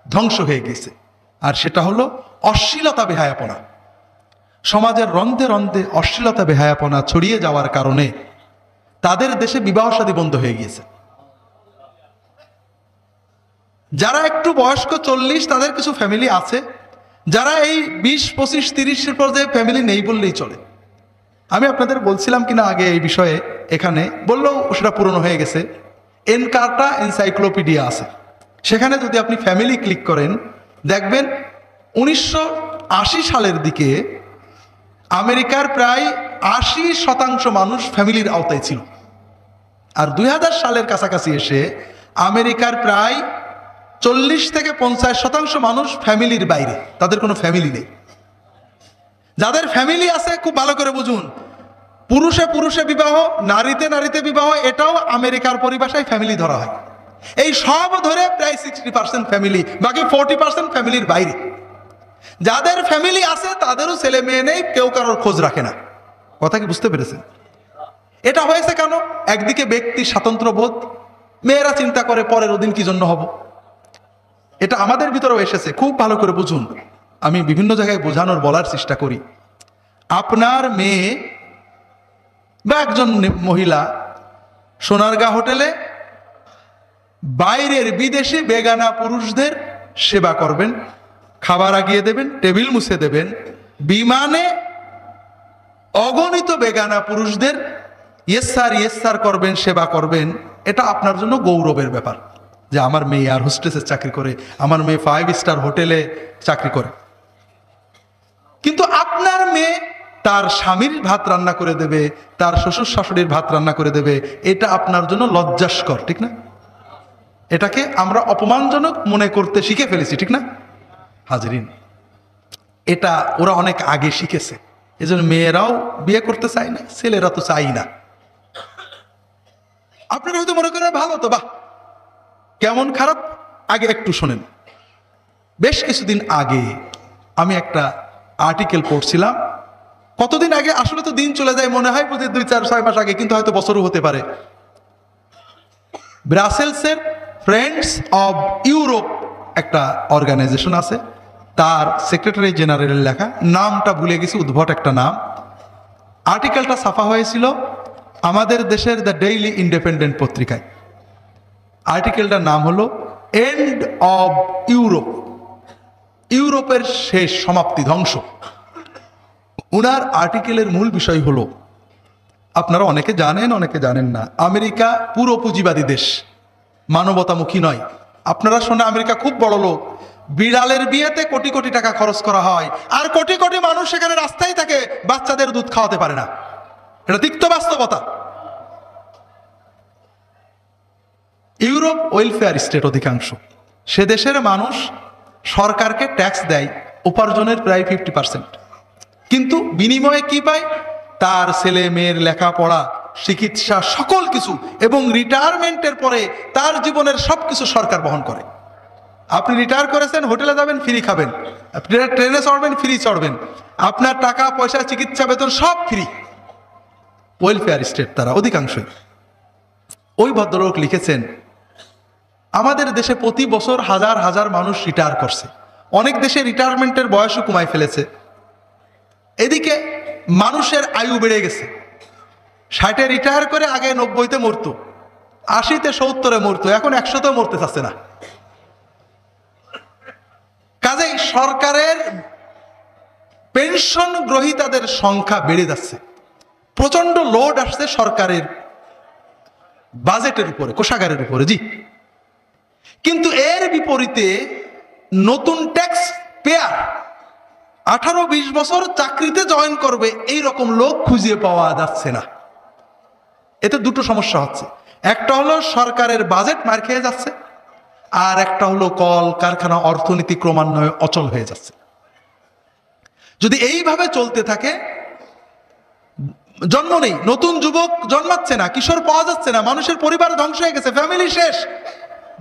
ধ্বংস হয়ে গেছে, আর সেটা হলো অশ্লীলতা, বেহায়াপনা। সমাজের রন্ধে রন্ধে অশ্লীলতা, বেহায়াপনা ছড়িয়ে যাওয়ার কারণে তাদের দেশে বিবাহ শাদী বন্ধ হয়ে গিয়েছে। যারা একটু বয়স্ক 40, তাদের কিছু ফ্যামিলি আছে, যারা এই 20, 25, 30-এর পর্যায়ে ফ্যামিলি নেই বললেই চলে। আমি আপনাদের বলছিলাম কিনা আগে এই বিষয়ে, এখানে বললেও সেটা পুরনো হয়ে গেছে। এনকার্টা এনসাইক্লোপিডিয়া আছে, সেখানে যদি আপনি ফ্যামিলি ক্লিক করেন, দেখবেন 1980 সালের দিকে আমেরিকার প্রায় 80% মানুষ ফ্যামিলির আওতায় ছিল, আর 2000 সালের কাছাকাছি এসে আমেরিকার প্রায় 40 থেকে 50% মানুষ ফ্যামিলির বাইরে, তাদের কোনো ফ্যামিলি নেই। যাদের ফ্যামিলি আছে খুব ভালো করে বুঝুন, পুরুষে পুরুষে বিবাহ, নারীতে নারীতে বিবাহ, এটাও আমেরিকার পরিভাষায় ফ্যামিলি ধরা হয়। এই সব ধরে প্রায় 60% ফ্যামিলি, বাকি 40% ফ্যামিলির বাইরে। যাদের ফ্যামিলি আছে তাদেরও ছেলে মেয়ে নেই, কেউ কারোর খোঁজ রাখে না। কথা কি বুঝতে পেরেছেন? এটা হয়েছে কেন? একদিকে ব্যক্তির স্বাতন্ত্র্য বোধ, মেয়েরা চিন্তা করে পরের দিন কি জন্য হব। এটা আমাদের ভিতরেও এসেছে, খুব ভালো করে বুঝুন। আমি বিভিন্ন জায়গায় বোঝানোর, বলার চেষ্টা করি। আপনার মেয়ে বা একজন মহিলা সোনারগাঁ হোটেলে বাইরের বিদেশি বেগানা পুরুষদের সেবা করবেন, খাবার আগিয়ে দেবেন, টেবিল মুছে দেবেন। বিমানে অগণিত বেগানা পুরুষদের ইয়েস স্যার করবেন, সেবা করবেন। এটা আপনার জন্য গৌরবের ব্যাপার যে আমার মেয়ে আর হোস্টেসের চাকরি করে, আমার মেয়ে 5 স্টার হোটেলে চাকরি করে। কিন্তু আপনার মেয়ে তার স্বামীর ভাত রান্না করে দেবে, তার শ্বশুর শাশুড়ির ভাত রান্না করে দেবে, এটা আপনার জন্য লজ্জাস্কর, ঠিক না? এটাকে আমরা অপমানজনক মনে করতে শিখে ফেলেছি, ঠিক না হাজরিন? এটা ওরা অনেক আগে শিখেছে, এজন্য মেয়েরাও বিয়ে করতে চায় না, ছেলেরা তো চাই না। আপনারা হয়তো মনে করেন ভালো তো, বাহ, কেমন খারাপ? আগে একটু শোনেন। বেশ কিছুদিন আগে আমি একটা আর্টিকেল পড়ছিলাম, কতদিন আগে আসলে তো দিন চলে যায় মনে হয় বুঝি 2-4-6 মাস আগে, কিন্তু হয়তো বছরও হতে পারে। ব্রাসেলসের ফ্রেন্ডস অব ইউরোপ একটা অর্গানাইজেশন আছে, তার সেক্রেটারি জেনারেলের লেখা, নামটা ভুলে গেছি, উদ্ভট একটা নাম। আর্টিকেলটা ছাপা হয়েছিল আমাদের দেশের দ্য ডেইলি ইন্ডিপেন্ডেন্ট পত্রিকায়। আর্টিকেলটার নাম হলো এন্ড অব ইউরোপ, ইউরোপের শেষ, সমাপ্তি, ধ্বংস। উনার আর্টিকেলের মূল বিষয় হলো, আপনারা অনেকে জানেন অনেকে জানেন না, আমেরিকা পুরো পুঁজিবাদী দেশ, মানবতামুখী নয়। আপনারা শোনে আমেরিকা খুব বড় লোক, বিড়ালের বিয়েতে কোটি কোটি টাকা খরচ করা হয়, আর কোটি কোটি মানুষ সেখানে রাস্তায় থাকে, বাচ্চাদের দুধ খাওয়াতে পারে না। এটা তিক্ত বাস্তবতা। ইউরোপ ওয়েলফেয়ার স্টেট অধিকাংশ, সে দেশের মানুষ সরকারকে ট্যাক্স দেয় উপার্জনের প্রায় 50%, কিন্তু বিনিময়ে কি পায়? তার ছেলে মেয়ের লেখাপড়া, চিকিৎসা, সকল কিছু, এবং রিটায়ারমেন্টের পরে তার জীবনের সবকিছু সরকার বহন করে। আপনি রিটায়ার করেছেন, হোটেলে যাবেন ফ্রি খাবেন, ট্রেনে চড়বেন ফ্রি চড়বেন, আপনার টাকা পয়সা, চিকিৎসা, বেতন সব ফ্রি। ওয়েলফেয়ার স্টেট তারা অধিকাংশই। ওই ভদ্রলোক লিখেছেন, আমাদের দেশে প্রতি বছর হাজার হাজার মানুষ রিটায়ার করছে, অনেক দেশে রিটায়ারমেন্টের বয়সও কমায় ফেলেছে। এদিকে মানুষের আয়ু বেড়ে গেছে, 60-এ রিটায়ার করে আগে 90-তে মরতো, 80-তে 70-এ মরতো, এখন 100-তেও মরতে চাচ্ছে না। কাজেই সরকারের পেনশন গ্রহীতাদের সংখ্যা বেড়ে যাচ্ছে, প্রচন্ড লোড আসছে সরকারের বাজেটের উপরে, কোষাগারের উপরে। জি, কিন্তু এর বিপরীতে নতুন ট্যাক্স পেয়ার 18-20 বছর চাকরিতে জয়েন করবে এই রকম লোক খুঁজে পাওয়া যাচ্ছে না। এতে দুটো সমস্যা হচ্ছে, একটা হলো সরকারের বাজেট মার খেয়ে যাচ্ছে, আর একটা হলো কল কারখানা, অর্থনীতি ক্রমান্বয়ে অচল হয়ে যাচ্ছে। যদি এইভাবে চলতে থাকে, জন্ম নেই, নতুন যুবক জন্মাচ্ছে না, কিশোর পাওয়া যাচ্ছে না, মানুষের পরিবার ধ্বংস হয়ে গেছে, ফ্যামিলি শেষ,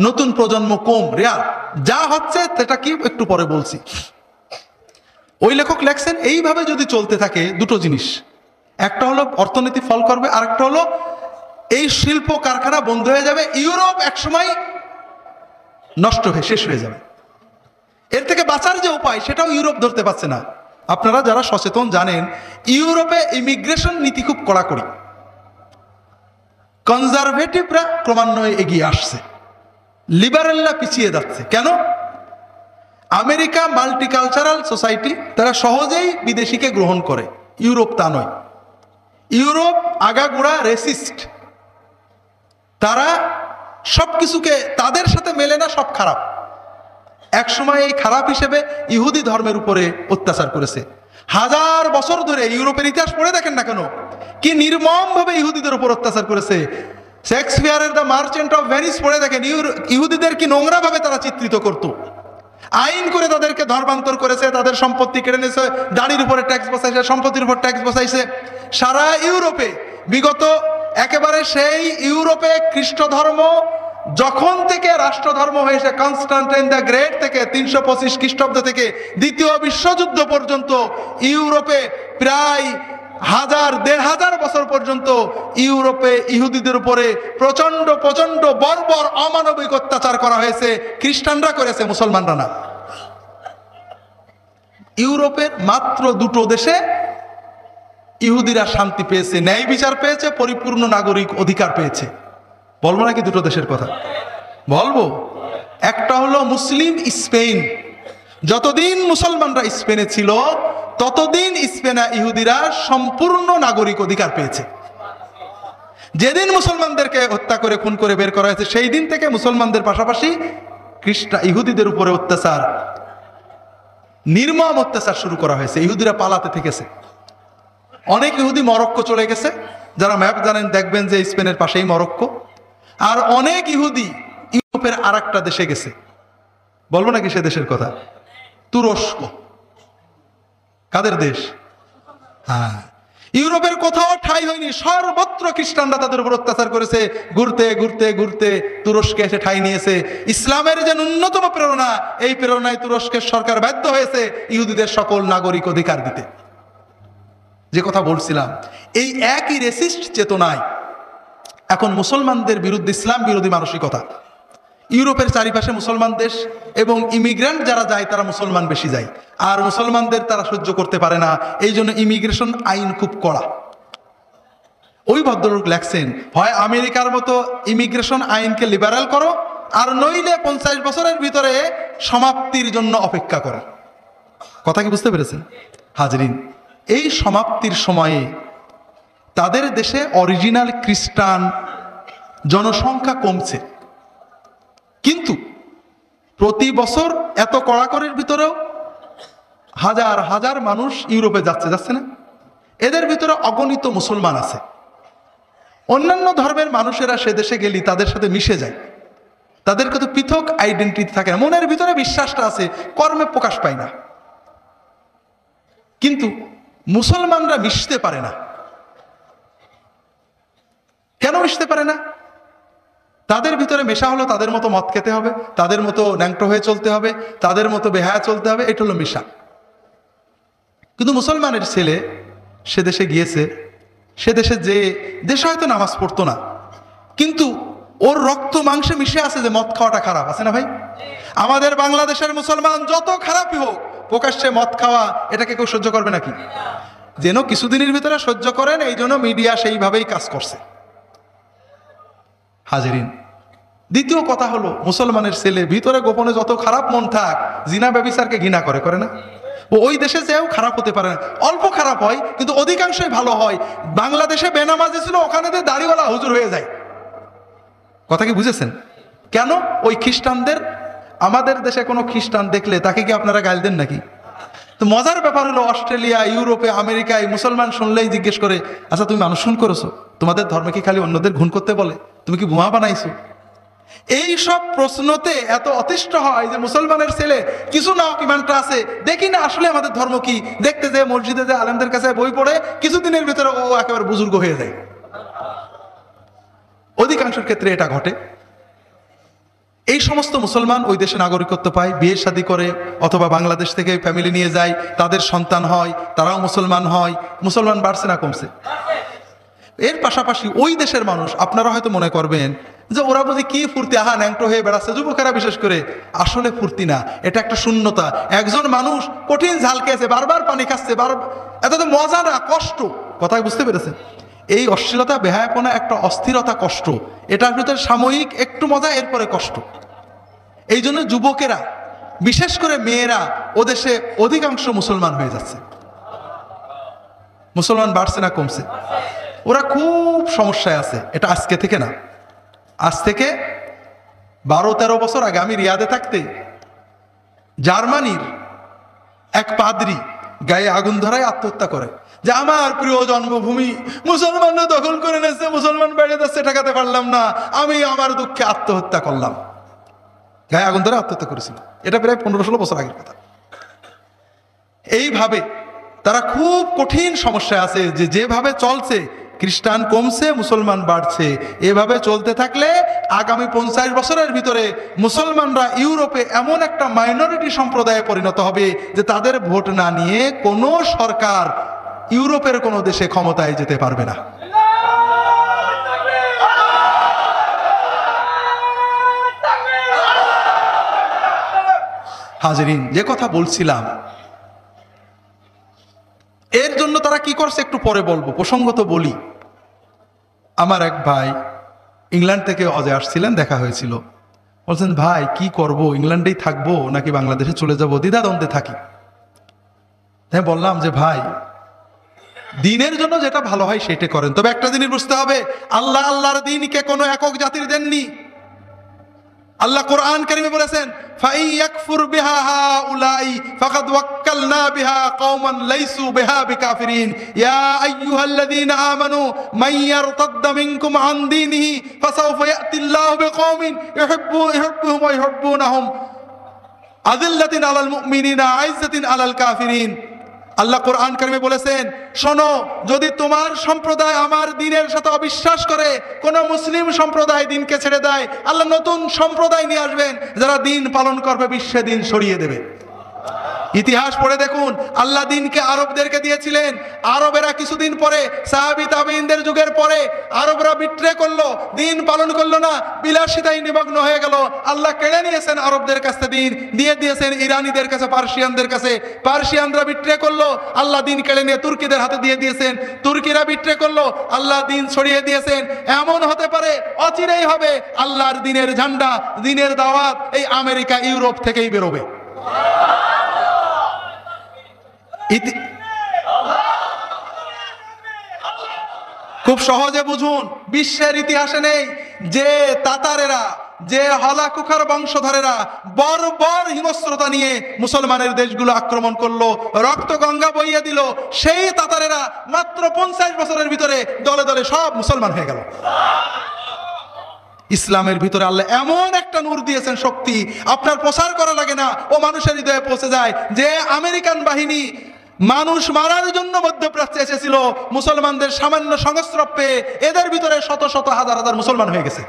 নতুন প্রজন্ম কম, রেয়ার। যা হচ্ছে সেটা কি একটু পরে বলছি। ওই লেখক লেখছেন এইভাবে যদি চলতে থাকে দুটো জিনিস, একটা হলো অর্থনীতি ফল করবে, আর একটা হলো এই শিল্প কারখানা বন্ধ হয়ে যাবে, ইউরোপ একসময় নষ্ট হয়ে শেষ হয়ে যাবে। এর থেকে বাঁচার যে উপায় সেটাও ইউরোপ ধরতে পারছে না। আপনারা যারা সচেতন জানেন, ইউরোপে ইমিগ্রেশন নীতি খুব কড়াকড়ি, কনজারভেটিভরা ক্রমান্বয়ে এগিয়ে আসছে, লিবারেলরা পিছিয়ে যাচ্ছে। কেন? আমেরিকা মাল্টিকালচারাল সোসাইটি, তারা সহজেই বিদেশিকে গ্রহণ করে, ইউরোপ তা নয়। ইউরোপ আগাগোড়া রেসিস্ট, তারা সবকিছুকে তাদের সাথে মেলে না, সব খারাপ। একসময় এই খারাপ হিসেবে ইহুদি ধর্মের উপরে অত্যাচার করেছে। 1000 বছর ধরে ইউরোপের ইতিহাস পড়ে দেখেন না কেন, কি নির্মম ভাবে ইহুদিদের উপর অত্যাচার করেছে। শেক্সপিয়ারের দ্য মার্চেন্ট অফ ভেনিস পড়ে দেখেন, ইহুদিদের কি নোংরা ভাবে তারা চিত্রিত করত। আইন করে তাদেরকে ধর্মান্তর করেছে, তাদের সম্পত্তি কেড়ে নিয়েছে, দাড়ির উপরে ট্যাক্স বসাইছে, সম্পত্তির উপর ট্যাক্স বসাইছে। সারা ইউরোপে বিগত একেবারে সেই ইউরোপে খ্রিস্ট ধর্ম যখন থেকে রাষ্ট্রধর্ম হয়েছে, কনস্টান্টাইন দ্য গ্রেট থেকে 325 খ্রিস্টাব্দ থেকে দ্বিতীয় বিশ্বযুদ্ধ পর্যন্ত ইউরোপে প্রায় 1000-1500 বছর পর্যন্ত ইউরোপে ইহুদিদের উপরে প্রচন্ড প্রচন্ড বর্বর অমানবিক অত্যাচার করা হয়েছে। খ্রিস্টানরা করেছে, মুসলমানরা না। ইউরোপের মাত্র দুটো দেশে ইহুদিরা শান্তি পেয়েছে, ন্যায় বিচার পেয়েছে, পরিপূর্ণ নাগরিক অধিকার পেয়েছে। বলবো নাকি দুটো দেশের কথা? বলবো। একটা হলো মুসলিম স্পেন। যতদিন মুসলমানরা স্পেনে ছিল ততদিন স্পেনে ইহুদিরা সম্পূর্ণ নাগরিক অধিকার পেয়েছে। যেদিন মুসলমানদেরকে হত্যা করে খুন করে বের করা হয়েছে, সেই দিন থেকে মুসলমানদের পাশাপাশি ইহুদিদের উপরে অত্যাচার, নির্মম অত্যাচার শুরু করা হয়েছে। ইহুদিরা পালাতে থেকেছে। অনেক ইহুদি মরক্কো চলে গেছে, যারা ম্যাপ জানেন দেখবেন যে স্পেনের পাশেই মরক্কো। আর অনেক ইহুদি ইউরোপের আর একটা দেশে গেছে। বলবো নাকি সে দেশের কথা? তুরস্ক। কাদের দেশ? হ্যাঁ, ইউরোপের কোথাও ঠাঁই হয়নি, সর্বত্র খ্রিস্টানরা তাদের উপর অত্যাচার করেছে। ঘুরতে ঘুরতে ঘুরতে তুরস্কে এসে ঠাঁই নিয়েছে। ইসলামের যে ন্যূনতম প্রেরণা, এই প্রেরণায় তুরস্কের সরকার বাধ্য হয়েছে ইহুদিদের সকল নাগরিক অধিকার দিতে। যে কথা বলছিলাম, এই একই রেসিস্ট চেতনায় এখন মুসলমানদের বিরুদ্ধে ইসলাম বিরোধী মানসিকতা। ইউরোপের চারিপাশে মুসলমান দেশ এবং ইমিগ্রেন্ট যারা যায় তারা মুসলমান বেশি যায়, আর মুসলমানদের তারা সহ্য করতে পারে না। এই জন্য ইমিগ্রেশন আইন খুব কড়া। ওই ভদ্রলোক লেখছেন, হয় আমেরিকার মতো ইমিগ্রেশন আইনকে লিবারাল করো, আর নইলে 50 বছরের ভিতরে সমাপ্তির জন্য অপেক্ষা করো। কথা কি বুঝতে পেরেছেন হাজরিন? এই সমাপ্তির সময়ে তাদের দেশে অরিজিনাল খ্রিস্টান জনসংখ্যা কমছে, কিন্তু প্রতি বছর এত কড়াকড়ির ভিতরেও হাজার হাজার মানুষ ইউরোপে যাচ্ছে না? এদের ভিতরে অগণিত মুসলমান আছে। অন্যান্য ধর্মের মানুষেরা সে দেশে গেলে তাদের সাথে মিশে যায়, তাদের কত পৃথক আইডেন্টিটি থাকে না, মনের ভিতরে বিশ্বাসটা আছে, কর্মে প্রকাশ পায় না। কিন্তু মুসলমানরা মিশতে পারে না। কেন মিশতে পারে না? তাদের ভিতরে মেশা হলো তাদের মতো মদ খেতে হবে, তাদের মতো ন্যাংটো হয়ে চলতে হবে, তাদের মতো বেহায়া চলতে হবে, এটা হলো মেশা। কিন্তু মুসলমানের ছেলে সে দেশে গিয়েছে, সে দেশে যে দেশে হয়তো নামাজ পড়তো না, কিন্তু ওর রক্ত মাংসে মিশে আছে যে মদ খাওয়াটা খারাপ, আছে না ভাই? আমাদের বাংলাদেশের মুসলমান যত খারাপই হোক, প্রকাশ্যে মদ খাওয়া এটাকে কেউ সহ্য করবে নাকি? যেন কিছুদিনের ভিতরে সহ্য করেন, এই জন্য মিডিয়া সেইভাবেই কাজ করছে। হাজিরিন, দ্বিতীয় কথা হলো, মুসলমানের ছেলে ভিতরে গোপনে যত খারাপ মন থাক, জিনা ব্যভিচারকে ঘৃণা করে না? ওই দেশে যেও খারাপ হতে পারে না, অল্প খারাপ হয় কিন্তু অধিকাংশই ভালো হয়। বাংলাদেশে বেনামাজি ছিল, ওখানে দাড়িওয়ালা হুজুর হয়ে যায়। কথা কি বুঝেছেন? কেন? ওই খ্রিস্টানদের, আমাদের দেশে কোনো খ্রিস্টান দেখলে তাকে কি আপনারা গাল দেন নাকি? তো মজার ব্যাপার হলো, অস্ট্রেলিয়া, ইউরোপে, আমেরিকায় মুসলমান শুনলেই জিজ্ঞেস করে, আচ্ছা তুমি মানুষ খুন করেছো? তোমাদের ধর্মে কি খালি অন্যদের খুন করতে বলে? তুমি কি বোমা বানাইছো? এই সব প্রশ্নতে এত অতিষ্ঠ হয় যে মুসলমানের ছেলে কিছু না ইমানটা আছে, দেখি না আসলে আমাদের ধর্ম কি, দেখতে যে মসজিদে যে আলেমদের কাছে বই পড়ে কিছুদিনের ভিতরে ও একেবারে বুজুর্গ হয়ে যায়। অধিকাংশের ক্ষেত্রে এটা ঘটে। এই সমস্ত মুসলমান ওই দেশে নাগরিকত্ব পায়, বিয়ে শাদী করে, অথবা বাংলাদেশ থেকে ফ্যামিলি নিয়ে যায়, তাদের সন্তান হয়, তারাও মুসলমান হয়। মুসলমান বাড়ছে না কমছে? এর পাশাপাশি ওই দেশের মানুষ, আপনারা হয়তো মনে করবেন যে ওরা বুঝি কি ফুর্তি, আহা ন্যাংটো হয়ে বেড়াচ্ছে, যুবকেরা বিশেষ করে। আসলে ফুর্তি না, এটা একটা শূন্যতা। একজন মানুষ কঠিন ঝাল খেয়েছে, বারবার পানি খাচ্ছে, এত তো মজা না, কষ্ট। কথা বুঝতে পেরেছেন? এই অশ্লীলতা, বেহায়াপনা একটা অস্থিরতা, কষ্ট। এটার ভিতরে সাময়িক একটু মজা, এরপরে কষ্ট। এই জন্য যুবকেরা, বিশেষ করে মেয়েরা, ও দেশে অধিকাংশ মুসলমান হয়ে যাচ্ছে। মুসলমান বাড়ছে না কমছে? ওরা খুব সমস্যায় আছে। এটা আজকে থেকে না, আজ থেকে 12-13 বছর আগে আমি রিয়াদে থাকতে জার্মানির এক পাদ্রী গায়ে আগুন ধরায় আত্মহত্যা করে, যে আমার প্রিয় জন্মভূমি মুসলমানরা দখল করে নিয়েছে, মুসলমান বেড়ে যাচ্ছে, ঠেকাতে পারলাম না, আমি আমার দুঃখে আত্মহত্যা করলাম। গায়ে আগুন ধরে আত্মহত্যা করেছিল। এটা প্রায় 15-16 বছর আগের কথা। এইভাবে তারা খুব কঠিন সমস্যায় আছে, যে যেভাবে চলছে, খ্রিস্টান কমছে, মুসলমান বাড়ছে, এভাবে চলতে থাকলে আগামী 50 বছরের ভিতরে মুসলমানরা ইউরোপে এমন একটা মাইনরিটি সম্প্রদায়ে পরিণত হবে যে তাদের ভোট না নিয়ে কোনো সরকার ইউরোপের কোনো দেশে ক্ষমতায় যেতে পারবে না। হাজরিন, যে কথা বলছিলাম, এর জন্য তারা কি করছে একটু পরে বলবো, প্রসঙ্গত বলি। আমার এক ভাই ইংল্যান্ড থেকে হজে আসছিলেন, দেখা হয়েছিল। বলছেন, ভাই কি করব, ইংল্যান্ডেই থাকবো নাকি বাংলাদেশে চলে যাব, দ্বিধাদ্বন্দ্বে থাকি। তাই বললাম যে ভাই, দিনের জন্য যেটা ভালো হয় সেটা করেন, তবে একটা জিনিস বুঝতে হবে, আল্লাহ আল্লাহর দ্বীনকে কোনো একক জাতির দেননি। আল্লাহ কোরআন কারিমে বলেছেন, ফাইয়াকফুর বিহা হাউলাই ফাকাদ ওয়াক্কালনা বিহা কওমান লাইসু বিহা বিকাফিরিন ইয়া আইয়ুহাল্লাযীনা আমানু মান ইয়ারতাদ্দা মিনকুম আন দীনিহি ফাসাউফা ইয়াতিল্লাহু বিকওমিন ইউহিব্বুহুম ওয়া ইউহিব্বুনাহুম আযিল্লাতিন আলাল মুমিনিনা আইজ্জাতিন আলাল কাফিরিন। আল্লাহ কোরআন কারিমে বলেছেন, শোনো, যদি তোমার সম্প্রদায় আমার দ্বীনের সাথে অবিশ্বাস করে, কোন মুসলিম সম্প্রদায় দ্বীনকে ছেড়ে দেয়, আল্লাহ নতুন সম্প্রদায় নিয়ে আসবেন যারা দ্বীন পালন করবে, বিশ্বে দ্বীন ছড়িয়ে দেবে। ইতিহাস পড়ে দেখুন, আল্লাহ দ্বীনকে আরবদেরকে দিয়েছিলেন। আরবেরা কিছুদিন পরে, সাহাবী তাবেঈনদের যুগের পরে, আরবরা বিট্রে করলো, দ্বীন পালন করলো না, বিলাসিতায় নিমগ্ন হয়ে গেল। আল্লাহ কেড়ে নিয়েছেন আরবদের কাছে দ্বীন, দিয়ে দিয়েছেন ইরানিদের কাছে, পার্সিয়ানদের কাছে। পার্সিয়ানরা বিট্রে করলো, আল্লাহ দ্বীন কেড়ে নিয়ে তুর্কিদের হাতে দিয়ে দিয়েছেন। তুর্কিরা বিট্রে করলো, আল্লাহ দ্বীন ছড়িয়ে দিয়েছেন। এমন হতে পারে অচিরেই হবে আল্লাহর দ্বীনের ঝান্ডা, দ্বীনের দাওয়াত এই আমেরিকা, ইউরোপ থেকেই বেরোবে। খুব সহজে বুঝুন, বিশ্বের ইতিহাসে নেই যে তাতারেরা, যে হলাকুখার বংশধরেরা বর্বর হিংস্রতা নিয়ে মুসলমানের দেশগুলো আক্রমণ করলো, রক্ত গঙ্গা বইয়ে দিল, সেই তাতারেরা মাত্র 50 বছরের ভিতরে দলে দলে সব মুসলমান হয়ে গেল। ইসলামের ভিতরে আল্লাহ এমন একটা নূর দিয়েছেন, শক্তি, আপনার প্রচার করা লাগে না, ও মানুষের হৃদয়ে পৌঁছে যায়। যে আমেরিকান বাহিনী মানুষ মারার জন্য মধ্যপ্রাচ্যে এসেছিল, মুসলমানদের সামান্য সংস্রব পেয়ে এদের ভিতরে শত শত হাজার হাজার মুসলমান হয়ে গেছে।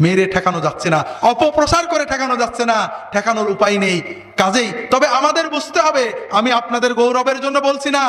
মেরে ঠেকানো যাচ্ছে না, অপপ্রচার করে ঠেকানো যাচ্ছে না, ঠেকানোর উপায় নেই। কাজেই তবে আমাদের বুঝতে হবে, আমি আপনাদের গৌরবের জন্য বলছি না,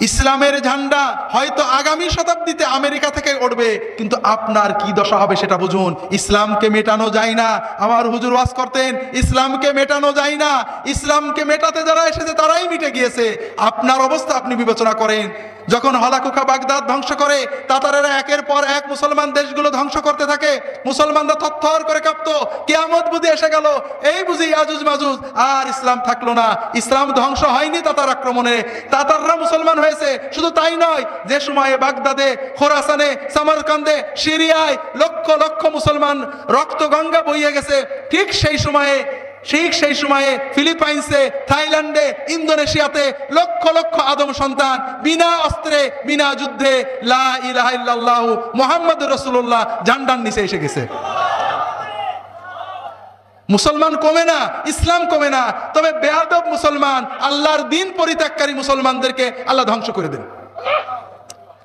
ইসলামের ঝান্ডা হয়তো আগামী শতাব্দীতে আমেরিকা থেকে উঠবে, কিন্তু আপনার কি দশা হবে সেটা বুঝুন। ইসলামকে মেটানো যায় না। আমার হুজুর ওয়াজ করতেন, ইসলামকে মেটানো যায় না, ইসলামকে মেটাতে যারা এসেছে তারাই মিটে গিয়েছে। আপনার অবস্থা আপনি বিবেচনা করেন। যখন হলাকুখা বাগদাদ ধ্বংস করে, তাতারেরা একের পর এক মুসলমান দেশগুলো ধ্বংস করতে থাকে, মুসলমানরা থরথর করে কাঁপতো, কিয়ামত বুঝি এসে গেল, এই বুঝি ইয়াজুজ মাজুজ, আর ইসলাম থাকলো না। ইসলাম ধ্বংস হয়নি তাতার আক্রমণে, তাতাররা মুসলমান হয়েছে। শুধু তাই নয়, যে সময়ে বাগদাদে, খোরাসানে, সামারকান্দে, সিরিয়ায় লক্ষ লক্ষ মুসলমান রক্ত গঙ্গা বইয়ে গেছে, ঠিক সেই সময়ে ঠিক সেই সময়ে ফিলিপাইন্সে, থাইল্যান্ডে, ইন্দোনেশিয়াতে লক্ষ লক্ষ আদম সন্তান বিনা অস্ত্রে, বিনা যুদ্ধে লা ইলাহা ইল্লাল্লাহু মুহাম্মাদুর রাসূলুল্লাহ ঝান্ডার নিচে এসে গেছে। মুসলমান কমে না, ইসলাম কমে না, তবে বেয়াদব মুসলমান, আল্লাহর দিন পরিত্যাগকারী মুসলমানদেরকে আল্লাহ ধ্বংস করে দেন।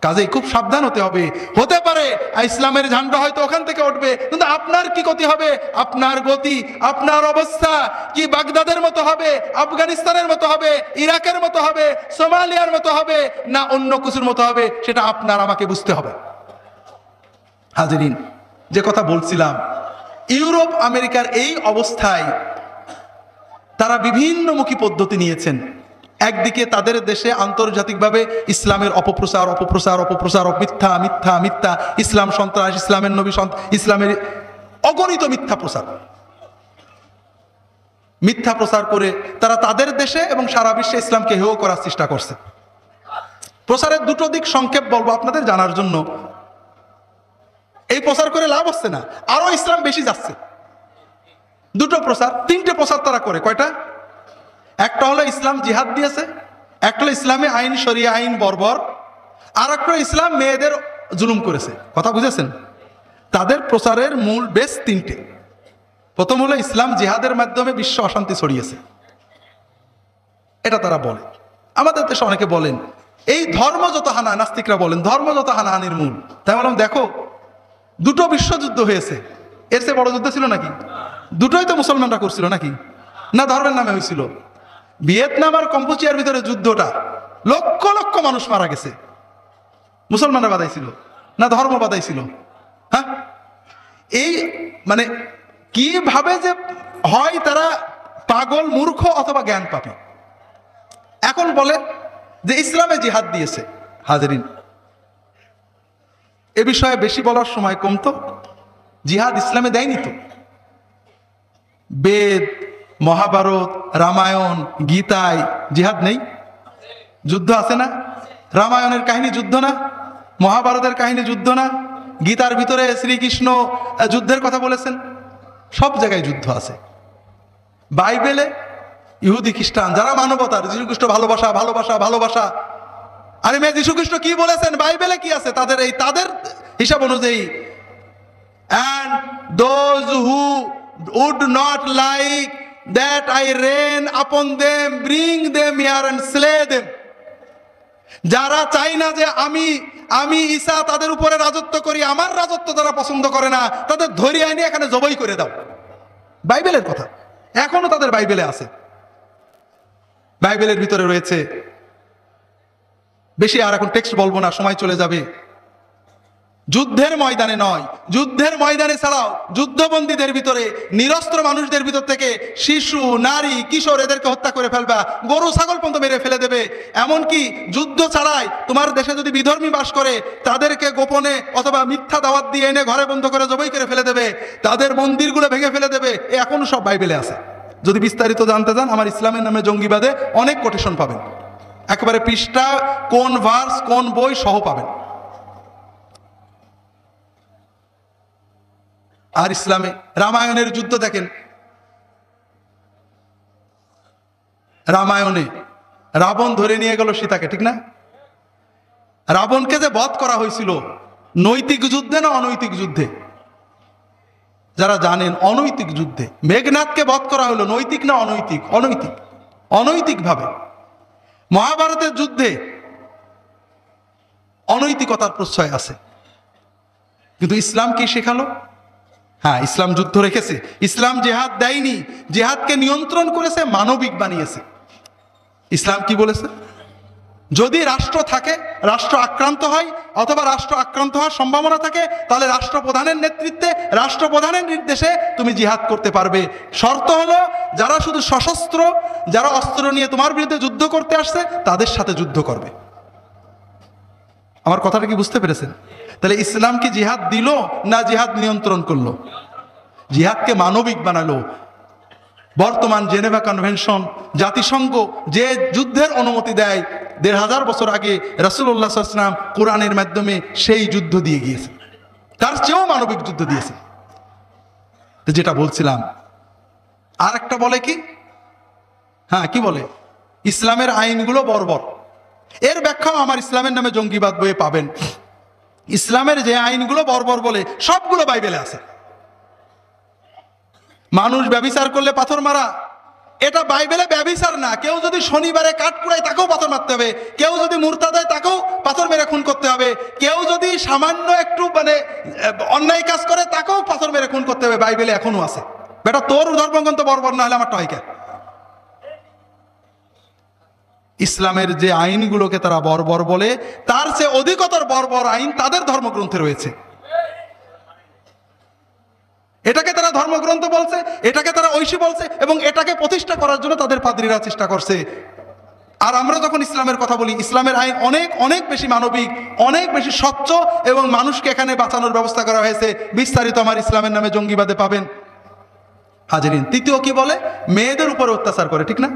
কাজেই খুব সাবধান হতে হবে। হতে পারে ইসলামের ঝান্ডা হয়তো ওখান থেকে উঠবে, কিন্তু আপনার কি ক্ষতি হবে? আপনার গতি, আপনার অবস্থা কি বাগদাদের মতো হবে, আফগানিস্তানের মতো হবে, ইরাকের মতো হবে, সোমালিয়ার মতো হবে, না অন্য কিছুর মতো হবে? সেটা আপনার আমাকে বুঝতে হবে। হাজিরিন, যে কথা বলছিলাম, ইউরোপ আমেরিকার এই অবস্থায় তারা বিভিন্নমুখী পদ্ধতি নিয়েছেন। একদিকে তাদের দেশে আন্তর্জাতিকভাবে ইসলামের অপপ্রচার, অপপ্রচার, অপপ্রচার, মিথ্যা মিথ্যা মিথ্যা, ইসলাম সন্ত্রাস, ইসলামের নবী ইসলামের অগণিত মিথ্যা প্রচার, মিথ্যা প্রচার করে তারা তাদের দেশে এবং সারা বিশ্বে ইসলামকে হেয় করার চেষ্টা করছে। প্রচারের দুটো দিক সংক্ষেপ বলবো আপনাদের জানার জন্য। এই প্রচার করে লাভ হচ্ছে না, আরো ইসলাম বেশি যাচ্ছে। দুটো প্রচার, তিনটে প্রচার তারা করে। কয়টা? একটা হলো ইসলাম জিহাদ দিয়েছে, একটা হলো ইসলামী আইন, শরিয়া আইন বর্বর, আর একটা ইসলাম মেয়েদের জুলুম করেছে। কথা বুঝেছেন? তাদের প্রচারের মূল বেস তিনটে। প্রথম হলো ইসলাম জিহাদের মাধ্যমে বিশ্ব অশান্তি ছড়িয়েছে, এটা তারা বলে। আমাদের দেশে অনেকে বলেন এই ধর্ম যত হানা, নাস্তিকরা বলেন ধর্ম যত হানাহানির মূল। তাই বললাম দেখো, দুটো বিশ্বযুদ্ধ হয়েছে, এর চেয়ে বড় যুদ্ধ ছিল নাকি? দুটোই তো মুসলমানরা করছিল নাকি? না ধর্মের নামে হয়েছিল? ভিয়েতনাম আর কম্বোচিয়ার ভিতরে যুদ্ধটা লক্ষ লক্ষ মানুষ মারা গেছে, মুসলমানরা বাধাইছিল না ধর্ম বাধাইছিল? হ্যাঁ, এই মানে কিভাবে যে হয়, তারা পাগল, মূর্খ অথবা জ্ঞান পাপী। এখন বলে যে ইসলামে জিহাদ দিয়েছে। হাজরিন, এ বিষয়ে বেশি বলার সময় কম তো। জিহাদ ইসলামে দেয়নি তো। বেদ, মহাভারত, রামায়ণ, গীতায় জিহাদ নেই? যুদ্ধ আছে না? রামায়ণের কাহিনী যুদ্ধ না? মহাভারতের কাহিনী যুদ্ধ না? গীতার ভিতরে শ্রীকৃষ্ণ যুদ্ধের কথা বলেছেন। সব জায়গায় যুদ্ধ আছে। বাইবেলে ইহুদি খ্রিস্টান যারা মানবতার, যীশুখ্রিস্ট ভালোবাসা ভালোবাসা ভালোবাসা, আরে মেয়ে যীশুখ্রিস্ট কি বলেছেন, বাইবেলে কি আছে, তাদের হিসাব অনুযায়ী, and those who would not like that I rain upon them, bring them here and slay them. যারা চাই না যে আমি ঈসা তাদের উপরে রাজত্ব করি, আমার রাজত্ব যারা পছন্দ করে না, তাদের ধরে আইনি এখানে জবাই করে দাও। বাইবেলের কথা এখনো তাদের বাইবেলে আছে। বাইবেলের ভিতরে রয়েছে, বেশি আর এখন টেক্সট বলবো না, সময় চলে যাবে। যুদ্ধের ময়দানে নয়, যুদ্ধের ময়দানে ছাড়াও যুদ্ধবন্দীদের ভিতরে, নিরস্ত্র মানুষদের ভিতর থেকে শিশু, নারী, কিশোর এদেরকে হত্যা করে ফেলবা, গরু ছাগল পর্যন্ত মেরে ফেলে দেবে। এমনকি যুদ্ধ ছাড়াই তোমার দেশে যদি বিধর্মী বাস করে, তাদেরকে গোপনে অথবা মিথ্যা দাওয়াত দিয়ে এনে ঘরে বন্ধ করে জবাই করে ফেলে দেবে, তাদের মন্দিরগুলো ভেঙে ফেলে দেবে। এখনো সব বাইবেলে আছে। যদি বিস্তারিত জানতে চান, আমার ইসলামের নামে জঙ্গিবাদে অনেক কোটেশন পাবেন, একেবারে পৃষ্ঠা, কোন ভার্স, কোন বই সহ পাবেন। আর ইসলামে রামায়ণের যুদ্ধ দেখেন, রামায়ণে রাবণ ধরে নিয়ে গেল সীতাকে, ঠিক না? রাবণকে যে বধ করা হয়েছিল নৈতিক যুদ্ধে না অনৈতিক যুদ্ধে? যারা জানেন, অনৈতিক যুদ্ধে। মেঘনাথকে বধ করা হলো নৈতিক না অনৈতিক? অনৈতিক, অনৈতিক ভাবে। মহাভারতের যুদ্ধে অনৈতিকতার প্রশ্রয় আছে, কিন্তু ইসলাম কি শেখালো? হ্যাঁ, ইসলাম যুদ্ধ রেখেছে, ইসলাম জেহাদ দেয়নি, জেহাদকে নিয়ন্ত্রণ করেছে, মানবিক বানিয়েছে। ইসলাম কি বলেছে? যদি রাষ্ট্র থাকে, রাষ্ট্র আক্রান্ত হয় অথবা রাষ্ট্র আক্রান্ত হওয়ার সম্ভাবনা থাকে, তাহলে রাষ্ট্রপ্রধানের নেতৃত্বে, রাষ্ট্রপ্রধানের নির্দেশে তুমি জিহাদ করতে পারবে। শর্ত হলো যারা শুধু সশস্ত্র, যারা অস্ত্র নিয়ে তোমার বিরুদ্ধে যুদ্ধ করতে আসছে, তাদের সাথে যুদ্ধ করবে। আমার কথাটা কি বুঝতে পেরেছেন? তাহলে ইসলাম কি জিহাদ দিল না জিহাদ নিয়ন্ত্রণ করলো? জিহাদকে মানবিক বানালো। বর্তমান জেনেভা কনভেনশন, জাতিসংঘ যে যুদ্ধের অনুমতি দেয় ১৫০০ বছর আগে রাসূলুল্লাহ সাল্লাল্লাহু আলাইহি ওয়াসাল্লাম কোরআনের মাধ্যমে সেই যুদ্ধ দিয়ে গিয়েছে, তার চেয়েও মানবিক যুদ্ধ দিয়েছে। যেটা বলছিলাম, আর একটা বলে কি, হ্যাঁ কি বলে, ইসলামের আইনগুলো বর্বর। এর ব্যাখ্যাও আমার ইসলামের নামে জঙ্গিবাদ বইয়ে পাবেন। ইসলামের যে আইনগুলো বর্বর বলে সবগুলো বাইবেলে আছে। মানুষ ব্যভিচার করলে পাথর মারা, এটা বাইবেলে ব্যভিচার না। কেউ যদি শনিবারে কাঠ কুড়ায় তাকেও পাথর মারতে হবে, কেউ যদি মুরতাদ হয় তাকেও পাথর মেরে খুন করতে হবে, কেউ যদি সামান্য একটু অন্যায় কাজ করে তাকেও পাথর মেরে খুন করতে হবে। বাইবেলে এখনো আছে। বেটা তোর ধর্মগ্রন্থ বর্বর না হলে আমারটা হয় কেন? ইসলামের যে আইনগুলোকে তারা বর্বর বলে, তার চেয়ে অধিকতর বর্বর আইন তাদের ধর্মগ্রন্থে রয়েছে। এটাকে তারা ধর্মগ্রন্থ বলছে, এটাকে তারা ঐশী বলছে, এবং এটাকে প্রতিষ্ঠা করার জন্য তাদের পাদ্রীরা চেষ্টা করছে। আর আমরা যখন ইসলামের কথা বলি, ইসলামের আইন অনেক অনেক বেশি মানবিক, অনেক বেশি স্বচ্ছ, এবং মানুষকে এখানে বাঁচানোর ব্যবস্থা করা হয়েছে। বিস্তারিত আমার ইসলামের নামে জঙ্গিবাদে পাবেন। হাজিরিন, তৃতীয় কি বলে? মেয়েদের উপরে অত্যাচার করে, ঠিক না?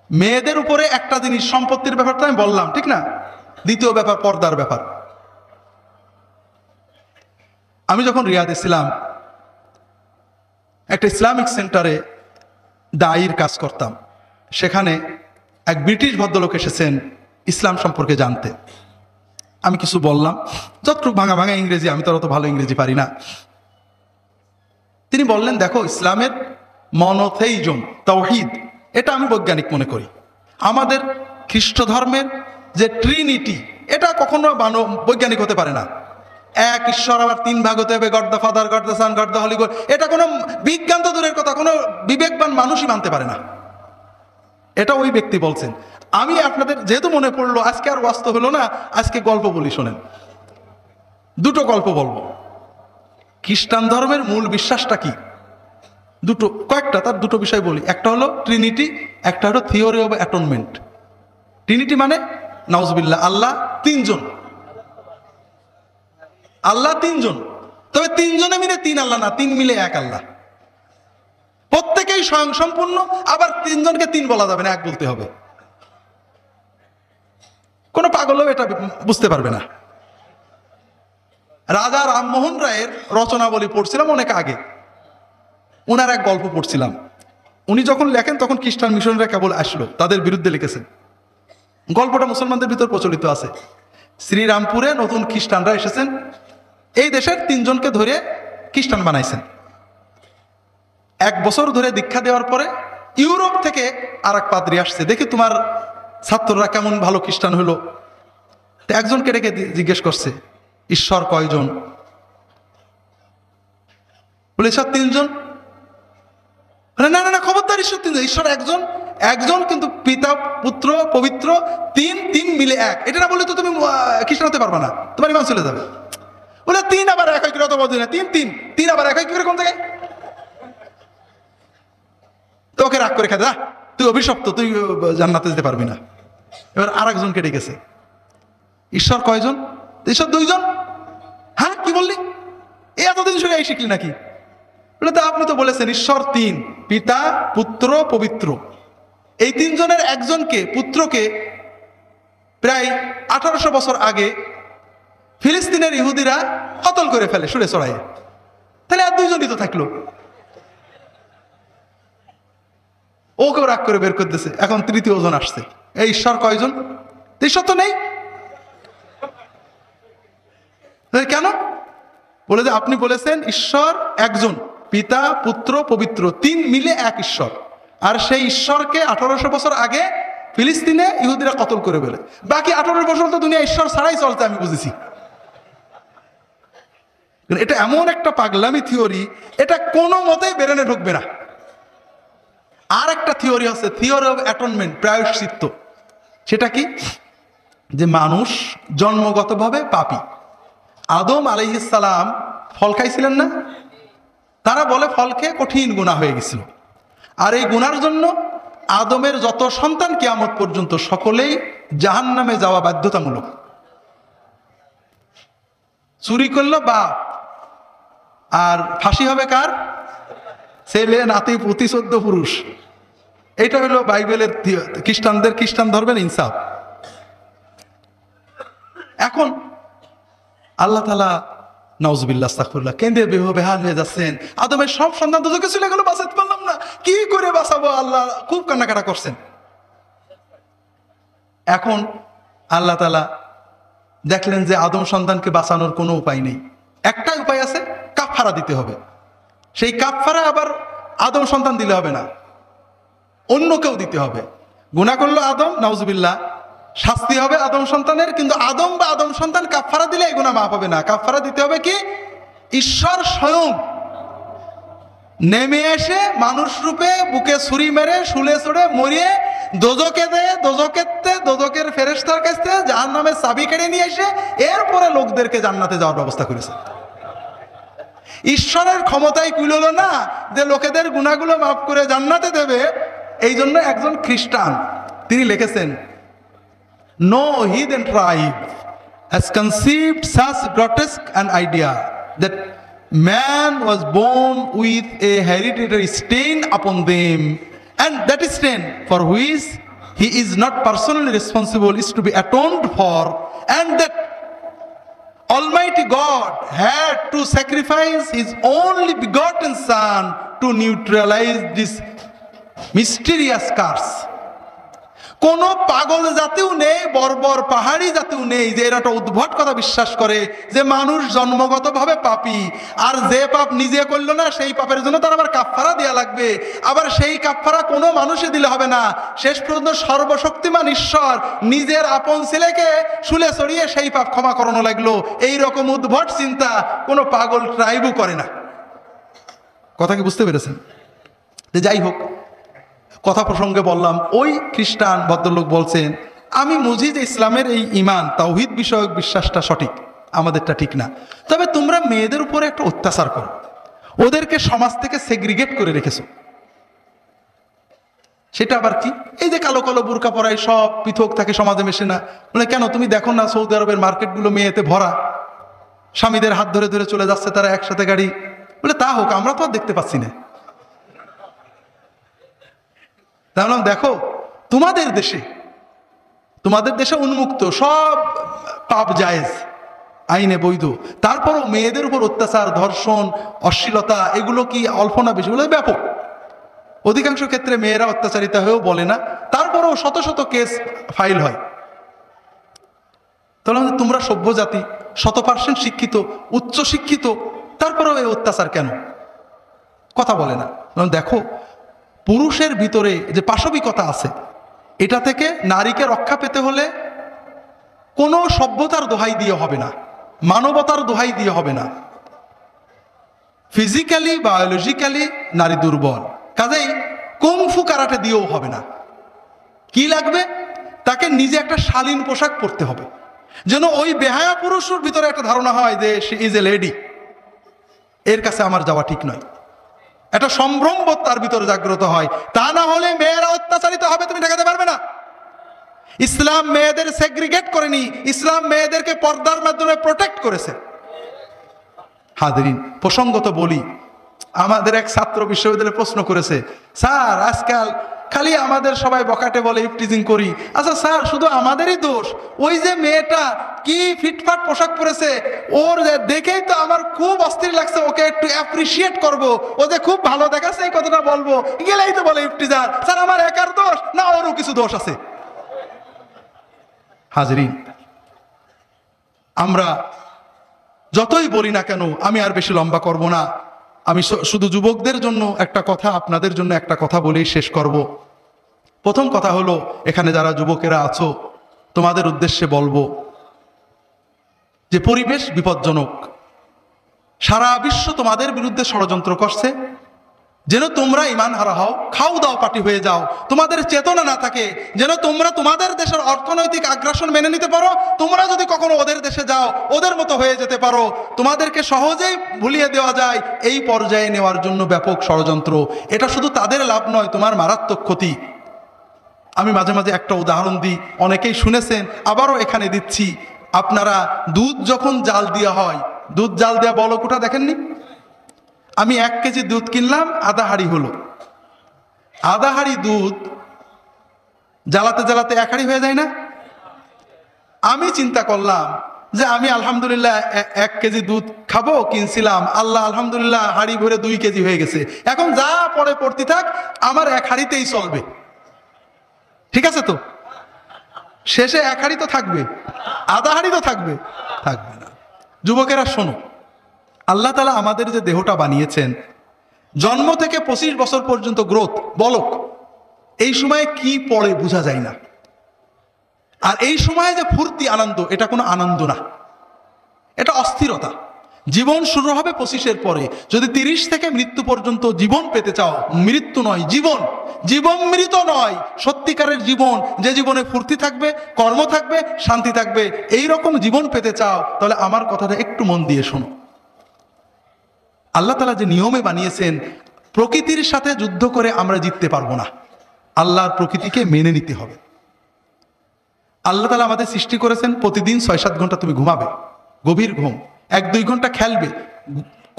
মেয়েদের উপরে একটা জিনিস, সম্পত্তির ব্যাপারটা আমি বললাম, ঠিক না? দ্বিতীয় ব্যাপার পর্দার ব্যাপার। আমি যখন রিয়াদে ছিলাম, একটা ইসলামিক সেন্টারে দায়ীর কাজ করতাম। সেখানে এক ব্রিটিশ ভদ্রলোক এসেছেন ইসলাম সম্পর্কে জানতে। আমি কিছু বললাম, যতটুকু ভাঙা ভাঙা ইংরেজি, আমি তো অত ভালো ইংরেজি পারি না। তিনি বললেন, দেখো, ইসলামের মনোথেইজম, তাওহীদ, এটা আমি বৈজ্ঞানিক মনে করি। আমাদের খ্রিস্ট ধর্মের যে ট্রিনিটি, এটা কখনো বৈজ্ঞানিক হতে পারে না। এক ঈশ্বর, আবার তিন ভাগ হতে হবে, god the father, god the sun, god the Holi god. এটা কোনো বিজ্ঞান তো দূরের কথা, কোনো বিবেকবান মানুষই মানতে পারে না। এটা ওই ব্যক্তি বলছেন। আমি আপনাদের যেহেতু মনে পড়লো, আজকে আর বাস্তব হলো না, আজকে গল্প বলি, শোনেন। দুটো গল্প বলবো। খ্রিস্টান ধর্মের মূল বিশ্বাসটা কি? দুটো, কয়েকটা, তার দুটো বিষয় বলি। একটা হলো ট্রিনিটি, একটা হলো থিওরি অফ অ্যাটনমেন্ট। ট্রিনিটি মানে নাউজুবিল্লাহ, আল্লাহ তিনজন। আল্লাহ তিনজন, তবে তিনজনে মিলে তিন আল্লাহ না, তিন মিলে এক আল্লাহ। প্রত্যেকেই স্বয়ং সম্পূর্ণ, আবার তিনজনকে তিন বলা যাবে না, এক বলতে হবে। কোনো পাগলও এটা বুঝতে পারবে না। রাজা রামমোহন রায়ের রচনাবলী পড়ছিলাম অনেক আগে, ওনার এক গল্প পড়ছিলাম। উনি যখন লেখেন তখন খ্রিস্টান মিশনরা কেবল আসলো, তাদের বিরুদ্ধে লিখেছেন। গল্পটা মুসলমানদের ভিতর প্রচলিত আছে। শ্রীরামপুরে নতুন খ্রিস্টানরা এসেছেন, এই দেশের তিনজনকে ধরে খ্রিস্টান বানাইছেন। 1 বছর ধরে দীক্ষা দেওয়ার পরে ইউরোপ থেকে আর এক পাদ্রী আসছে, দেখি তোমার ছাত্ররা কেমন ভালো খ্রিস্টান হলো। তো একজনকে ডেকে জিজ্ঞেস করছে, ঈশ্বর কয়জন? বলে, ঈশ্বর 3 জন। না না না, খবরদার, ঈশ্বর 3 জন। ঈশ্বর একজন, একজন কিন্তু পিতা পুত্র পবিত্র, তিন, তিন মিলে এক। এটা না বললে তো তুমি খ্রিস্টান হতে পারবা না, তোমার ইমান চলে যাবে। বলে, 3 আবার এক হয় কি? অত বলছি না, 3 3 3 আবার এক হয় কি করে, কোন জায়গায়? তো ওকে রাগ করে খেতে, তুই অভিশপ্ত, তুই জান্নাতে যেতে পারবি না। এবার আর একজনকে ডেকেছে, ঈশ্বর কয়জন? ঈশ্বর 2 জন। হ্যাঁ, কি বললি? এতদিন শুনে এই শিখলি নাকি? বলে, তো আপনি তো বলেছেন ঈশ্বর 3, পিতা পুত্র পবিত্র। এই 3 জনের একজনকে, পুত্রকে, প্রায় 1800 বছর আগে ফিলিস্তিনের ইহুদিরা কতল করে ফেলে সুরে চড়াইয়ে। তাহলে আর 2 জনই তো থাকলো। ওকেও রাগ করে বের করতেছে। এখন তৃতীয় জন আসছে, এই ঈশ্বর কয়জন? ঈশ্বর তো নেই। কেন? বলে যে আপনি বলেছেন ঈশ্বর একজন, পিতা পুত্র পবিত্র, 3 মিলে এক ঈশ্বর। আর সেই ঈশ্বরকে 1800 বছর আগে ফিলিস্তিনে ইহুদিরা কতল করে ফেলে। বাকি 18 বছর তো দুনিয়া ঈশ্বর ছাড়াই চলতে, আমি বুঝেছি। এটা এমন একটা পাগলামি থিওরি, এটা কোনো মতেই ব্রেনে ঢুকবে না। আর একটা থিওরি আছে, থিওরি অফ অ্যাটনমেন্ট, প্রায়শ্চিত্ত। সেটা কি? যে মানুষ জন্মগতভাবে পাপী। আদম আলাইহিস সালাম ফল খাইছিলেন না? তারা বলে ফল খেয়ে কঠিন গুনাহ হয়ে গেছিল। আর এই গুনার জন্য আদমের যত সন্তান কিয়ামত পর্যন্ত সকলেই জাহান্নামে যাওয়া বাধ্যতামূলক। চুরি করলো বাপ, আর ফাঁসি হবে কার? ছেলে, নাতি, পুতি, 14 পুরুষ। এটা হলো বাইবেলের, খ্রিস্টানদের, খ্রিস্টান ধর্মের ইনসাফ। এখন আল্লাহ তাআলা নাউজুবিল্লাহ আস্তাগফিরুল্লাহ কেঁদে বেহাল হয়ে যাচ্ছেন। আদমের সব সন্তান দুজকে ছিল, এগুলো বাঁচাতে পারলাম না, কি করে বাঁচাবো আল্লাহ, খুব কান্নাকাটা করছেন। এখন আল্লাহ তাআলা দেখলেন যে আদম সন্তানকে বাঁচানোর কোনো উপায় নেই, একটাই উপায় আছে, কাফারা দিতে হবে। সেই কাফারা আবার আদম সন্তান দিলে হবে না, অন্য কেউ দিতে হবে। গুনাহ করলো আদম, নাউজুবিল্লাহ, শাস্তি হবে আদম সন্তানের, কিন্তু আদম বা আদম সন্তান কাফারা দিলে এই গুনাহ মাফ হবে না। কাফারা দিতে হবে কি? ঈশ্বর স্বয়ং নেমে এসে মানুষ রূপে বুকে ছুরি মেরে শুলে চড়ে মরিয়ে দোজকে দেয়, দোজকের ফেরেশতার কাছ থেকে জাহান্নামের চাবি কেড়ে নিয়ে এসে এরপরে লোকদেরকে জান্নাতে যাওয়ার ব্যবস্থা করেছে। ঈশ্বরের ক্ষমতায় কুলোলো না যে লোকেদের গুনাহগুলো মাফ করে জান্নাতে দেবে। এই জন্য একজন খ্রিস্টান তিনি লিখেছেন, no heathen tribe has conceived such grotesque an idea that man was born with a hereditary stain upon them, and that stain for which he is not personally responsible is to be atoned for, and that Almighty God had to sacrifice his only begotten son to neutralize this mysterious curse. কোন পাগল জাতিও নেই, বর্বর পাহাড়ি জাতিও নেই যে এরা একটা উদ্ভট কথা বিশ্বাস করে যে মানুষ জন্মগতভাবে পাপী, আর যে পাপ নিজে করলো না সেই পাপের জন্য তার আবার কাফারা দেওয়া লাগবে। আবার সেই কাফারা কোনো মানুষে দিলে হবে না, শেষ পর্যন্ত সর্বশক্তিমান ঈশ্বর নিজের আপন ছেলেকে শুলে চড়িয়ে সেই পাপ ক্ষমা করানো লাগলো। এই রকম উদ্ভট চিন্তা কোনো পাগল ট্রাইবও করে না। কথা কি বুঝতে পেরেছেন? যাই হোক, কথা প্রসঙ্গে বললাম, ওই খ্রিস্টান ভদ্রলোক বলছেন, আমি বুঝি যে ইসলামের এই ঈমান তাওহীদ বিষয়ক বিশ্বাসটা সঠিক, আমাদেরটা ঠিক না। তবে তোমরা মেয়েদের উপরে একটা অত্যাচার করো, ওদেরকে সমাজ থেকে সেগ্রিগেট করে রেখেছো। সেটা আবার কি? এই যে কালো কালো বুরকা পরায় সব পৃথক থাকে, সমাজে মেশে না। বলে কেন, তুমি দেখো না সৌদি আরবের মার্কেটগুলো মেয়েতে ভরা, স্বামীদের হাত ধরে ধরে চলে যাচ্ছে তারা একসাথে গাড়ি। বলে তা হোক, আমরা তো আর দেখতে পাচ্ছি না। তাহলে দেখো, তোমাদের দেশে উন্মুক্ত, সব পাপ জায়েজ, আইনে বৈধ, তারপরও মেয়েদের উপর অত্যাচার, ধর্ষণ, অশ্লীলতা এগুলো কি অল্প না বেশি? বলে ব্যাপক। অধিকাংশ ক্ষেত্রে মেয়েরা অত্যাচারিতা হয়েও বলে না, তারপরেও শত শত কেস ফাইল হয়। তাহলে তোমরা সভ্য জাতি, 100% শিক্ষিত, উচ্চ শিক্ষিত, তারপরেও এই অত্যাচার কেন? কথা বলে না। দেখো, পুরুষের ভিতরে যে পাশবিকতা আছে, এটা থেকে নারীকে রক্ষা পেতে হলে কোনো সভ্যতার দোহাই দিয়ে হবে না, মানবতার দোহাই দিয়ে হবে না। ফিজিক্যালি বায়োলজিক্যালি নারী দুর্বল, কাজেই কুংফু কারাটে দিয়েও হবে না। কি লাগবে? তাকে নিজে একটা শালীন পোশাক পরতে হবে, যেন ওই বেহায়া পুরুষের ভিতরে একটা ধারণা হয় যে শি ইজ এ লেডি, এর কাছে আমার যাওয়া ঠিক নয়। একটা সম্ভ্রমবোধ তার ভিতরে জাগ্রত হয়। তা না হলে মেয়েরা অত্যাচারিত হবে, তুমি ঠেকাতে পারবে না। ইসলাম মেয়েদের সেগ্রিগেট করেনি, ইসলাম মেয়েদেরকে পর্দার মাধ্যমে প্রোটেক্ট করেছে। হাজরিন, প্রসঙ্গত বলি, আমাদের এক ছাত্র বিশ্ববিদ্যালয়ে প্রশ্ন করেছে, স্যার আজকাল খালি আমাদের সবাই বকাটে বলে, ইফটিজিং করি। আচ্ছা স্যার, শুধু আমাদেরই দোষ? ওই যে মেয়েটা কি ফিটফাট পোশাক পরেছে, ওর দেখেই তো আমার খুব অস্থির লাগছে, ওকে একটু অ্যাপ্রিসিয়েট করব, ও যে খুব ভালো দেখাচ্ছে এই কথাটা বলবো, গেলেই তো বলে ইফটিজার। স্যার আমার একার দোষ না, ওরও কিছু দোষ আছে? হাজরিন, আমরা যতই বলি না কেন, আমি আর বেশি লম্বা করব না, আমি শুধু যুবকদের জন্য একটা কথা, আপনাদের জন্য একটা কথা বলেই শেষ করব। প্রথম কথা হলো, এখানে যারা যুবকেরা আছো তোমাদের উদ্দেশ্যে বলবো যে পরিবেশ বিপজ্জনক, সারা বিশ্ব তোমাদের বিরুদ্ধে ষড়যন্ত্র করছে, যেন তোমরা ঈমান হারা হও, খাও দাও পার্টি হয়ে যাও, তোমাদের চেতনা না থাকে, যেন তোমরা তোমাদের দেশের অর্থনৈতিক আগ্রাসন মেনে নিতে পারো। তোমরা যদি কখনো ওদের দেশে যাও, ওদের মতো হয়ে যেতে পারো, তোমাদেরকে সহজেই ভুলিয়ে দেওয়া যায়, এই পর্যায়ে নেওয়ার জন্য ব্যাপক ষড়যন্ত্র। এটা শুধু তাদের লাভ নয়, তোমার মারাত্মক ক্ষতি। আমি মাঝে মাঝে একটা উদাহরণ দিই, অনেকেই শুনেছেন, আবারও এখানে দিচ্ছি। আপনারা দুধ যখন জাল দেওয়া হয়, দুধ জাল দেওয়া বলকুটা দেখেননি? আমি 1 কেজি দুধ কিনলাম, আধা হাঁড়ি হলো। আধা হাঁড়ি দুধ জ্বালাতে জ্বালাতে 1 হাঁড়ি হয়ে যায় না? আমি চিন্তা করলাম, যে আমি আলহামদুলিল্লাহ 1 কেজি দুধ খাবো কিনছিলাম, আল্লাহ আলহামদুলিল্লাহ হাঁড়ি ভরে 2 কেজি হয়ে গেছে, এখন যা পরে পড়তে থাক আমার 1 হাঁড়িতেই চলবে। ঠিক আছে তো? শেষে 1 হাঁড়ি তো থাকবে, আধা হাঁড়ি তো থাকবে থাকবে না। যুবকেরা শোনো, আল্লাহ তাআলা আমাদের যে দেহটা বানিয়েছেন, জন্ম থেকে 25 বছর পর্যন্ত গ্রোথ বলক, এই সময়ে কি পড়ে বোঝা যায় না। আর এই সময়ে যে ফুর্তি আনন্দ, এটা কোনো আনন্দ না, এটা অস্থিরতা। জীবন শুরু হবে 25-এর পরে। যদি 30 থেকে মৃত্যু পর্যন্ত জীবন পেতে চাও, মৃত্যু নয় জীবন, জীবন মৃত নয়, সত্যিকারের জীবন, যে জীবনে ফুর্তি থাকবে, কর্ম থাকবে, শান্তি থাকবে, এই রকম জীবন পেতে চাও, তাহলে আমার কথাটা একটু মন দিয়ে শোনো। আল্লাহ তাআলা যে নিয়মে বানিয়েছেন, প্রকৃতির সাথে যুদ্ধ করে আমরা জিততে পারবো না, আল্লাহর প্রকৃতিকে মেনে নিতে হবে। আল্লাহ তাআলা আমাদের সৃষ্টি করেছেন, প্রতিদিন 6-7 ঘন্টা তুমি ঘুমাবে, গভীর ঘুম, 1-2 ঘন্টা খেলবে,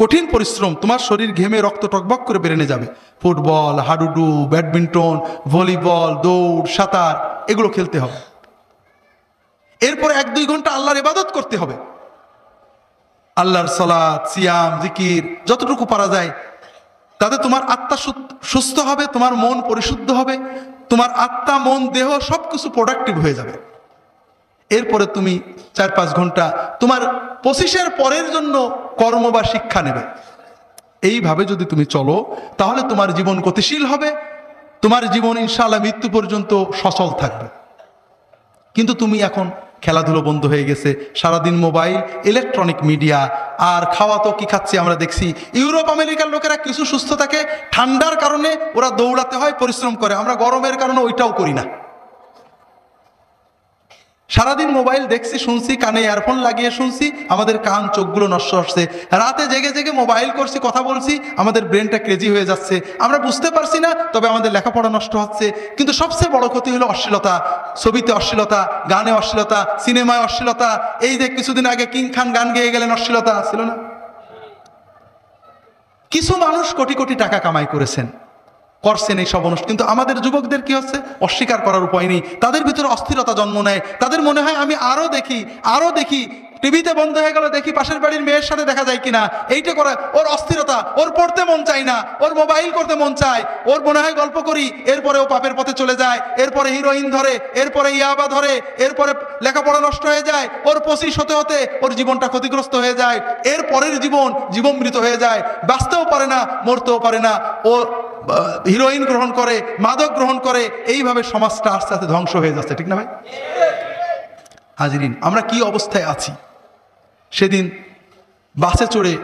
কঠিন পরিশ্রম, তোমার শরীর ঘেমে রক্ত টকবক করে বেরেনে যাবে। ফুটবল, হাডুডু, ব্যাডমিন্টন, ভলিবল, দৌড়, সাঁতার, এগুলো খেলতে হবে। এরপর 1-2 ঘন্টা আল্লাহর ইবাদত করতে হবে, আল্লাহর সালাত, সিয়াম, জিকির, যতটুকু পারা যায়, তাতে তোমার আত্মা সুস্থ হবে, তোমার মন পরিশুদ্ধ হবে, তোমার আত্মা, মন, দেহ সবকিছু প্রোডাক্টিভ হয়ে যাবে। এরপরে তুমি 4-5 ঘন্টা তোমার 25-এর পরের জন্য কর্ম বা শিক্ষা নেবে। এইভাবে যদি তুমি চলো, তাহলে তোমার জীবন গতিশীল হবে, তোমার জীবন ইনশাআল্লাহ মৃত্যু পর্যন্ত সচল থাকবে। কিন্তু তুমি এখন খেলাধুলো বন্ধ হয়ে গেছে, সারাদিন মোবাইল, ইলেকট্রনিক মিডিয়া, আর খাওয়া তো কি খাচ্ছি আমরা দেখছি। ইউরোপ আমেরিকার লোকেরা কিছু সুস্থ থাকে, ঠান্ডার কারণে ওরা দৌড়াতে হয়, পরিশ্রম করে, আমরা গরমের কারণে ওইটাও করি না। সারাদিন মোবাইল দেখছি, শুনছি, কানে ইয়ারফোন লাগিয়ে শুনছি, আমাদের কান চোখগুলো নষ্ট হচ্ছে। রাতে জেগে জেগে মোবাইল করছি, কথা বলছি, আমাদের ব্রেনটা ক্রেজি হয়ে যাচ্ছে, আমরা বুঝতে পারছি না, তবে আমাদের লেখাপড়া নষ্ট হচ্ছে। কিন্তু সবচেয়ে বড় ক্ষতি হলো অশ্লীলতা, ছবিতে অশ্লীলতা, গানে অশ্লীলতা, সিনেমায় অশ্লীলতা। এই যে কিছুদিন আগে কিং খান গান গেয়ে গেলেন, অশ্লীলতা ছিল না? কিছু মানুষ কোটি কোটি টাকা কামাই করেছেন, করছেন এই সব অনুষ্ঠান, কিন্তু আমাদের যুবকদের কি হচ্ছে, অস্বীকার করার উপায় নেই, তাদের ভিতরে অস্থিরতা জন্ম নেয়, তাদের মনে হয় আমি আরো দেখি, টিভিতে বন্ধ হয়ে গেল, দেখি পাশের বাড়ির মেয়ের সাথে দেখা যায় কিনা, এইটা করে ওর অস্থিরতা, ওর পড়তে মন চায় না, ওর মোবাইল করতে মন চায়, ওর মনে হয় গল্প করি, এরপরে ও পাপের পথে চলে যায়, এরপরে হিরোইন ধরে, এরপরে ইয়াবা ধরে, এরপরে লেখাপড়া নষ্ট হয়ে যায়, ওর 25 হতে হতে ওর জীবনটা ক্ষতিগ্রস্ত হয়ে যায়, এর পরের জীবন মৃত হয়ে যায়, বাঁচতেও পারে না, মরতেও পারে না, ও হিরোইন গ্রহণ করে, মাদক গ্রহণ করে, এইভাবে সমাজটা আস্তে আস্তে ধ্বংস হয়ে যাচ্ছে। ঠিক না ভাই? হাজিরিন, আমরা কি অবস্থায় আছি। সেদিন বাসে চড়ে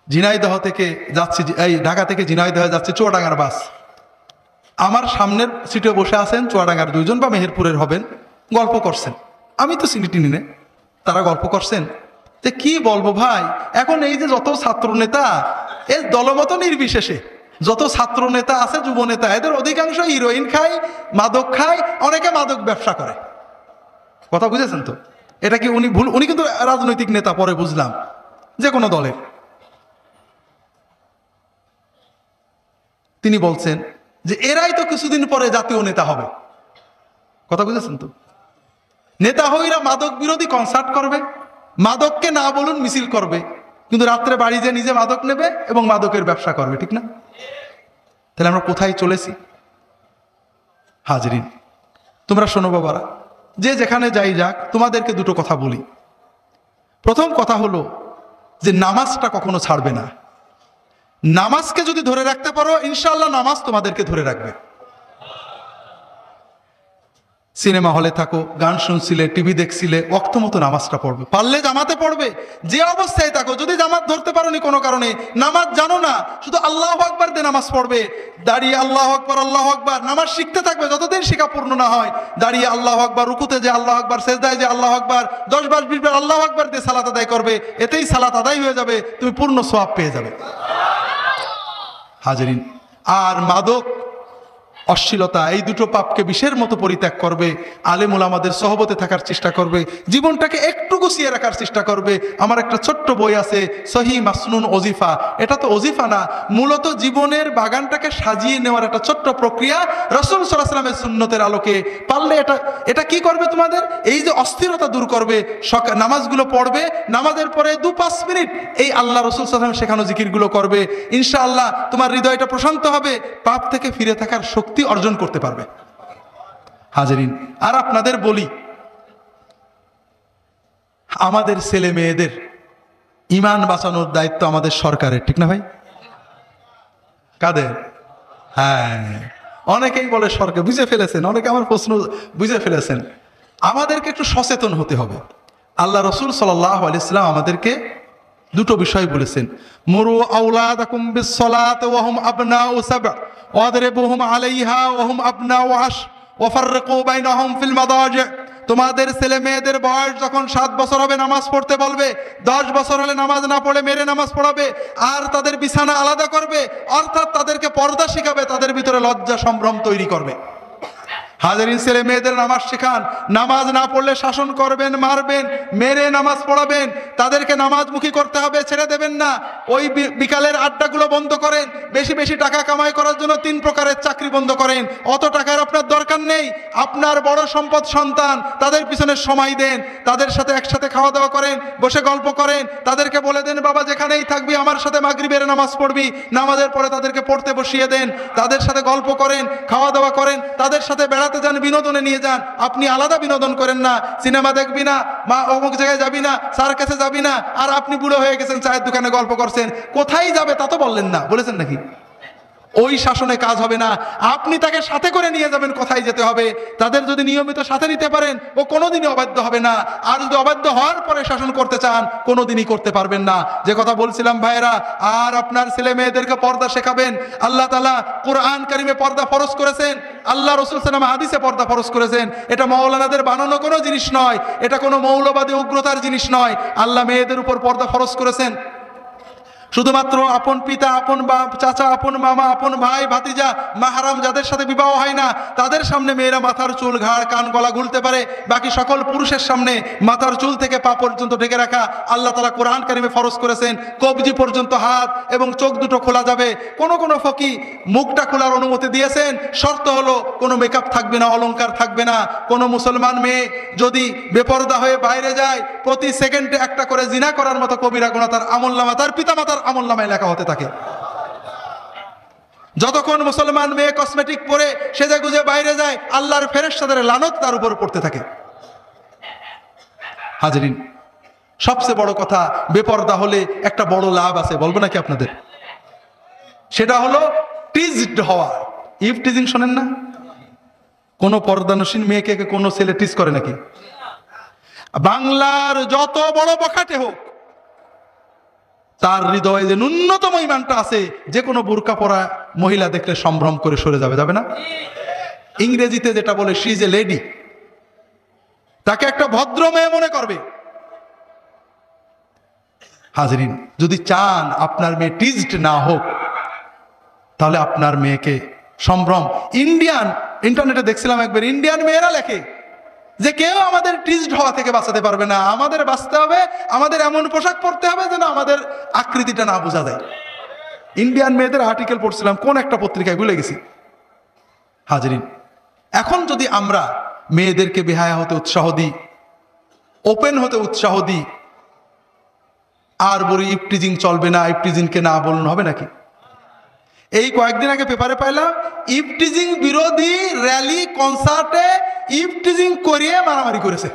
ঝিনাইদহ থেকে যাচ্ছি, এই ঢাকা থেকে ঝিনাইদহ যাচ্ছি, চুয়াডাঙ্গার বাস। আমার সামনের সিটে বসে আছেন চুয়াডাঙ্গার 2 জন বা মেহেরপুরের হবেন, গল্প করছেন। আমি তো সিলেটি নিনে, তারা গল্প করছেন যে কি বলবো ভাই, এখন এই যে যত ছাত্র নেতা, এর দলমত নির্বিশেষে যত ছাত্র নেতা আছে, যুব নেতা, এদের অধিকাংশ হিরোইন খায়, মাদক খায়, অনেকে মাদক ব্যবসা করে। কথা বুঝেছেন তো? এটা কি উনি ভুল? উনি কিন্তু রাজনৈতিক নেতা, পরে বুঝলাম, যে কোনো দলের। তিনি বলছেন যে এরাই তো কিছুদিন পরে জাতীয় নেতা হবে। কথা বুঝেছেন তো? নেতা হইরা মাদক বিরোধী কনসার্ট করবে, মাদককে না বলুন মিছিল করবে, কিন্তু রাত্রে বাড়ি যে নিজে মাদক নেবে এবং মাদকের ব্যবসা করবে। ঠিক না? তাহলে আমরা কোথায় চলেছি? হাজরিন, তোমরা শোনো বাবারা, যে যেখানে যাই যাক, তোমাদেরকে 2টো কথা বলি। প্রথম কথা হলো যে নামাজটা কখনো ছাড়বে না। নামাজকে যদি ধরে রাখতে পারো, ইনশাআল্লাহ নামাজ তোমাদেরকে ধরে রাখবে। সিনেমা হলে থাকো, গান শুনছিলে, টিভি দেখছিলে, ওয়াক্ত মতো নামাজটা পড়বে, পারলে জামাতে পড়বে। যে অবস্থায় থাকো, যদি জামাত ধরতে পারোনি কোনো কারণে, নামাজ জানো না, শুধু আল্লাহু আকবার দিয়ে নামাজ পড়বে। দাঁড়িয়ে আল্লাহু আকবার, নামাজ শিখতে থাকবে যতদিন শিখা পূর্ণ না হয়। দাঁড়িয়ে আল্লাহু আকবার, রুকুতে যে আল্লাহু আকবার, সেজদায় যে আল্লাহু আকবার, 10-20 বার আল্লাহু আকবার দিয়ে সালাত আদায় করবে। এতেই সালাত আদায় হয়ে যাবে, তুমি পূর্ণ সওয়াব পেয়ে যাবে। হাজরিন, আর মাদক অশ্লীলতা, এই দুটো পাপকে বিষের মতো পরিত্যাগ করবে, আলেম ওলামাদের সহবতে থাকার চেষ্টা করবে, জীবনটাকে একটু গুছিয়ে রাখার চেষ্টা করবে। আমার একটা ছোট্ট বই আছে সহি মাসনুন ওজিফা, এটা তো ওজিফা না, মূলত জীবনের বাগানটাকে সাজিয়ে নেওয়ার একটা ছোট্ট প্রক্রিয়া রাসূল সাল্লাল্লাহু আলাইহি ওয়াসাল্লামের সুন্নতের আলোকে। পারলে এটা কি করবে, তোমাদের এই যে অস্থিরতা দূর করবে। নামাজগুলো পড়বে, নামাজের পরে 2-5 মিনিট এই আল্লাহ রাসূল সাল্লাল্লাহু আলাইহি ওয়াসাল্লাম শেখানো জিকিরগুলো করবে, ইনশাআল্লাহ তোমার হৃদয়টা প্রশান্ত হবে, পাপ থেকে ফিরে থাকার শক্তি অর্জন করতে পারবে। হাজেরিন, আর আপনাদের বলি, আমাদের ছেলে মেয়েদের ঈমান বাঁচানোর দায়িত্ব আমাদের সরকারের, ঠিক না ভাই? কাদের? হ্যাঁ, অনেকেই বলে সরকার, বুঝে ফেলেছেন, অনেকে আমার প্রশ্ন বুঝে ফেলেছেন। আমাদেরকে একটু সচেতন হতে হবে। আল্লাহ রাসূল সাল্লাল্লাহু আলাইহি ওয়াসাল্লাম আমাদেরকে দুটো বিষয় বলেছেন, মুরু আওলাদাকুম বিস-সালাতি ওয়া হুম আবনাউ সাব'a ওয়াদরিবুহুম আলাইহা ওয়া হুম আবনাউ 'আশর ওয়া ফাররিকু বাইনাহুম ফিল মাদাজি'। তোমাদের ছেলে মেয়েদের বয়স যখন 7 বছর হবে নামাজ পড়তে বলবে, 10 বছর হলে নামাজ না পড়ে মেরে নামাজ পড়াবে, আর তাদের বিছানা আলাদা করবে, অর্থাৎ তাদেরকে পর্দা শিখাবে, তাদের ভিতরে লজ্জা সম্ভ্রম তৈরি করবে। হাজারিন, ছেলে মেয়েদের নামাজ শেখান, নামাজ না পড়লে শাসন করবেন, মারবেন, মেরে নামাজ পড়াবেন, তাদেরকে নামাজমুখী করতে হবে, ছেড়ে দেবেন না। ওই বিকালের আড্ডাগুলো বন্ধ করেন, বেশি বেশি টাকা কামাই করার জন্য 3 প্রকারের চাকরি বন্ধ করেন, অত টাকার আপনার দরকার নেই। আপনার বড় সম্পদ সন্তান, তাদের পিছনে সময় দেন, তাদের সাথে একসাথে খাওয়া দাওয়া করেন, বসে গল্প করেন, তাদেরকে বলে দেন বাবা যেখানেই থাকবি আমার সাথে মাগরিবের নামাজ পড়বি, নামাজের পরে তাদেরকে পড়তে বসিয়ে দেন, তাদের সাথে গল্প করেন, খাওয়া দাওয়া করেন, তাদের সাথে বেড়াতে যান, বিনোদনে নিয়ে যান। আপনি আলাদা বিনোদন করেন না, সিনেমা দেখবি না, মা অমুক জায়গায় যাবি না, সার্কাসে যাবি না, আর আপনি বুড়ো হয়ে গেছেন, চায়ের দোকানে গল্প করছেন, কোথায় যাবে তা তো বললেন না, বলেছেন নাকি? ওই শাসনে কাজ হবে না। আপনি তাকে সাথে করে নিয়ে যাবেন কোথায় যেতে হবে। তাদের যদি নিয়মিত সাথে নিতে পারেন, ও কোনোদিনই অবাধ্য হবে না। আর যদি অবাধ্য হওয়ার পরে শাসন করতে চান, কোনোদিনই করতে পারবেন না। যে কথা বলছিলাম ভাইয়েরা, আর আপনার ছেলে মেয়েদেরকে পর্দা শেখাবেন। আল্লাহ তাআলা কোরআন কারিমে পর্দা ফরজ করেছেন, আল্লাহ রাসূল সাল্লাল্লাহু আলাইহি ওয়াসাল্লাম হাদিসে পর্দা ফরজ করেছেন। এটা মাওলানাদের বানানো কোনো জিনিস নয়, এটা কোনো মৌলবাদী উগ্রতার জিনিস নয়। আল্লাহ মেয়েদের উপর পর্দা ফরজ করেছেন। শুধুমাত্র আপন পিতা, আপন বাপ, চাচা, আপন মামা, আপন ভাই, ভাতিজা, মাহারাম যাদের সাথে বিবাহ হয় না, তাদের সামনে মেয়েরা মাথার চুল, ঘাড়, কান, গলা খুলতে পারে। বাকি সকল পুরুষের সামনে মাথার চুল থেকে পা পর্যন্ত ঢেকে রাখা আল্লাহ তাআলা কোরআন কারিমে ফরজ করেছেন। কবজি পর্যন্ত হাত এবং চোখ দুটো খোলা যাবে। কোন কোন ফকি মুখটা খোলার অনুমতি দিয়েছেন, শর্ত হলো কোনো মেকআপ থাকবে না, অলংকার থাকবে না। কোনো মুসলমান মেয়ে যদি বেপরদা হয়ে বাইরে যায়, প্রতি সেকেন্ডে একটা করে জিনা করার মতো কবিরা গুনাহ তার আমলনামা, তার পিতামাতার আমলনামায় লেখা হতে থাকে। যতক্ষণ মুসলমান মেয়ে কসমেটিক পরে সেজে গুজে বাইরে যায়, আল্লাহর ফেরেশতাদের লানত তার উপর পড়তে থাকে। হাজরিন, সবচেয়ে বড় কথা, বেপরদা হলে একটা বড় লাভ আছে, বলবো নাকি আপনাদের? সেটা হলো টিজড হওয়া। ইভ টিজিং শোনেন না? কোন পর্দানসীন মেয়েকে কোনো ছেলে টিজ করে নাকি? বাংলার যত বড় বখাটে হোক, তার হৃদয়ে যে ন্যূনতম ঈমানটা আছে, যে কোনো বোরকা পরা মহিলা দেখলে সম্ভ্রম করে সরে যাবে, যাবে না? ইংরেজিতে যেটা বলে শি ইজ এ লেডি, তাকে একটা ভদ্র মেয়ে মনে করবে। হাজরিন, যদি চান আপনার মেয়ে টিজড না হোক, তাহলে আপনার মেয়েকে সম্ভ্রম, ইন্টারনেটে দেখছিলাম একবার, ইন্ডিয়ান মেয়েরা লেখে যে কেউ আমাদের টিজড হওয়া থেকে বাঁচাতে পারবে না, আমাদের বাঁচতে হবে, আমাদের এমন পোশাক পরতে হবে যেন আমাদের আকৃতিটা না বোঝা যায়। ইন্ডিয়ান মেয়েদের আর্টিকেল পড়ছিলাম কোন একটা পত্রিকায়, ভুলে গেছি। হাজরিন, এখন যদি আমরা মেয়েদেরকে বেহায়া হতে উৎসাহ দিই, ওপেন হতে উৎসাহ দিই, আর বলি ইফটিজিং চলবে না, ইফটিজিংকে না বলুন, হবে নাকি? এই কয়েকদিন আগে পেপারে পাইলাম, ইফটিজিং বিরোধী র্যালি, কনসার্টে ইফটিজিং করিয়ে মারামারি করেছে।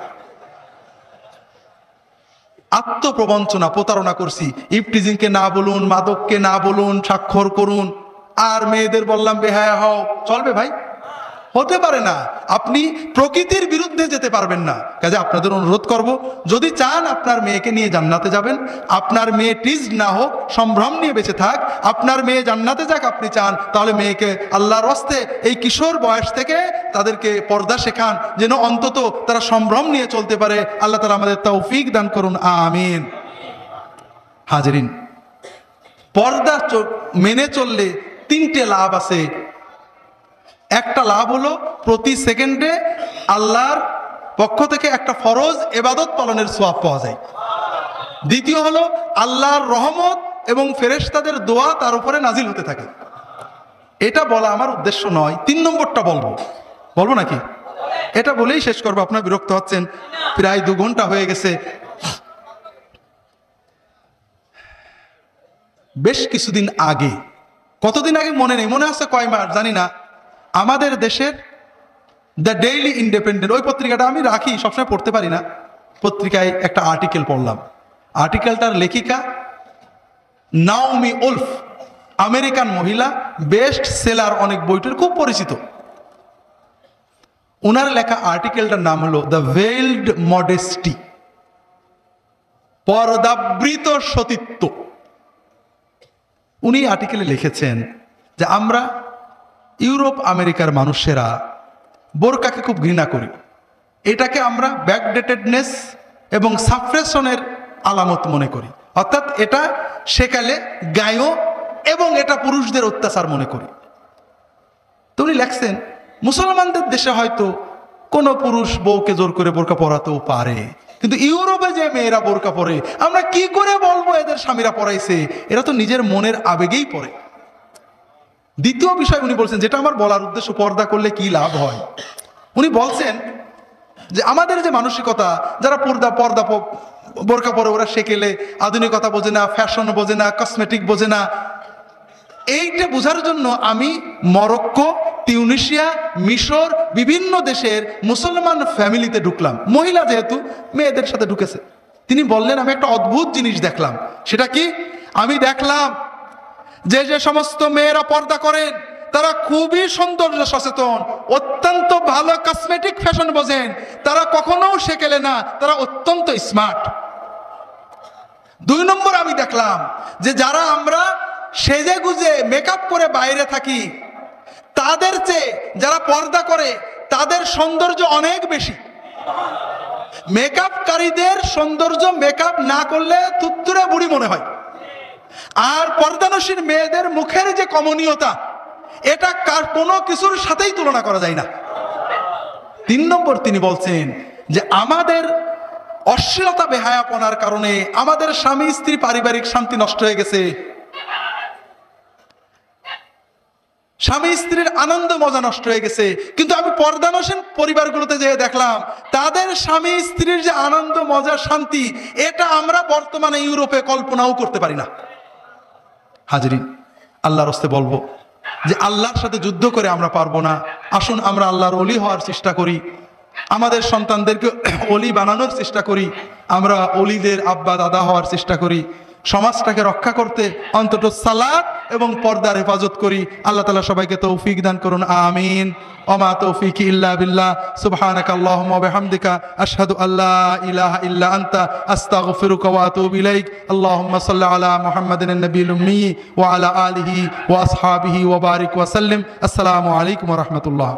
আত্মপ্রবঞ্চনা, প্রতারণা করছি। ইফটিজিংকে না বলুন, মাদককে না বলুন, স্বাক্ষর করুন, আর মেয়েদের বললাম বেহায়া হও, চলবে ভাই? হতে পারে না। আপনি প্রকৃতির বিরুদ্ধে যেতে পারবেন না। কাজে আপনাদের অনুরোধ করব, যদি চান আপনার মেয়েকে নিয়ে জান্নাতে যাবেন, আপনার মেয়ে টিজ না হোক, সম্ভ্রম নিয়ে বেঁচে থাক, আপনার মেয়ে জান্নাতে যাক আপনি চান, তাহলে মেয়েকে আল্লাহর রাস্তে এই কিশোর বয়স থেকে তাদেরকে পর্দা শেখান, যেন অন্তত তারা সম্ভ্রম নিয়ে চলতে পারে। আল্লাহ তাআলা আমাদের তৌফিক দান করুন, আমিন। হাজরিন, পর্দা মেনে চললে 3টে লাভ আছে। একটা লাভ হলো প্রতি সেকেন্ডে আল্লাহর পক্ষ থেকে একটা ফরজ ইবাদত পালনের সওয়াব পাওয়া যায়। দ্বিতীয় হলো আল্লাহর রহমত এবং ফেরেশতাদের দোয়া তার উপরে নাজিল হতে থাকে। এটা বলা আমার উদ্দেশ্য নয়। 3 নম্বরটা বলবো নাকি? এটা বলেই শেষ করবো, আপনারা বিরক্ত হচ্ছেন, প্রায় 2 ঘন্টা হয়ে গেছে। বেশ কিছুদিন আগে, কতদিন আগে মনে নেই, মনে আছে কয় মাস জানি না, আমাদের দেশের দ্য ডেইলি ইন্ডিপেন্ডেন্ট, ওই পত্রিকাটা আমি রাখি, সবসময় পড়তে পারি না, পত্রিকায় একটা আর্টিকেল পড়লাম। আর্টিকেলটার লেখিকা নাওমি উলফ, আমেরিকান মহিলা, বেস্ট সেলার, অনেক বইটার খুব পরিচিত। ওনার লেখা আর্টিকেলটার নাম হলো দ্য ভেইলড মডেস্টি, পর্দাবৃত সতীত্ব। উনি আর্টিকেলে লিখেছেন যে আমরা ইউরোপ আমেরিকার মানুষেরা বোরকাকে খুব ঘৃণা করি। এটাকে আমরা ব্যাকডেটেডনেস এবং সাপ্রেশনের আলামত মনে করি, অর্থাৎ এটা সেকালে গায়ও এবং এটা পুরুষদের অত্যাচার মনে করি। তো উনি লেখছেন মুসলমানদের দেশে হয়তো কোনো পুরুষ বউকে জোর করে বোরকা পরাতেও পারে, কিন্তু ইউরোপে যে মেয়েরা বোরকা পরে আমরা কি করে বলবো এদের স্বামীরা পরাইছে? এরা তো নিজের মনের আবেগেই পরে। দ্বিতীয় বিষয় উনি বলছেন, যেটা আমার বলার উদ্দেশ্য, পর্দা করলে কি লাভ হয়। উনি বলছেন যে আমাদের যে মানসিকতা, যারা পর্দা বোরকা পরে ওরা সেকেলে আধুনিকতা বোঝে না, ফ্যাশন বোঝে না, কসমেটিক বোঝে না। এইটা বোঝার জন্য আমি মরক্কো, তিউনিশিয়া, মিশর, বিভিন্ন দেশের মুসলমান ফ্যামিলিতে ঢুকলাম। মহিলা যেহেতু মেয়েদের সাথে ঢুকেছে, তিনি বললেন আমি একটা অদ্ভুত জিনিস দেখলাম। সেটা কি? আমি দেখলাম যে সমস্ত মেয়েরা পর্দা করেন তারা খুবই সৌন্দর্য সচেতন, অত্যন্ত ভালো কসমেটিক ফ্যাশন বোঝেন, তারা কখনো সেকেলে না, তারা অত্যন্ত স্মার্ট। 2 নম্বর আমি দেখলাম যে যারা আমরা সেজে গুজে মেকআপ করে বাইরে থাকি, তাদের চেয়ে যারা পর্দা করে তাদের সৌন্দর্য অনেক বেশি। মেকআপকারীদের সৌন্দর্য মেকআপ না করলে তুত্তুরে বুড়ি মনে হয়, আর পর্দানসীন মেয়েদের মুখের যে কমনীয়তা, এটা কোনো কিছুর সাথেই তুলনা করা যায় না। 3 নম্বর তিনি বলছেন যে আমাদের অশ্লীলতা বেহায়াপনার কারণে আমাদের স্বামী স্ত্রী পারিবারিক শান্তি নষ্ট হয়ে গেছে। স্বামী স্ত্রীর আনন্দ মজা নষ্ট হয়ে গেছে। কিন্তু আমি পর্দানসীন পরিবারগুলোতে যেয়ে দেখলাম তাদের স্বামী স্ত্রীর যে আনন্দ মজা শান্তি, এটা আমরা বর্তমানে ইউরোপে কল্পনাও করতে পারি না। হাজরিন, আল্লাহর রাস্তে বলবো যে আল্লাহর সাথে যুদ্ধ করে আমরা পারবো না। আসুন আমরা আল্লাহর ওলি হওয়ার চেষ্টা করি, আমাদের সন্তানদেরকে ওলি বানানোর চেষ্টা করি, আমরা ওলিদের আব্বা দাদা হওয়ার চেষ্টা করি, সমাজটাকে রক্ষা করতে অন্তত সালাত এবং পর্দার হেফাজত করি। আল্লাহ তাআলা সবাইকে তৌফিক দান করুন, আমিন। ওমা তৌফিকি ইল্লা বিল্লাহ, সুবহানাকা আল্লাহুম্মা ওয়া বিহামদিকা, আশহাদু আল্লা ইলাহা ইল্লা আনতা, আস্তাগফিরুকা ওয়া আতুবু ইলাইক। আল্লাহুম্মা সাল্লি আলা মুহাম্মাদিন নবিয়্যিল উম্মি ওয়া আলা আলিহি ওয়া আসহাবিহি ওয়া বারিক ওয়া সাল্লিম। আসসালামু আলাইকুম ওয়া রাহমাতুল্লাহ।